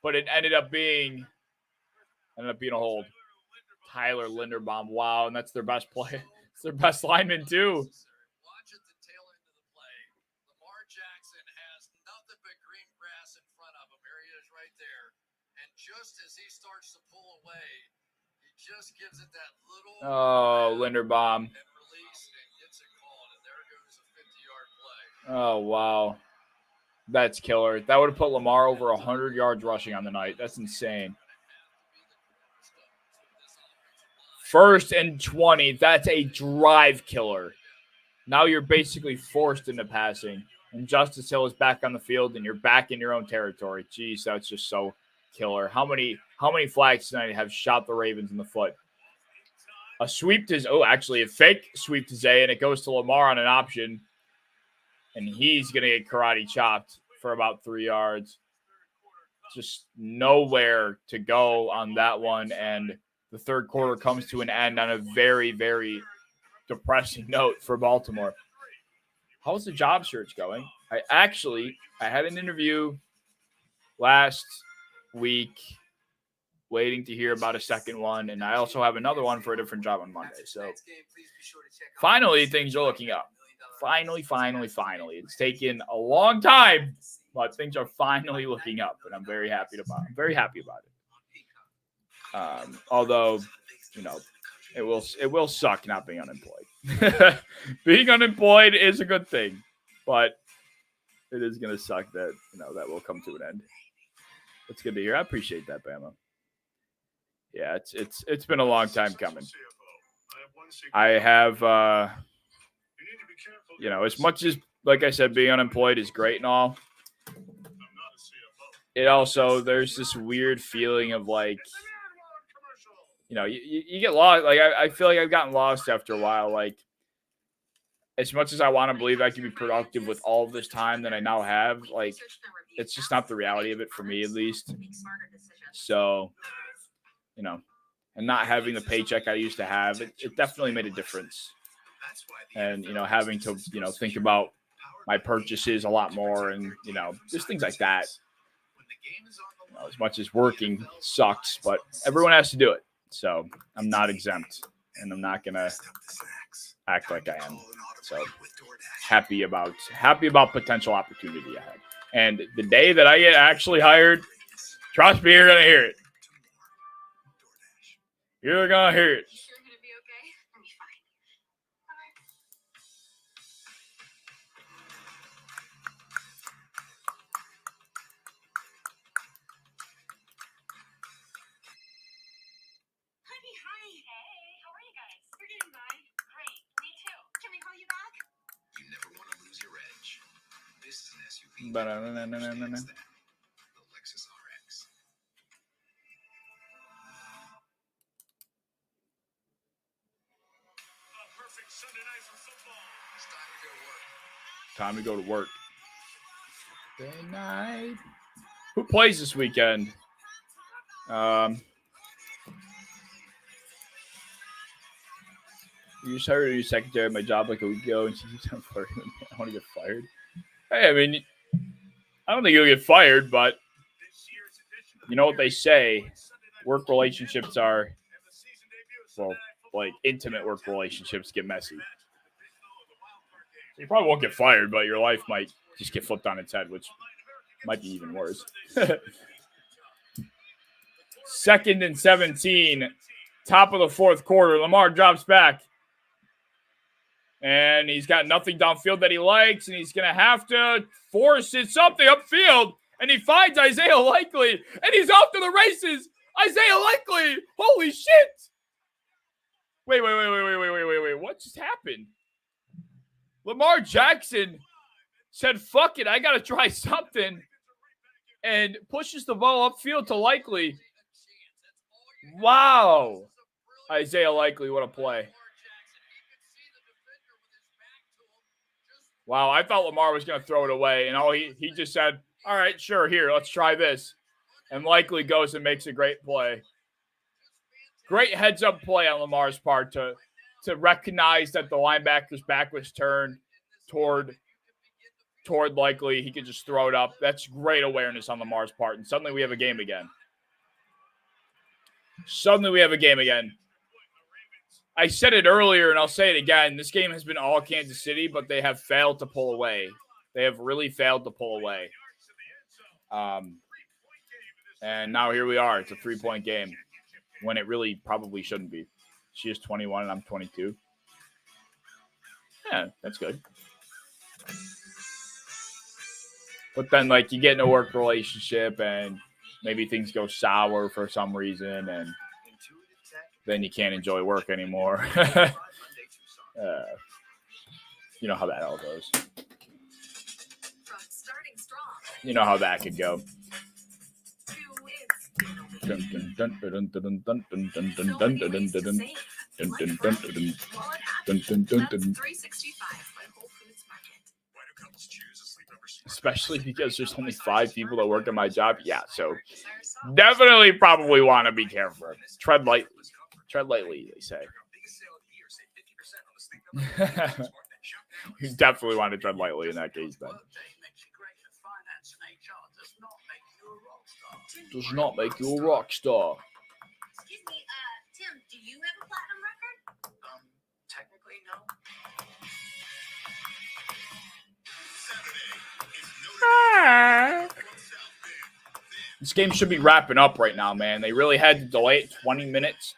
A: but it ended up being a hold. Tyler Linderbaum. Wow, and that's their best play. It's their best lineman too.
B: Watch at the tail end of the play. Lamar Jackson has nothing but green grass in front of him. Here he is right there. And just as he starts to pull away, he just gives it that little
A: Linderbaum.
B: And release and gets it called. And there goes a 50-yard play.
A: Oh, wow. That's killer. That would have put Lamar over 100 yards rushing on the night. That's insane. 1st and 20. That's a drive killer. Now you're basically forced into passing. And Justice Hill is back on the field, and you're back in your own territory. Jeez, that's just so killer. How many flags tonight have shot the Ravens in the foot? A fake sweep to Zay, and it goes to Lamar on an option. And he's going to get karate chopped for about 3 yards. Just nowhere to go on that one, and the third quarter comes to an end on a very, very depressing note for Baltimore. How's the job search going? I had an interview last week waiting to hear about a second one, and I also have another one for a different job on Monday. So finally, things are looking up. Finally. It's taken a long time, but things are finally looking up, and I'm very happy about it. Although, it will suck not being unemployed. Being unemployed is a good thing, but it is going to suck that, that will come to an end. It's good to hear. I appreciate that, Bama. Yeah, it's been a long time coming. I have, as much as, like I said, being unemployed is great and all, it also, there's this weird feeling of like, you get lost. Like, I feel like I've gotten lost after a while. Like, as much as I want to believe I can be productive with all of this time that I now have, like, it's just not the reality of it for me, at least. So, and not having the paycheck I used to have, it definitely made a difference. And, having to, think about my purchases a lot more and, just things like that. As much as working sucks, but everyone has to do it. So I'm not exempt, and I'm not going to act like I am. So happy about potential opportunity ahead. And the day that I get actually hired, trust me, you're going to hear it. You're going to hear it.
C: You're going to be okay? I'll be fine. Honey, hi. Hey, how are you guys? We're getting by. Great. Me too. Can we call you back?
D: You never want to lose your edge. This is an SUV. The Lexus RX.
A: time to go to work. Good night. Who plays this weekend? You just hired a new secretary at my job like a week ago, and she keeps on flirting with me. I want to get fired. Hey, I mean, I don't think you'll get fired, but you know what they say? Work relationships are, well, like intimate work relationships get messy. You probably won't get fired, but your life might just get flipped on its head, which might be even worse. 2nd and 17, top of the fourth quarter. Lamar drops back. And he's got nothing downfield that he likes, and he's going to have to force it something upfield. And he finds Isaiah Likely, and he's off to the races. Isaiah Likely, holy shit! Wait. What just happened? Lamar Jackson said, fuck it, I got to try something. And pushes the ball upfield to Likely. Wow. Isaiah Likely, what a play. Wow, I thought Lamar was going to throw it away. And he just said, all right, sure, here, let's try this. And Likely goes and makes a great play. Great heads-up play on Lamar's part to recognize that the linebacker's back was turned toward Likely. He could just throw it up. That's great awareness on Lamar's part. And suddenly we have a game again. I said it earlier, and I'll say it again. This game has been all Kansas City, but they have failed to pull away. They have really failed to pull away. And now here we are. It's a 3-point game when it really probably shouldn't be. She is 21, and I'm 22. Yeah, that's good. But then, like, you get in a work relationship, and maybe things go sour for some reason, and then you can't enjoy work anymore. You know how that all goes. You know how that could go. Especially because there's only 5 people that work at my job. Yeah, so definitely probably want to be careful. Tread lightly. Tread lightly, they say. You definitely want to tread lightly in that case, then. Does not make you a rock star.
G: Excuse me, Tim, do you have a platinum record?
E: Technically, no.
A: This game should be wrapping up right now, man. They really had to delay it 20 minutes.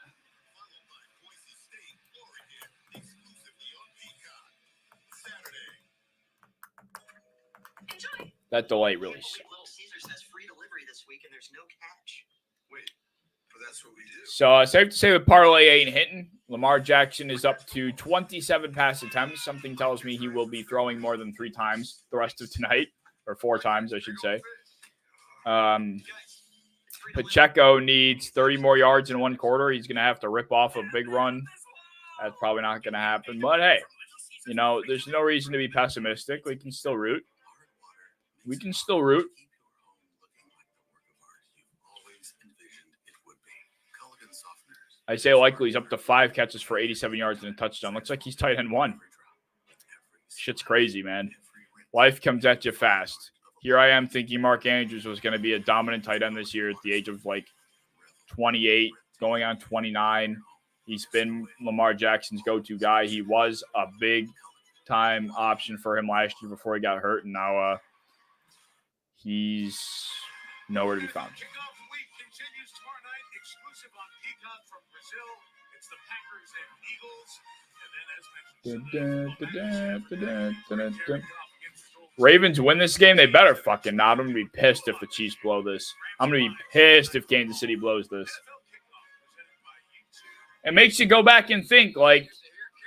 E: Enjoy.
A: That delay really sucks.
E: Little Caesars has free delivery this week, and there's no catch.
D: Wait, but that's what we do.
A: So safe to say with parlay ain't hitting. Lamar Jackson is up to 27 pass attempts. Something tells me he will be throwing more than 3 times the rest of tonight, or 4 times, I should say. Pacheco needs 30 more yards in 1 quarter. He's going to have to rip off a big run. That's probably not going to happen. But, hey, you know, there's no reason to be pessimistic. We can still root. Isaiah Likely's up to 5 catches for 87 yards and a touchdown. Looks like he's tight end 1. Shit's crazy, man. Life comes at you fast. Here I am thinking Mark Andrews was going to be a dominant tight end this year at the age of, 28, going on 29. He's been Lamar Jackson's go-to guy. He was a big-time option for him last year before he got hurt, and now he's nowhere to be found. Ravens win this game, they better fucking not. I'm going to be pissed if the Chiefs blow this. I'm going to be pissed if Kansas City blows this. It makes you go back and think,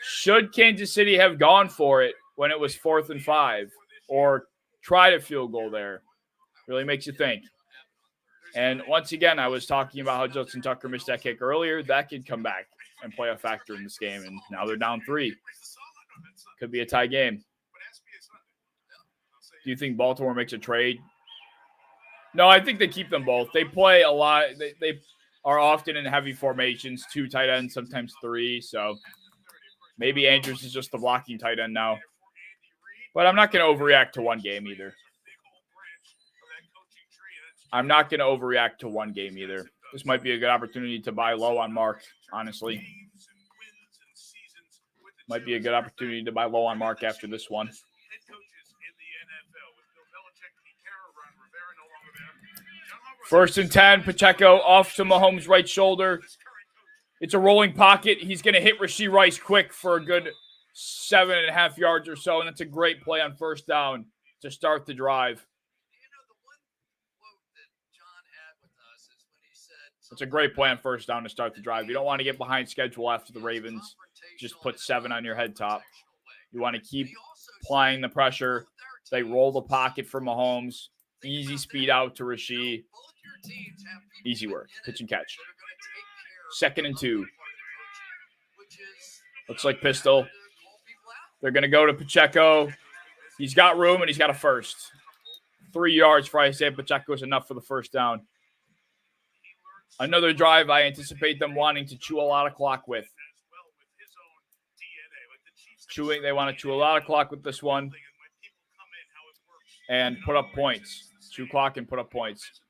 A: should Kansas City have gone for it when it was 4th and 5 or tried a field goal there? Really makes you think. And once again, I was talking about how Justin Tucker missed that kick earlier. That could come back and play a factor in this game, and now they're down 3. Could be a tie game. Do you think Baltimore makes a trade? No, I think they keep them both. They play a lot. They are often in heavy formations, 2 tight ends, sometimes 3. So maybe Andrews is just the blocking tight end now. But I'm not going to overreact to one game either. This might be a good opportunity to buy low on Mark, honestly. Might be a good opportunity to buy low on Mark after this one. First and 10, Pacheco off to Mahomes' right shoulder. It's a rolling pocket. He's going to hit Rashee Rice quick for a good 7.5 yards or so, and that's a great play on first down to start the drive. It's a great play on first down to start the drive. You don't want to get behind schedule after the Ravens just put 7 on your head top. You want to keep applying the pressure. They roll the pocket for Mahomes. Easy speed out to Rashee. Easy work. Pitch and catch. 2nd and 2. Looks like pistol. They're going to go to Pacheco. He's got room, and he's got a first. 3 yards for Isaiah Pacheco is enough for the first down. Another drive I anticipate them wanting to chew a lot of clock with. They want to chew a lot of clock with this one and put up points. Chew clock and put up points.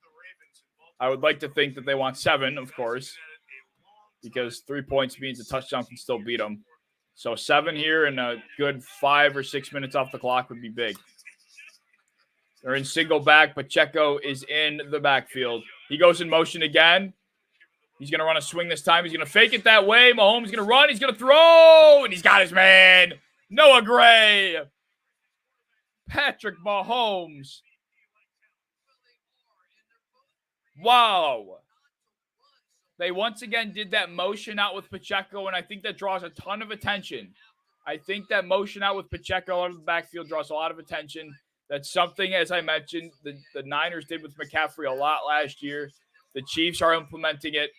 A: I would like to think that they want 7, of course, because 3 points means a touchdown can still beat them. So 7 here and a good 5 or 6 minutes off the clock would be big. They're in single back. Pacheco is in the backfield. He goes in motion again. He's going to run a swing this time. He's going to fake it that way. Mahomes is going to run. He's going to throw. And he's got his man. Noah Gray. Patrick Mahomes. Wow. They once again did that motion out with Pacheco, and I think that draws a ton of attention. I think that motion out with Pacheco out of the backfield draws a lot of attention. That's something, as I mentioned, the Niners did with McCaffrey a lot last year. The Chiefs are implementing it,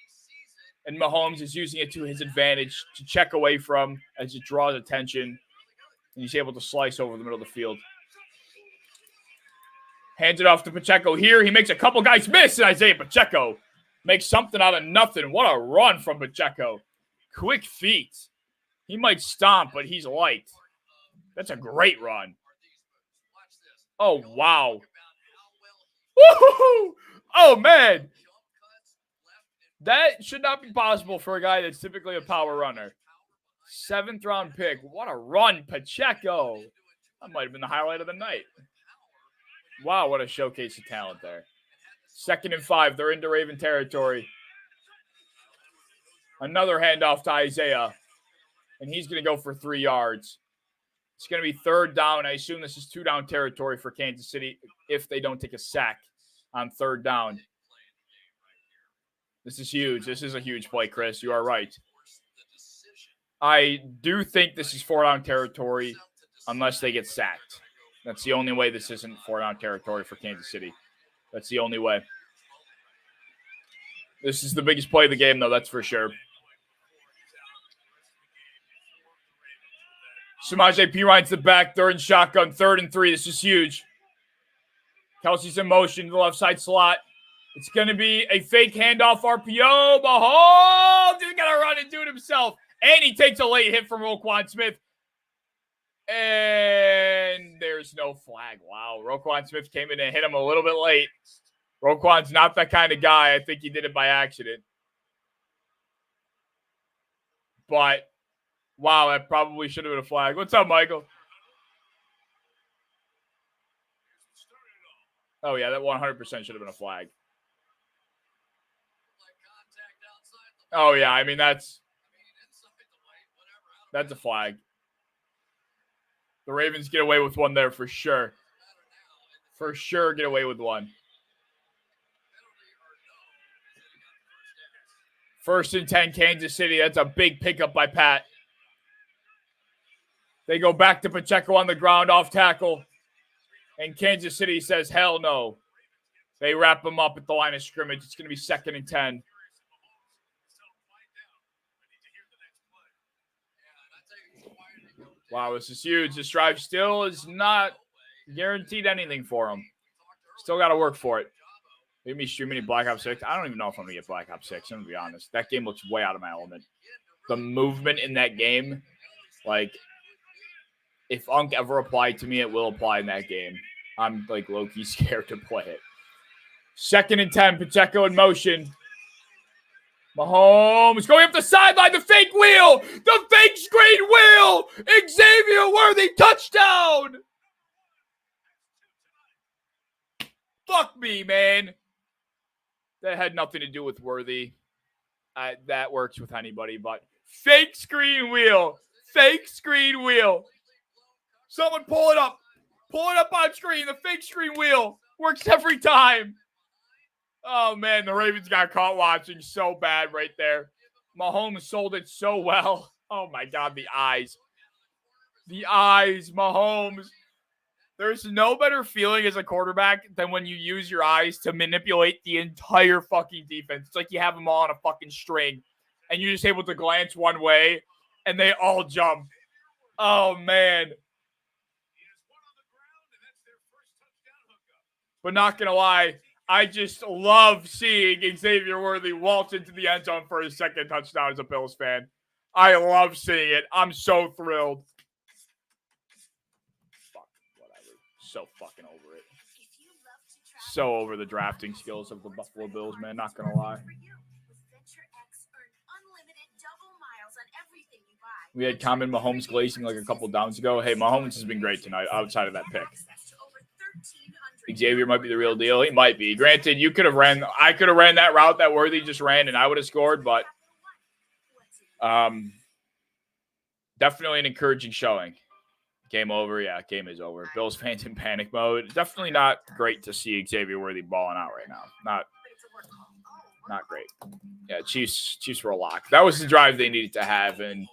A: and Mahomes is using it to his advantage to check away from as it draws attention, and he's able to slice over the middle of the field. Hands it off to Pacheco here. He makes a couple guys miss, and Isaiah Pacheco makes something out of nothing. What a run from Pacheco. Quick feet. He might stomp, but he's light. That's a great run. Oh, wow. Woo-hoo-hoo! Oh, man. That should not be possible for a guy that's typically a power runner. 7th round pick. What a run, Pacheco. That might have been the highlight of the night. Wow, what a showcase of talent there. 2nd and 5. They're into Raven territory. Another handoff to Isaiah. And he's going to go for 3 yards. It's going to be 3rd down. I assume this is 2-down territory for Kansas City if they don't take a sack on 3rd down. This is huge. This is a huge play, Chris. You are right. I do think this is 4-down territory unless they get sacked. That's the only way this isn't 4-down territory for Kansas City. That's the only way. This is the biggest play of the game, though, that's for sure. Samaje Perine's the back. They're in shotgun. 3rd and 3. This is huge. Kelsey's in motion to the left side slot. It's going to be a fake handoff RPO. Mahomes is going to run and do it himself. And he takes a late hit from Roquan Smith. And there's no flag. Wow. Roquan Smith came in and hit him a little bit late. Roquan's not that kind of guy. I think he did it by accident. But, wow, that probably should have been a flag. What's up, Michael? Oh, yeah, that 100% should have been a flag. Oh, yeah, I mean, that's a flag. The Ravens get away with one there for sure. For sure get away with one. 1st and 10, Kansas City. That's a big pickup by Pat. They go back to Pacheco on the ground off tackle. And Kansas City says, hell no. They wrap him up at the line of scrimmage. It's going to be 2nd and 10. Wow, this is huge. This drive still is not Guaranteed anything for him. Still got to work for it. Maybe streaming Black Ops 6. I don't even know if I'm going to get Black Ops 6. I'm going to be honest. That game looks way out of my element. The movement in that game, like, if Unk ever applied to me, it will apply in that game. I'm, like, low-key scared to play it. 2nd and 10. Pacheco in motion. Mahomes going up the sideline. The fake wheel. The fake screen wheel. Xavier Worthy touchdown. Fuck me, man. That had nothing to do with Worthy. That works with anybody, but fake screen wheel. Fake screen wheel. Someone pull it up. Pull it up on screen. The fake screen wheel works every time. Oh, man, the Ravens got caught watching so bad right there. Mahomes sold it so well. Oh, my God, the eyes. The eyes, Mahomes. There's no better feeling as a quarterback than when you use your eyes to manipulate the entire fucking defense. It's like you have them all on a fucking string, and you're just able to glance one way, and they all jump. Oh, man. But not going to lie, I just love seeing Xavier Worthy waltz into the end zone for his 2nd touchdown as a Bills fan. I love seeing it. I'm so thrilled. So fucking over it. So over the drafting skills of the Buffalo Bills, man. Not gonna lie. We had Common Mahomes glazing like a couple downs ago. Hey, Mahomes has been great tonight outside of that pick. Xavier might be the real deal. He might be. Granted, I could have ran that route that Worthy just ran and I would have scored, but definitely an encouraging showing. Game over. Yeah, game is over. Bills fans in panic mode. Definitely not great to see Xavier Worthy balling out right now. Not great. Yeah, Chiefs were a lock. That was the drive they needed to have. And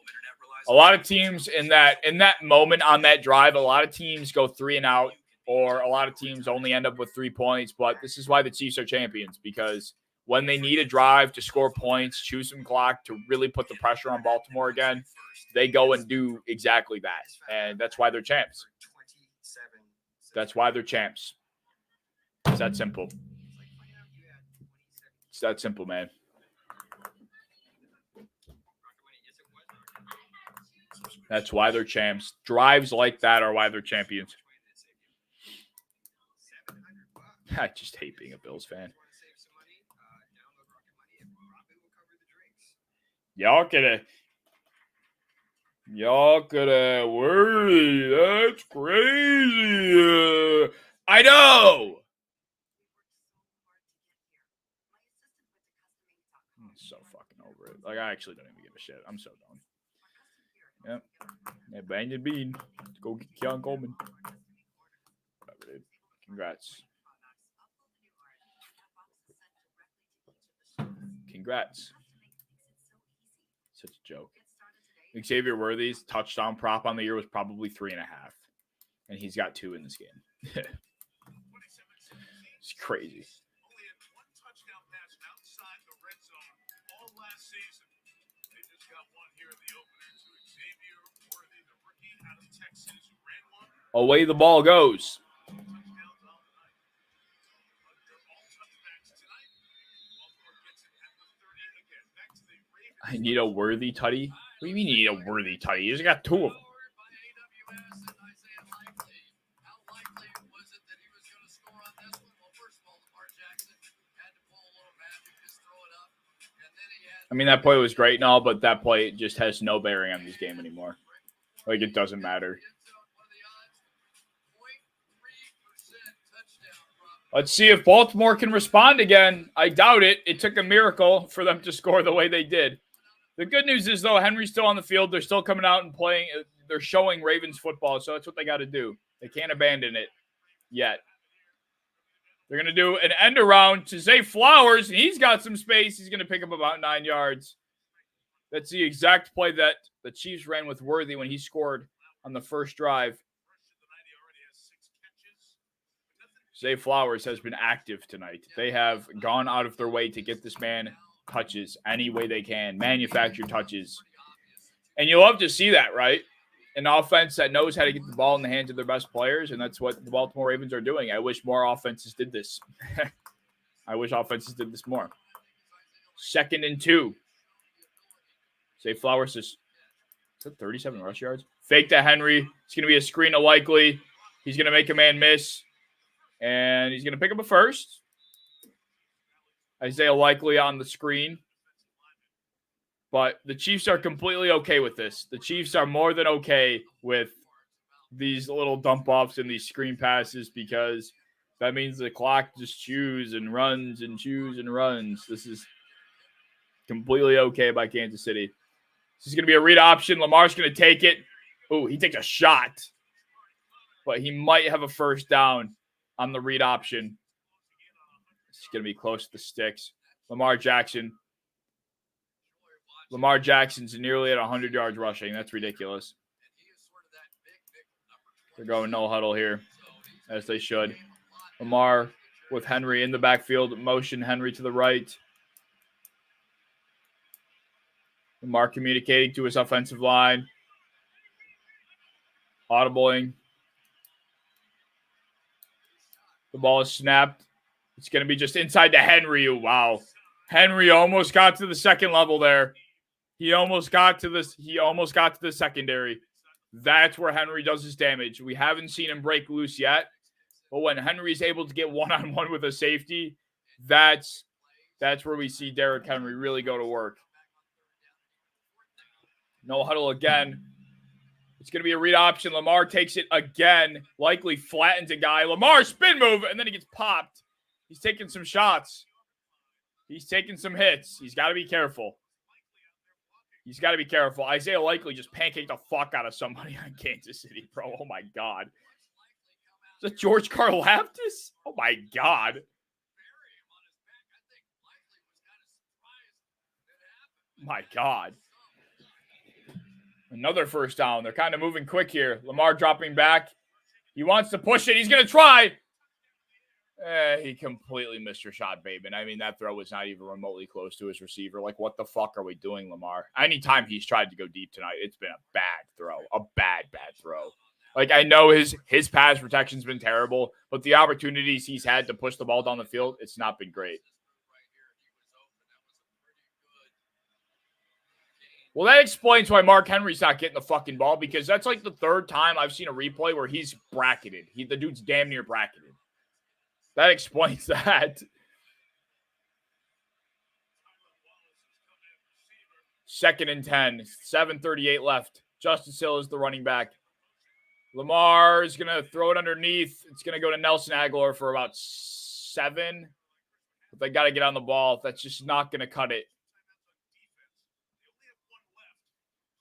A: a lot of teams in that moment on that drive, a lot of teams go 3 and out, or a lot of teams only end up with 3 points. But this is why the Chiefs are champions, because when they need a drive to score points, choose some clock to really put the pressure on Baltimore again, they go and do exactly that. And that's why they're champs. That's why they're champs. It's that simple. It's that simple, man. That's why they're champs. Drives like that are why they're champions. I just hate being a Bills fan. Y'all could have Worthy. That's crazy. I know. I'm so fucking over it. Like, I actually don't even give a shit. I'm so done. Yep. Yeah, bang the bean. Let's go get Keon Coleman. Whatever, dude. Congrats. Congrats. Such a joke. Xavier Worthy's touchdown prop on the year was probably 3.5. And he's got 2 in this game. It's crazy. Away the ball goes. I need a Worthy tutty. What do you mean you need a Worthy tutty? You just got 2 of them. I mean, that play was great and all, but that play just has no bearing on this game anymore. Like, it doesn't matter. Let's see if Baltimore can respond again. I doubt it. It took a miracle for them to score the way they did. The good news is, though, Henry's still on the field. They're still coming out and playing. They're showing Ravens football, so that's what they got to do. They can't abandon it yet. They're going to do an end around to Zay Flowers, and he's got some space. He's going to pick up about 9 yards. That's the exact play that the Chiefs ran with Worthy when he scored on the first drive. Zay Flowers has been active tonight. They have gone out of their way to get this man touches any way they can, manufacture touches. And you love to see that, right? an offense that knows how to get the ball in the hands of their best players, and that's what the Baltimore Ravens are doing. I wish more offenses did this. I wish offenses did this more. 2nd and 2. Zay Flowers is that 37 rush yards? Fake to Henry. It's going to be a screen to Likely. He's going to make a man miss, and he's going to pick up a first. Isaiah Likely on the screen. But the Chiefs are completely okay with this. The Chiefs are more than okay with these little dump offs and these screen passes because that means the clock just chews and runs and chews and runs. This is completely okay by Kansas City. This is going to be a read option. Lamar's going to take it. Oh, he takes a shot. But he might have a first down on the read option. It's going to be close to the sticks. Lamar Jackson's nearly at 100 yards rushing. That's ridiculous. They're going no huddle here, as they should. Lamar with Henry in the backfield. Motion Henry to the right. Lamar communicating to his offensive line. Audibling. The ball is snapped. It's going to be just inside to Henry. Wow. Henry almost got to the second level there. He almost got to this. He almost got to the secondary. That's where Henry does his damage. We haven't seen him break loose yet. But when Henry's able to get one-on-one with a safety, that's where we see Derrick Henry really go to work. No huddle again. It's going to be a read option. Lamar takes it again. Likely flattens a guy. Lamar spin move, and then he gets popped. He's taking some shots. He's taking some hits. He's got to be careful. He's got to be careful. Isaiah Likely just pancaked the fuck out of somebody on Kansas City, bro. Oh, my God. Is that George Karlaftis? Oh, my God. My God. Another first down. They're kind of moving quick here. Lamar dropping back. He wants to push it. He's going to try. He completely missed your shot, Bateman. I mean, that throw was not even remotely close to his receiver. Like, what the fuck are we doing, Lamar? Anytime he's tried to go deep tonight, it's been a bad throw. A bad throw. Like, I know his pass protection's been terrible, but the opportunities he's had to push the ball down the field, it's not been great. Well, that explains why Mark Henry's not getting the fucking ball, because that's like the third time I've seen a replay where he's bracketed. The dude's damn near bracketed. That explains that. 2nd and 10. 7:38 left. Justice Hill is the running back. Lamar is going to throw it underneath. It's going to go to Nelson Aguilar for about 7. But they got to get on the ball. That's just not going to cut it.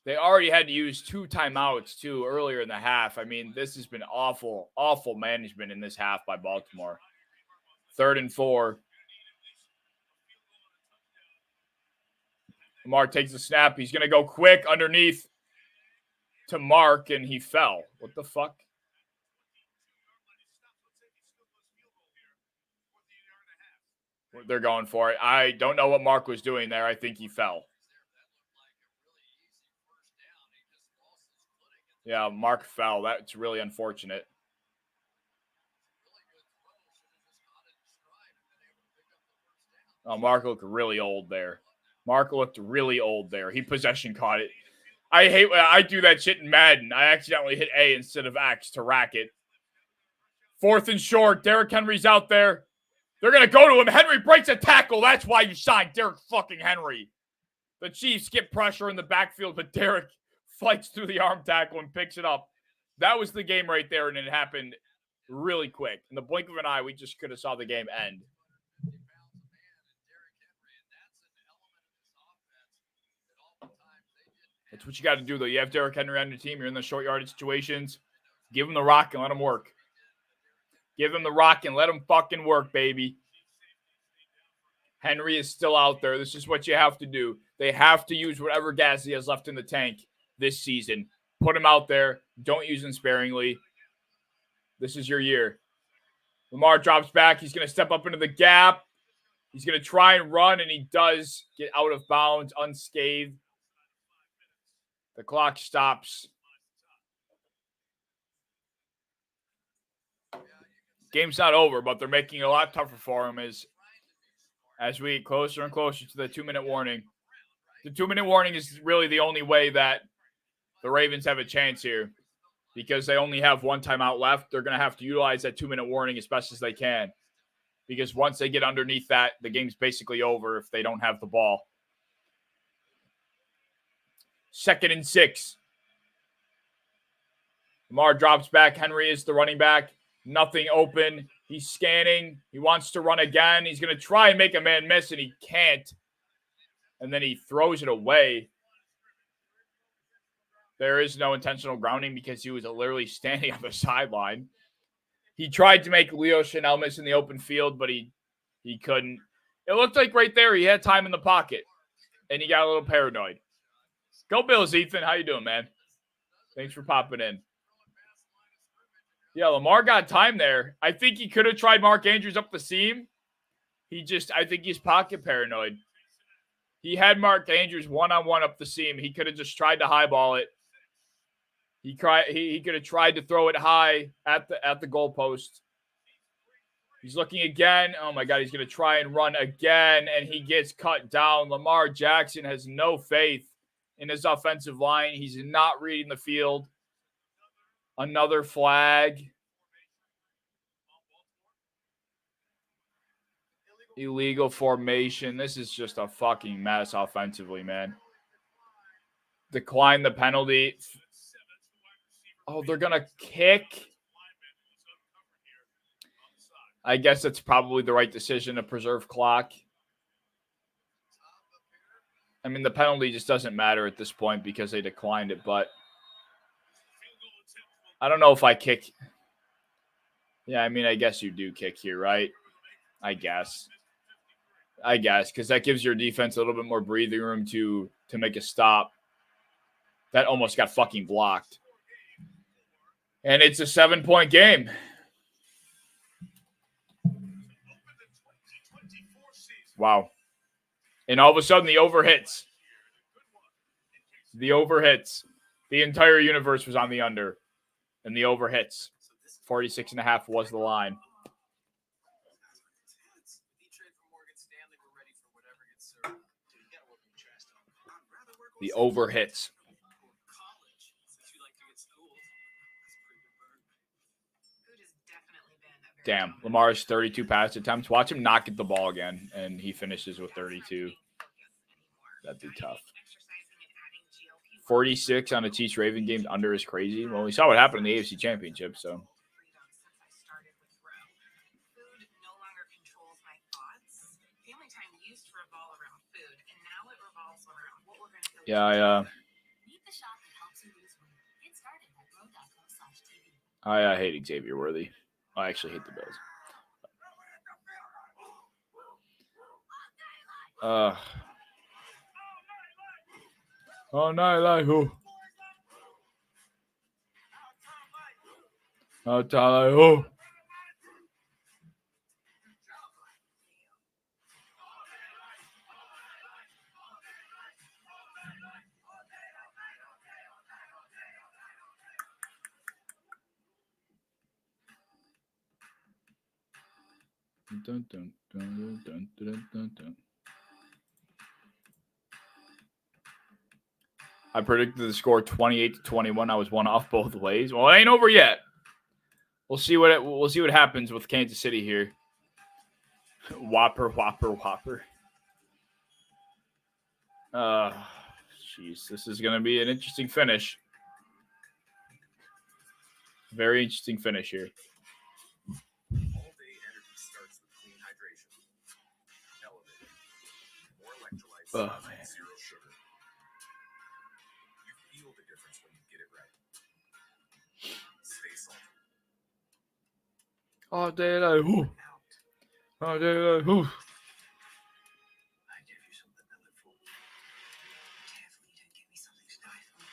A: They already had to use 2 timeouts, too, earlier in the half. I mean, this has been awful, awful management in this half by Baltimore. 3rd and 4. Lamar takes the snap. He's going to go quick underneath to Mark, and he fell. What the fuck? They're going for it. I don't know what Mark was doing there. I think he fell. Yeah, Mark fell. That's really unfortunate. Oh, Mark looked really old there. He possession caught it. I hate when I do that shit in Madden. I accidentally hit A instead of X to rack it. 4th and short. Derrick Henry's out there. They're going to go to him. Henry breaks a tackle. That's why you signed Derrick fucking Henry. The Chiefs get pressure in the backfield, but Derrick fights through the arm tackle and picks it up. That was the game right there, and it happened really quick. In the blink of an eye, we just could have saw the game end. That's what you got to do, though. You have Derrick Henry on your team. You're in the short yardage situations. Give him the rock and let him work. Give him the rock and let him fucking work, baby. Henry is still out there. This is what you have to do. They have to use whatever gas he has left in the tank this season. Put him out there. Don't use him sparingly. This is your year. Lamar drops back. He's going to step up into the gap. He's going to try and run, and he does get out of bounds unscathed. The clock stops. game's not over, but they're making it a lot tougher for him as we get closer and closer to the 2-minute warning. The 2-minute warning is really the only way that the Ravens have a chance here because they only have one timeout left. They're going to have to utilize that 2-minute warning as best as they can because once they get underneath that, the game's basically over if they don't have the ball. 2nd and 6. Lamar drops back. Henry is the running back. Nothing open. He's scanning. He wants to run again. He's going to try and make a man miss, and he can't. And then he throws it away. There is no intentional grounding because he was literally standing on the sideline. He tried to make Leo Chanel miss in the open field, but he couldn't. It looked like right there he had time in the pocket, and he got a little paranoid. Go Bills, Ethan. How you doing, man? Thanks for popping in. Yeah, Lamar got time there. I think he could have tried Mark Andrews up the seam. I think he's pocket paranoid. He had Mark Andrews one-on-one up the seam. He could have just tried to highball it. He could have tried to throw it high at the goalpost. He's looking again. Oh, my God, he's going to try and run again, and he gets cut down. Lamar Jackson has no faith in his offensive line. He's not reading the field. Another flag. Illegal formation. This is just a fucking mess offensively, man. Decline the penalty. Oh, they're going to kick. I guess that's probably the right decision to preserve clock. I mean, the penalty just doesn't matter at this point because they declined it, but I don't know if I kick. Yeah, I mean, I guess you do kick here, right? I guess, because that gives your defense a little bit more breathing room to make a stop. That almost got fucking blocked. And it's a 7-point game. Wow. And all of a sudden, the over hits. The over hits. The entire universe was on the under. And the over hits. 46.5 was the line. The over hits. Damn, Lamar's 32 pass attempts. Watch him not get the ball again, and he finishes with 32. That'd be tough. 46 on a Chiefs Raven game under is crazy. Well, we saw what happened in the AFC Championship, so. Yeah, I hate Xavier Worthy. I actually hate the Bills. All night like who? All time like who? Dun, dun, dun, dun, dun, dun, dun. I predicted the score 28-21. I was one off both ways. Well, it ain't over yet. We'll see what happens with Kansas City here. Whopper. Jeez, this is going to be an interesting finish. Very interesting finish here. Oh, man.
D: Zero sugar. You feel the difference when you get it right. Stay salty.
A: All day like who? All day like who?
D: I give you something to live for.
E: Careful, you don't give me something to die for.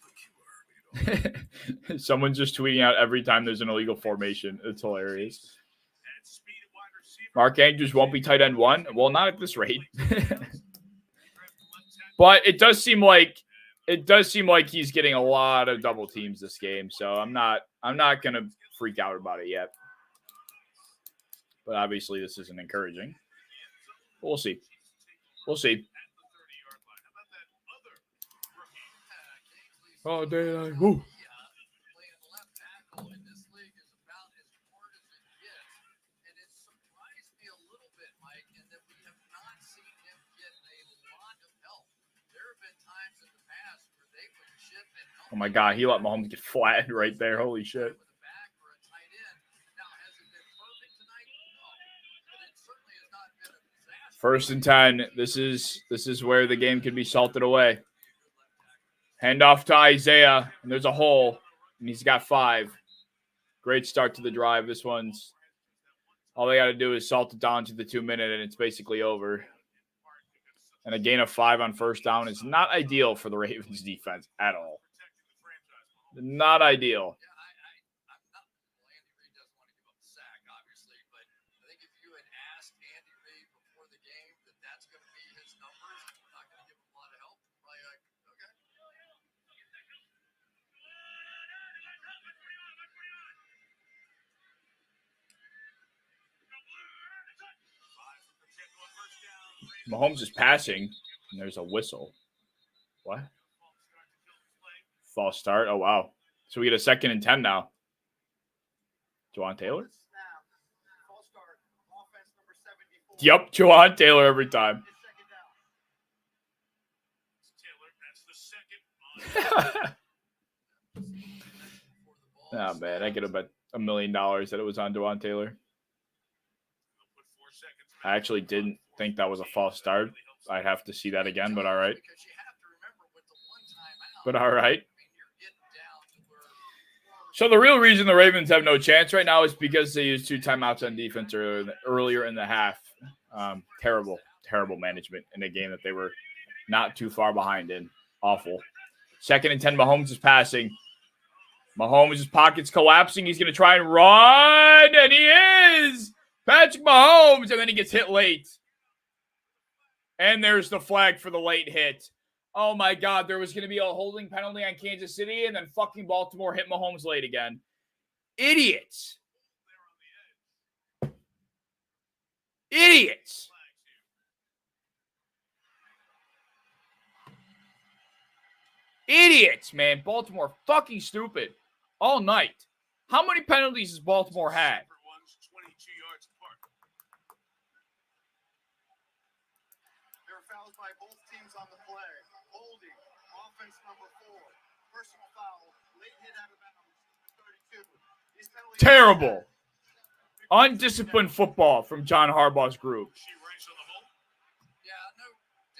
D: Look, you are.
A: Someone's just tweeting out every time there's an illegal formation. It's hilarious. Mark Andrews won't be tight end 1. Well, not at this rate. But it does seem like it does seem like he's getting a lot of double teams this game, so I'm not gonna freak out about it yet. But obviously, this isn't encouraging. We'll see. We'll see. Oh, day. Woo. Oh my God, he let Mahomes get flattened right there. Holy shit. First and 10. This is where the game can be salted away. Hand off to Isaiah, and there's a hole, and he's got 5. Great start to the drive. This one's all they got to do is salt it down to the 2-minute, and it's basically over. And a gain of 5 on first down is not ideal for the Ravens defense at all. Not ideal. Mahomes is passing, and there's a whistle. What? False start? Oh, wow. So we get a 2nd and 10 now. Juwan Taylor? Yep, Juwan Taylor every time. Oh, man, I could have bet $1 million that it was on Juwan Taylor. I actually didn't think that was a false start. I'd have to see that again, but all right. So the real reason the Ravens have no chance right now is because they used 2 timeouts on defense earlier in the half. Terrible management in a game that they were not too far behind in. Awful. 2nd and 10, Mahomes is passing. Mahomes' pocket's collapsing. He's going to try and run, and he is! Patrick Mahomes, and then he gets hit late. And there's the flag for the late hit. Oh, my God. There was going to be a holding penalty on Kansas City, and then fucking Baltimore hit Mahomes late again. Idiots. Idiots. Idiots, man. Baltimore fucking stupid. All night. How many penalties has Baltimore had?
H: By both teams on the play. Holding, offense number 4. Personal foul, late hit out of bounds, 32.
A: Terrible. Undisciplined football from John Harbaugh's group.
B: Yeah, no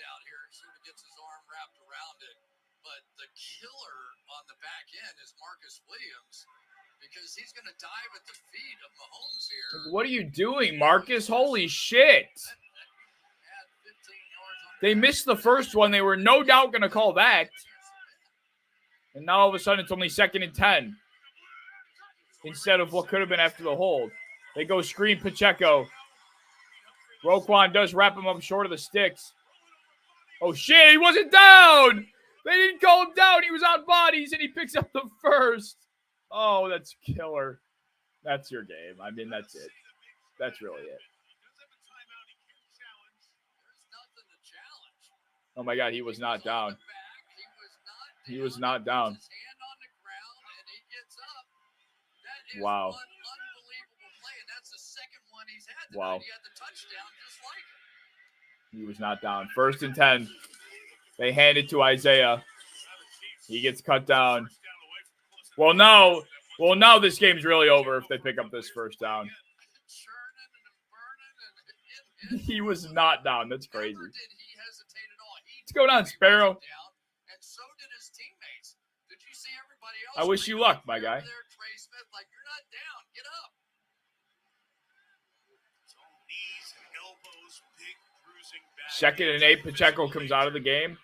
B: doubt here. Sort of gets his arm wrapped around it. But the killer on the back end is Marcus Williams because he's going to dive at the feet of Mahomes here.
A: What are you doing, Marcus? Holy shit. They missed the first one. They were no doubt going to call that. And now all of a sudden it's only 2nd and 10. Instead of what could have been after the hold. They go screen Pacheco. Roquan does wrap him up short of the sticks. Oh, shit. He wasn't down. They didn't call him down. He was on bodies, and he picks up the first. Oh, that's killer. That's your game. I mean, that's it. That's really it. Oh, my God, he was not down. He was not down. Wow. Wow. He was not down. 1st and 10. They hand it to Isaiah. He gets cut down. Well, now this game's really over if they pick up this first down. He was not down. That's crazy. Let's go down, Sparrow. I wish you luck, my guy. Second and 8, Pacheco comes out of the game.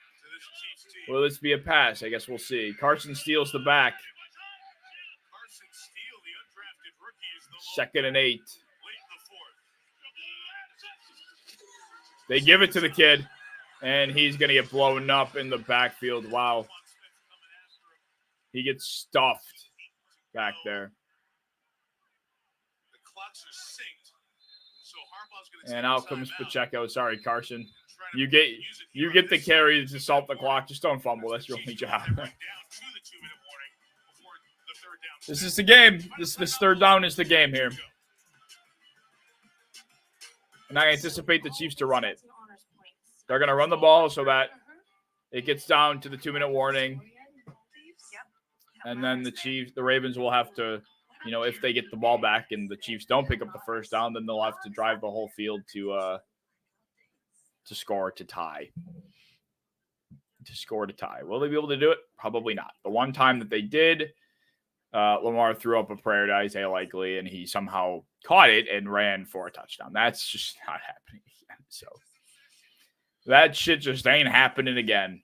A: Will this be a pass? I guess we'll see. Carson steals the back. 2nd and 8. They give it to the kid, and he's going to get blown up in the backfield. Wow. He gets stuffed back there.
H: The clocks are synced. So Harbaugh's going to
A: And out comes Pacheco. Sorry, Carson. You get the carry to salt the clock. Just don't fumble. That's your only job. This is the game. This third down is the game here. And I anticipate the Chiefs to run it. They're going to run the ball so that it gets down to the 2-minute warning. And then the Ravens will have to, if they get the ball back and the Chiefs don't pick up the first down, then they'll have to drive the whole field to score to tie. Will they be able to do it? Probably not. The one time that they did, Lamar threw up a prayer to Isaiah Likely, and he somehow caught it and ran for a touchdown. That's just not happening again. So that shit just ain't happening again.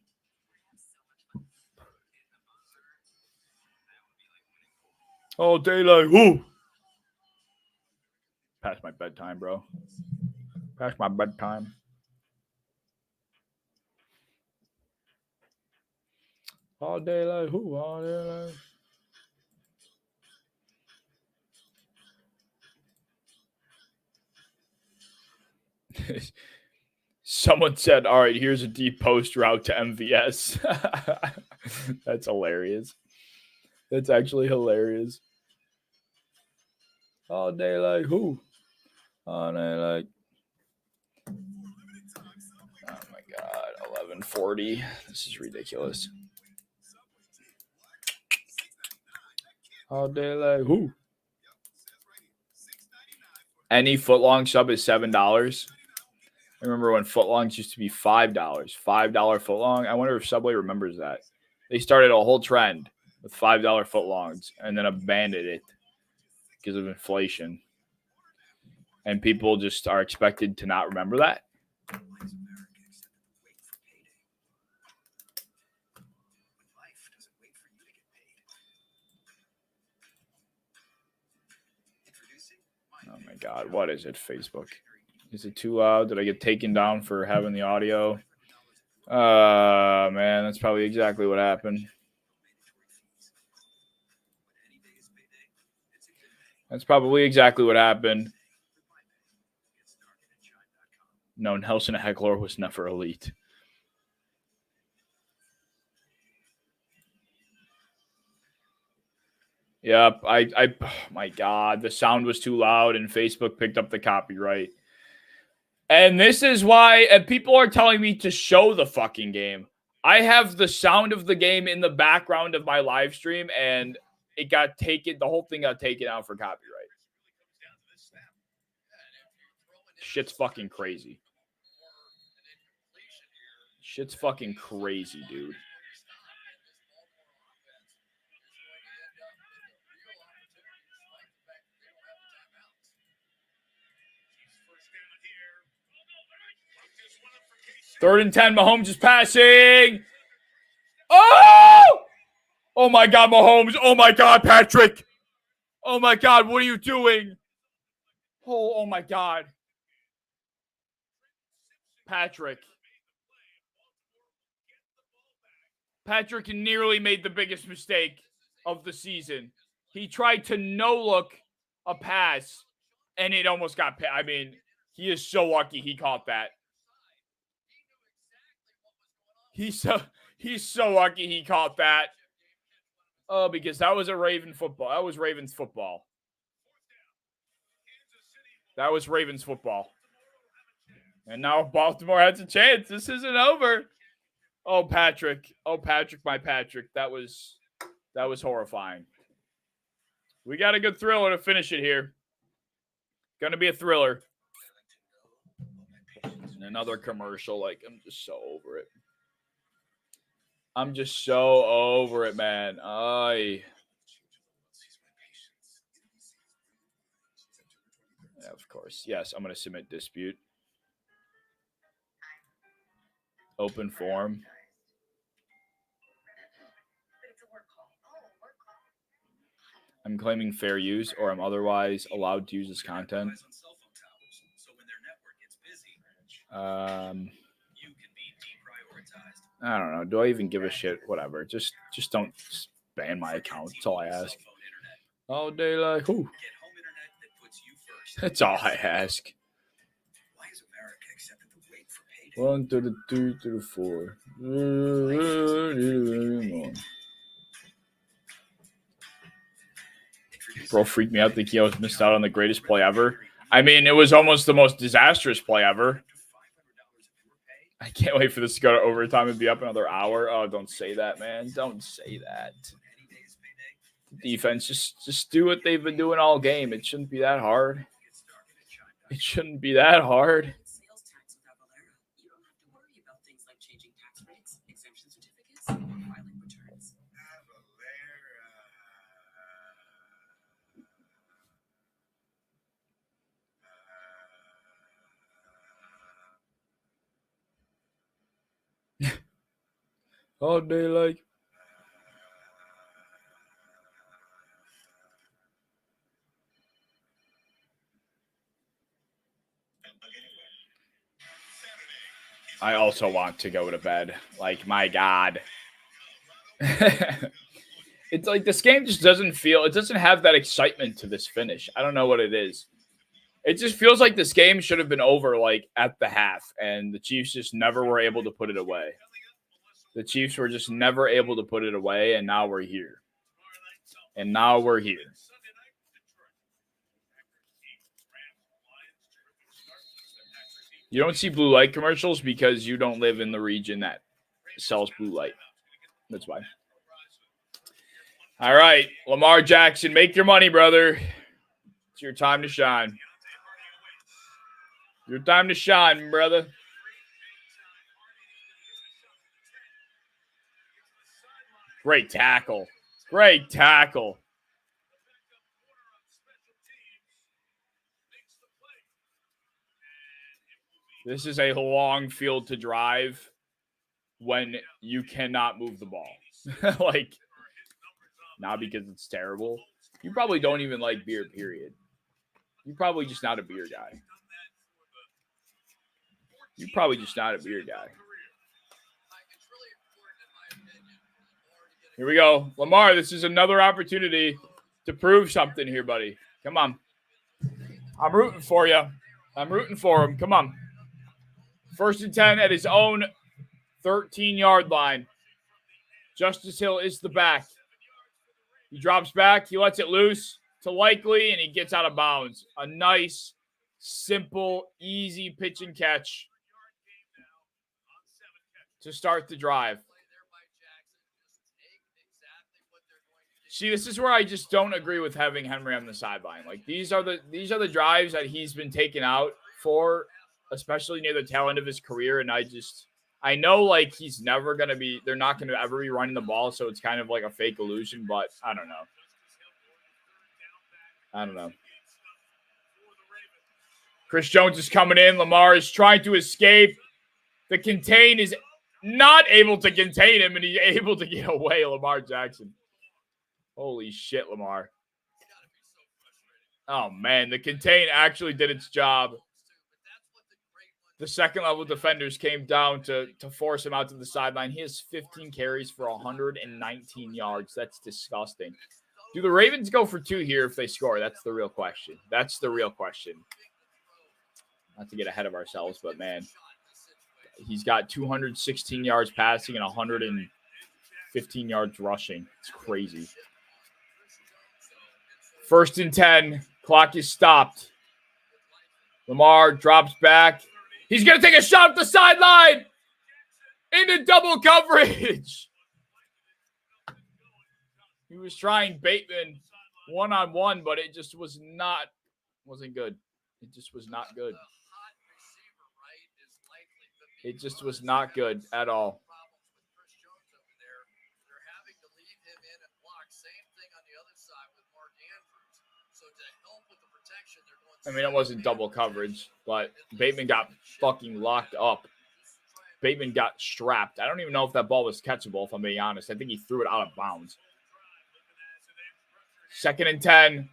A: All day like, whoo. Past my bedtime, bro. Past my bedtime. All day like, whoo, all day like. Someone said, all right, here's a deep post route to MVS. That's hilarious. That's actually hilarious. All day like who? All day like. Oh my God, 11:40. This is ridiculous. All day like who? Any footlong sub is $7. I remember when footlongs used to be $5. $5 footlong. I wonder if Subway remembers that. They started a whole trend with $5 footlongs and then abandoned it because of inflation. And people just are expected to not remember that. Oh my God, what is it, Facebook? Is it too loud? Did I get taken down for having the audio? Man, that's probably exactly what happened. That's probably exactly what happened. No, Nelson Heckler was never elite. Yep, oh my God, the sound was too loud and Facebook picked up the copyright. And this is why people are telling me to show the fucking game. I have the sound of the game in the background of my live stream, and it got taken. The whole thing got taken out for copyright. Shit's fucking crazy. Shit's fucking crazy, dude. Third and 10, Mahomes is passing. Oh! Oh my God, Mahomes. Oh my God, Patrick. Oh my God, what are you doing? Oh my God. Patrick nearly made the biggest mistake of the season. He tried to no-look a pass, and it almost got – I mean, he is so lucky he caught that. He's so lucky he caught that. Oh, because that was a Raven football. That was Ravens football. That was Ravens football. And now Baltimore has a chance. This isn't over. Oh, Patrick. Oh, Patrick, my Patrick. That was horrifying. We got a good thriller to finish it here. Gonna be a thriller. And another commercial. Like, I'm just so over it. I'm just so over it, man. Yeah, of course. Yes, I'm going to submit dispute. Open form. I'm claiming fair use, or I'm otherwise allowed to use this content. I don't know. Do I even give a shit? Whatever. Just don't ban my account. That's all I ask. All day like, who? That's all I ask.
F: Why has America accepted the wait for payday?
A: 1 to the 2 to the 4. Bro freaked me out thinking I was missed out on the greatest play ever. I mean, it was almost the most disastrous play ever. I can't wait for this to go to overtime and be up another hour. Oh, don't say that, man. Don't say that. Defense, just do what they've been doing all game. It shouldn't be that hard. It shouldn't be that hard.
E: Sales tax with Avalera. You don't have to worry about things like changing tax breaks, exemption certificates, or filing returns.
A: All day like. I also want to go to bed. Like, my God. It's like this game just doesn't feel, it doesn't have that excitement to this finish. I don't know what it is. It just feels like this game should have been over like at the half, and the Chiefs just never were able to put it away. The Chiefs were just never able to put it away, and now we're here. And now we're here. You don't see blue light commercials because you don't live in the region that sells blue light. That's why. All right, Lamar Jackson, make your money, brother. It's your time to shine. Your time to shine, brother. Great tackle. Great tackle. This is a long field to drive when you cannot move the ball. Like, not because it's terrible. You probably don't even like beer, period. You're probably just not a beer guy. You're probably just not a beer guy. Here we go. Lamar, this is another opportunity to prove something here, buddy. Come on. I'm rooting for you. I'm rooting for him. Come on. 1st and 10 at his own 13-yard line. Justice Hill is the back. He drops back. He lets it loose to Likely, and he gets out of bounds. A nice, simple, easy pitch and catch to start the drive. See, this is where I just don't agree with having Henry on the sideline. Like, these are the drives that he's been taken out for, especially near the tail end of his career. And I know, like, he's never going to be – they're not going to ever be running the ball, so it's kind of like a fake illusion, but I don't know. Chris Jones is coming in. Lamar is trying to escape. The contain is not able to contain him, and he's able to get away, Lamar Jackson. Holy shit, Lamar. Oh, man, the contain actually did its job. The second-level defenders came down to force him out to the sideline. He has 15 carries for 119 yards. That's disgusting. Do the Ravens go for 2 here if they score? That's the real question. That's the real question. Not to get ahead of ourselves, but, man, he's got 216 yards passing and 115 yards rushing. It's crazy. 1st and 10. Clock is stopped. Lamar drops back. He's going to take a shot at the sideline into double coverage. He was trying Bateman one-on-one, but it just wasn't good. It just was not good. It just was not good at all. I mean, it wasn't double coverage, but Bateman got fucking locked up. Bateman got strapped. I don't even know if that ball was catchable, if I'm being honest. I think he threw it out of bounds. 2nd and 10.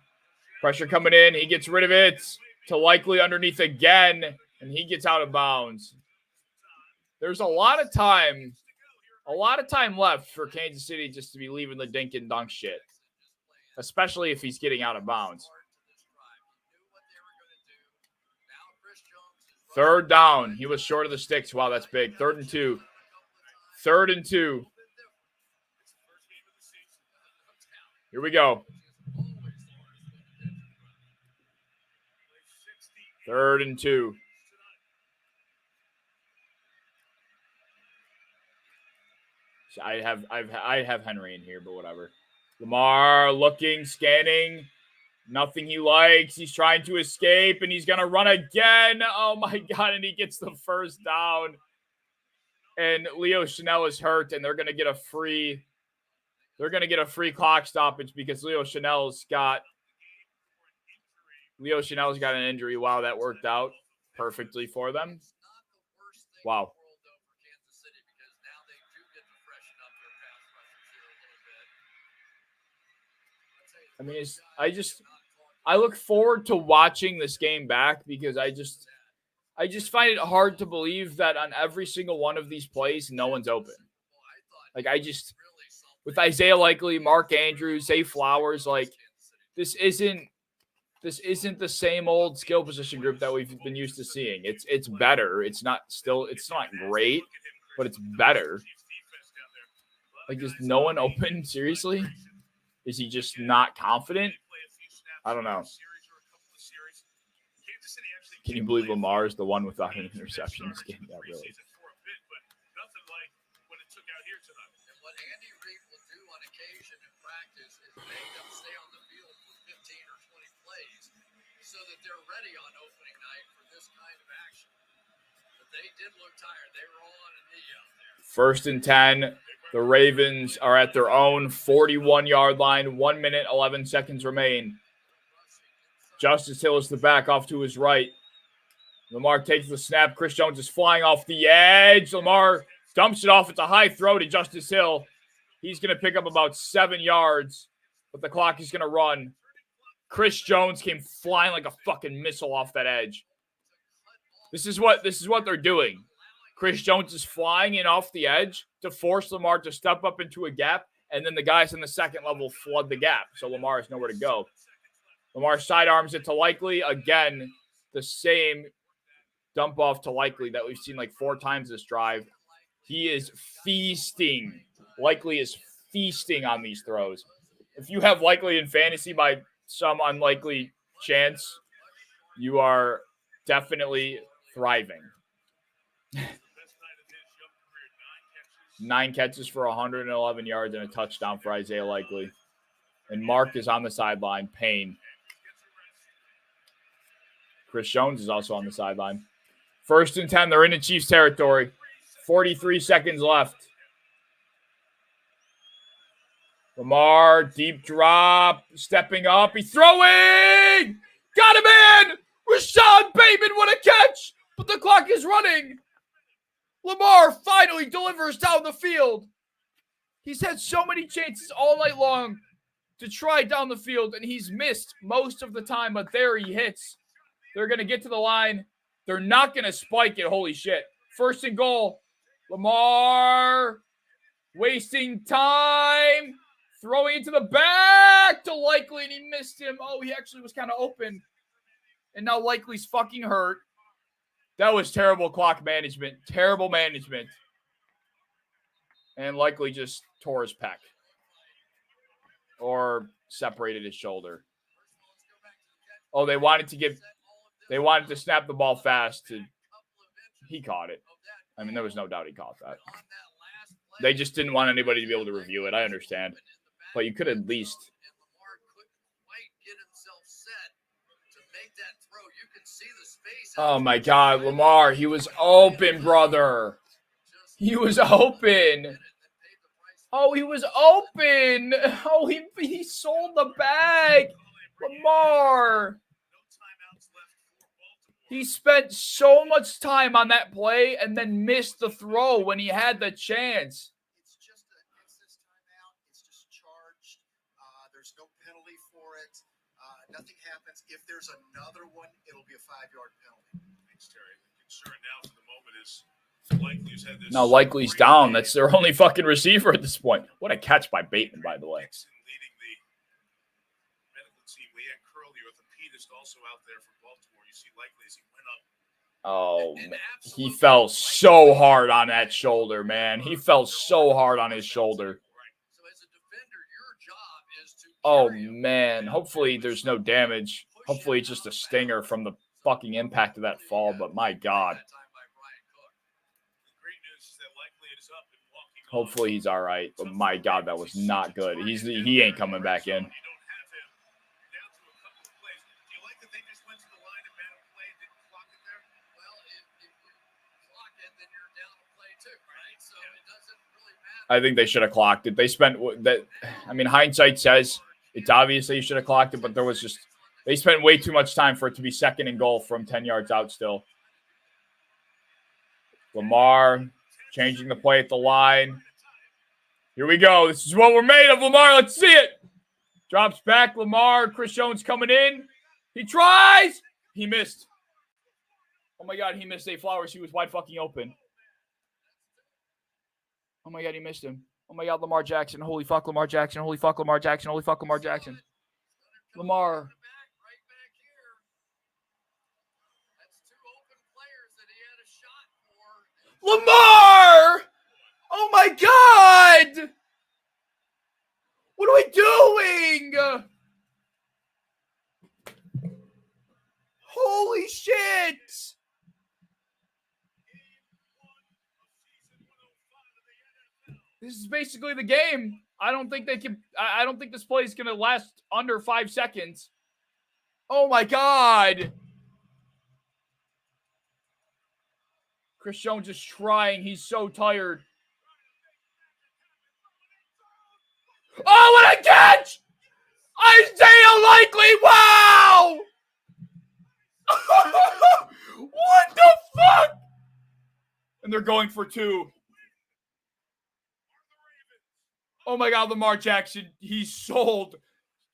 A: Pressure coming in. He gets rid of it to Likely underneath again, and he gets out of bounds. There's a lot of time A lot of time left for Kansas City just to be leaving the dink and dunk shit, especially if he's getting out of bounds. Third down. He was short of the sticks. Wow, that's big. 3rd and 2. 3rd and 2. Here we go. 3rd and 2. I have Henry in here, but whatever. Lamar looking, scanning. Nothing he likes. He's trying to escape, and he's going to run again. Oh, my God, and he gets the first down. And Leo Chanel is hurt, and they're going to get a free clock stoppage because Leo Chanel's got an injury. Wow, that worked out perfectly for them. Wow. I mean, I look forward to watching this game back because I just find it hard to believe that on every single one of these plays, no one's open. Like, with Isaiah Likely, Mark Andrews, Zay Flowers, like, this isn't the same old skill position group that we've been used to seeing. It's better. It's not great, but it's better. Like, is no one open? Seriously? Is he just not confident? I don't know. Can you believe Lamar is the one without an interception this game? Yeah, really.
B: And what Andy Reid will do on occasion in practice is make them stay on the field for 15 or 20 plays so that they're ready on opening night for this kind of action. But they did look tired. They were all on a knee out there.
A: 1st and 10. The Ravens are at their own 41-yard line. 1 minute, 11 seconds remain. Justice Hill is the back off to his right. Lamar takes the snap. Chris Jones is flying off the edge. Lamar dumps it off. It's a high throw to Justice Hill. He's going to pick up about 7 yards, but the clock is going to run. Chris Jones came flying like a fucking missile off that edge. This is what they're doing. Chris Jones is flying in off the edge to force Lamar to step up into a gap, and then the guys in the second level flood the gap, so Lamar has nowhere to go. Lamar sidearms it to Likely. Again, the same dump off to Likely that we've seen like 4 times this drive. He is feasting. Likely is feasting on these throws. If you have Likely in fantasy by some unlikely chance, you are definitely thriving. 9 catches for 111 yards and a touchdown for Isaiah Likely. And Mark is on the sideline. Payne. Chris Jones is also on the sideline. 1st and 10. They're in the Chiefs territory. 43 seconds left. Lamar, deep drop, stepping up. He's throwing! Got him in! Rashad Bateman, what a catch! But the clock is running. Lamar finally delivers down the field. He's had so many chances all night long to try down the field, and he's missed most of the time, but there he hits. They're going to get to the line. They're not going to spike it. Holy shit. 1st and goal. Lamar wasting time. Throwing into the back to Likely, and he missed him. Oh, he actually was kind of open. And now Likely's fucking hurt. That was terrible clock management. Terrible management. And Likely just tore his pec. Or separated his shoulder. Oh, they wanted to snap the ball fast. He caught it. I mean, there was no doubt he caught that. They just didn't want anybody to be able to review it. I understand. But you could at least. Oh, my God. Lamar, he was open, brother. He was open. Oh, he was open. Oh, he sold the bag. Lamar. He spent so much time on that play and then missed the throw when he had the chance.
H: It's this timeout. It's discharged. There's no penalty for it. Nothing happens. If there's another one, it'll be a 5-yard penalty.
D: Thanks, Terry. The concern now for the moment is
A: Now Likely's down. That's their only fucking receiver at this point. What a catch by Bateman, by the way.
D: Leading the medical team, we had Curly, orthopedist, also out there from Baltimore. You see Likely as he went up.
A: Oh, man. He fell so hard on that shoulder, man. He fell so hard on his shoulder.
B: So as a defender, your job is to
A: Oh, man. Hopefully there's no damage. Hopefully it's just a stinger from the fucking impact of that fall, but my God. Hopefully he's all right, but my God, that was not good. He ain't coming back in. I think they should have clocked it. They spent that. I mean, hindsight says it's obvious they should have clocked it, but they spent way too much time for it to be 2nd and goal from 10 yards out still. Lamar changing the play at the line. Here we go. This is what we're made of, Lamar. Let's see it. Drops back, Lamar. Chris Jones coming in. He tries. He missed. Oh, my God. He missed Zay Flowers. He was wide fucking open. Oh, my God. He missed him. Oh, my God. Lamar Jackson. Holy fuck, Lamar Jackson. Holy fuck, Lamar Jackson. Holy fuck, Lamar Jackson. Lamar. Lamar! Oh, my God! What are we doing? Holy shit! This is basically the game. I don't think they can. I don't think this play is going to last under 5 seconds. Oh, my God. Chris Jones is trying. He's so tired. Oh, what a catch! Isaiah Likely, wow! What the fuck? And they're going for 2. Oh my God, Lamar Jackson, he's sold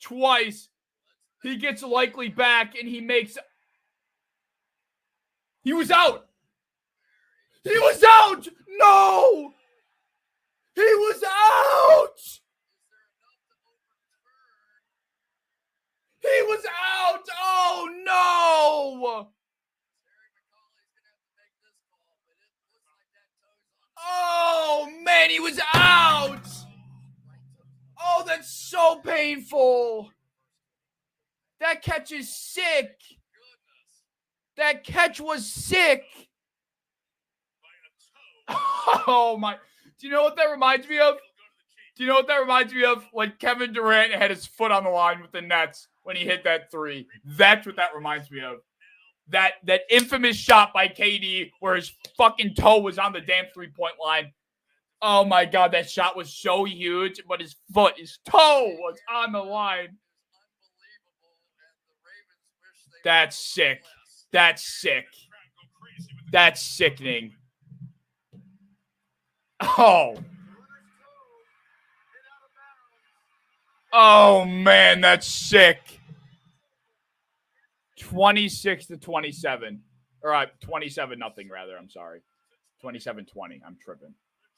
A: twice. He gets Likely back and he was out. He was out! No! He was out! He was out! Oh, no! Oh, man, he was out! Oh, that's so painful. That catch is sick. That catch was sick. Oh, my. Do you know what that reminds me of? Do you know what that reminds me of? When Kevin Durant had his foot on the line with the Nets when he hit that 3. That's what that reminds me of. That infamous shot by KD where his fucking toe was on the damn 3-point line. Oh, my God, that shot was so huge, but his toe was on the line. That's sick. That's sick. That's sickening. Oh. Oh, man, that's sick. 26-27. All right, 27-0, rather. I'm sorry. 27-20. I'm tripping.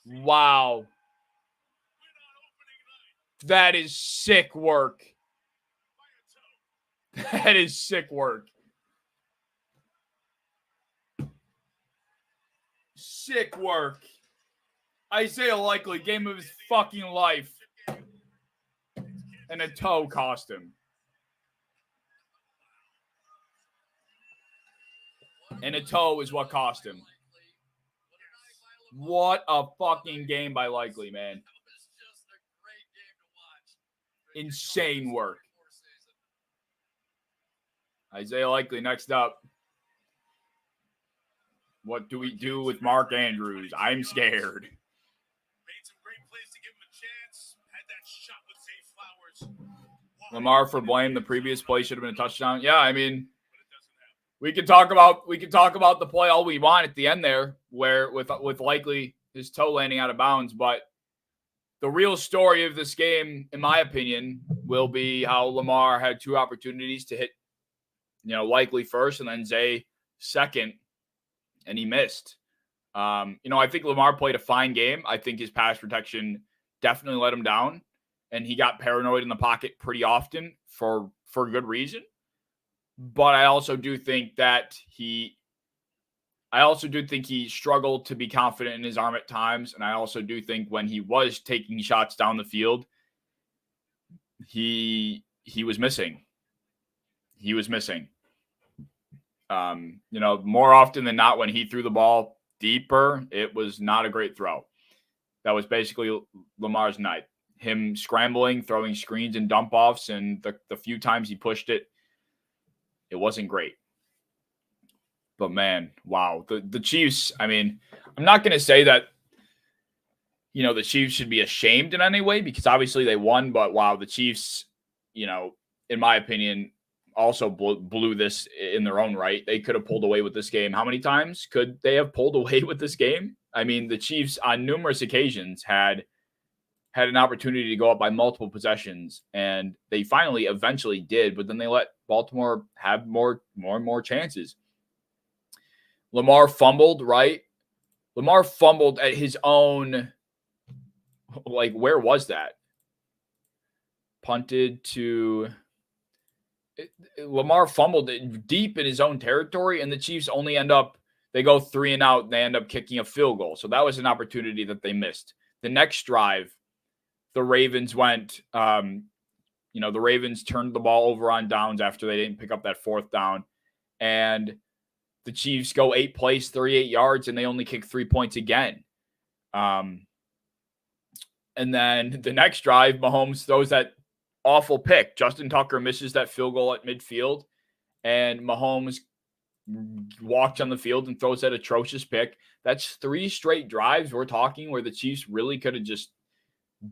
A: Wow. That is sick work. That is sick work. Sick work. Isaiah Likely, game of his fucking life. And a toe cost him. And a toe is what cost him. What a fucking game by Likely, man. Insane work. Isaiah Likely next up. What do we do with Mark Andrews? I'm scared.
D: Made some great plays to give him a chance. Had that shot with Zay Flowers.
A: Lamar for blame. The previous play should have been a touchdown. Yeah, I mean, we can talk about the play all we want at the end there, where with Likely his toe landing out of bounds. But the real story of this game, in my opinion, will be how Lamar had 2 opportunities to hit, Likely first and then Zay second, and he missed. I think Lamar played a fine game. I think his pass protection definitely let him down, and he got paranoid in the pocket pretty often for good reason. But I also do think that he struggled to be confident in his arm at times, and I also do think when he was taking shots down the field, he was missing. He was missing. More often than not, when he threw the ball deeper, it was not a great throw. That was basically Lamar's night. Him scrambling, throwing screens and dump offs, and the few times he pushed it, it wasn't great. But man, wow. The Chiefs, I mean, I'm not going to say that, the Chiefs should be ashamed in any way because obviously they won, but wow, the Chiefs, in my opinion, also blew this in their own right. They could have pulled away with this game. How many times could they have pulled away with this game? I mean, the Chiefs on numerous occasions had an opportunity to go up by multiple possessions, and they eventually did, but then they let Baltimore have more and more chances. Lamar fumbled, right? Lamar fumbled at his own, where was that? Punted to... Lamar fumbled it deep in his own territory, and the Chiefs only they go 3 and out, and they end up kicking a field goal. So that was an opportunity that they missed. The next drive, the Ravens went, the Ravens turned the ball over on downs after they didn't pick up that 4th down. And the Chiefs go 8 plays, 38 yards, and they only kick 3 points again. And then the next drive, Mahomes throws that awful pick. Justin Tucker misses that field goal at midfield, and Mahomes walks on the field and throws that atrocious pick. That's 3 straight drives we're talking where the Chiefs really could have just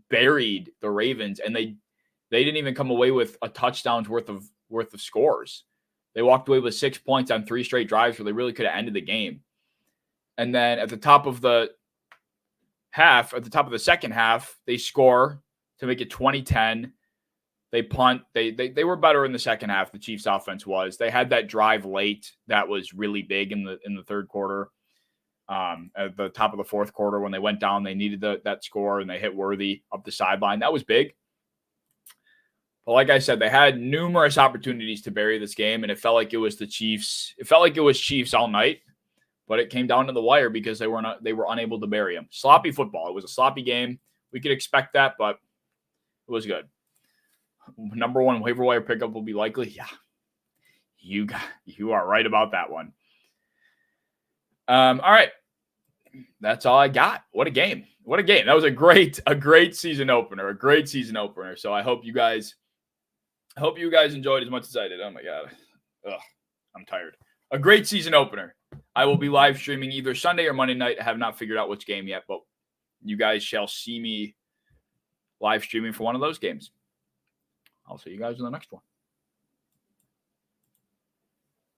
A: buried the Ravens, and they didn't even come away with a touchdown's worth of scores. They walked away with 6 points on 3 straight drives where they really could have ended the game. And then at the top of the second half, they score to make it 20-10. They punt. They were better in the second half. The Chiefs offense was. They had that drive late that was really big in the third quarter. At the top of the fourth quarter when they went down, they needed that score, and they hit Worthy up the sideline. That was big. But like I said, they had numerous opportunities to bury this game, and it felt like it was the Chiefs. It felt like it was Chiefs all night, but it came down to the wire because they were unable to bury them. Sloppy football. It was a sloppy game. We could expect that, but it was good. Number 1 waiver wire pickup will be likely. Yeah, you are right about that one. All right, that's all I got. What a game! What a game! That was a great season opener. So I hope you guys enjoyed as much as I did. Oh my god, I'm tired. A great season opener. I will be live streaming either Sunday or Monday night. I have not figured out which game yet, but you guys shall see me live streaming for one of those games. I'll see you guys in the next one.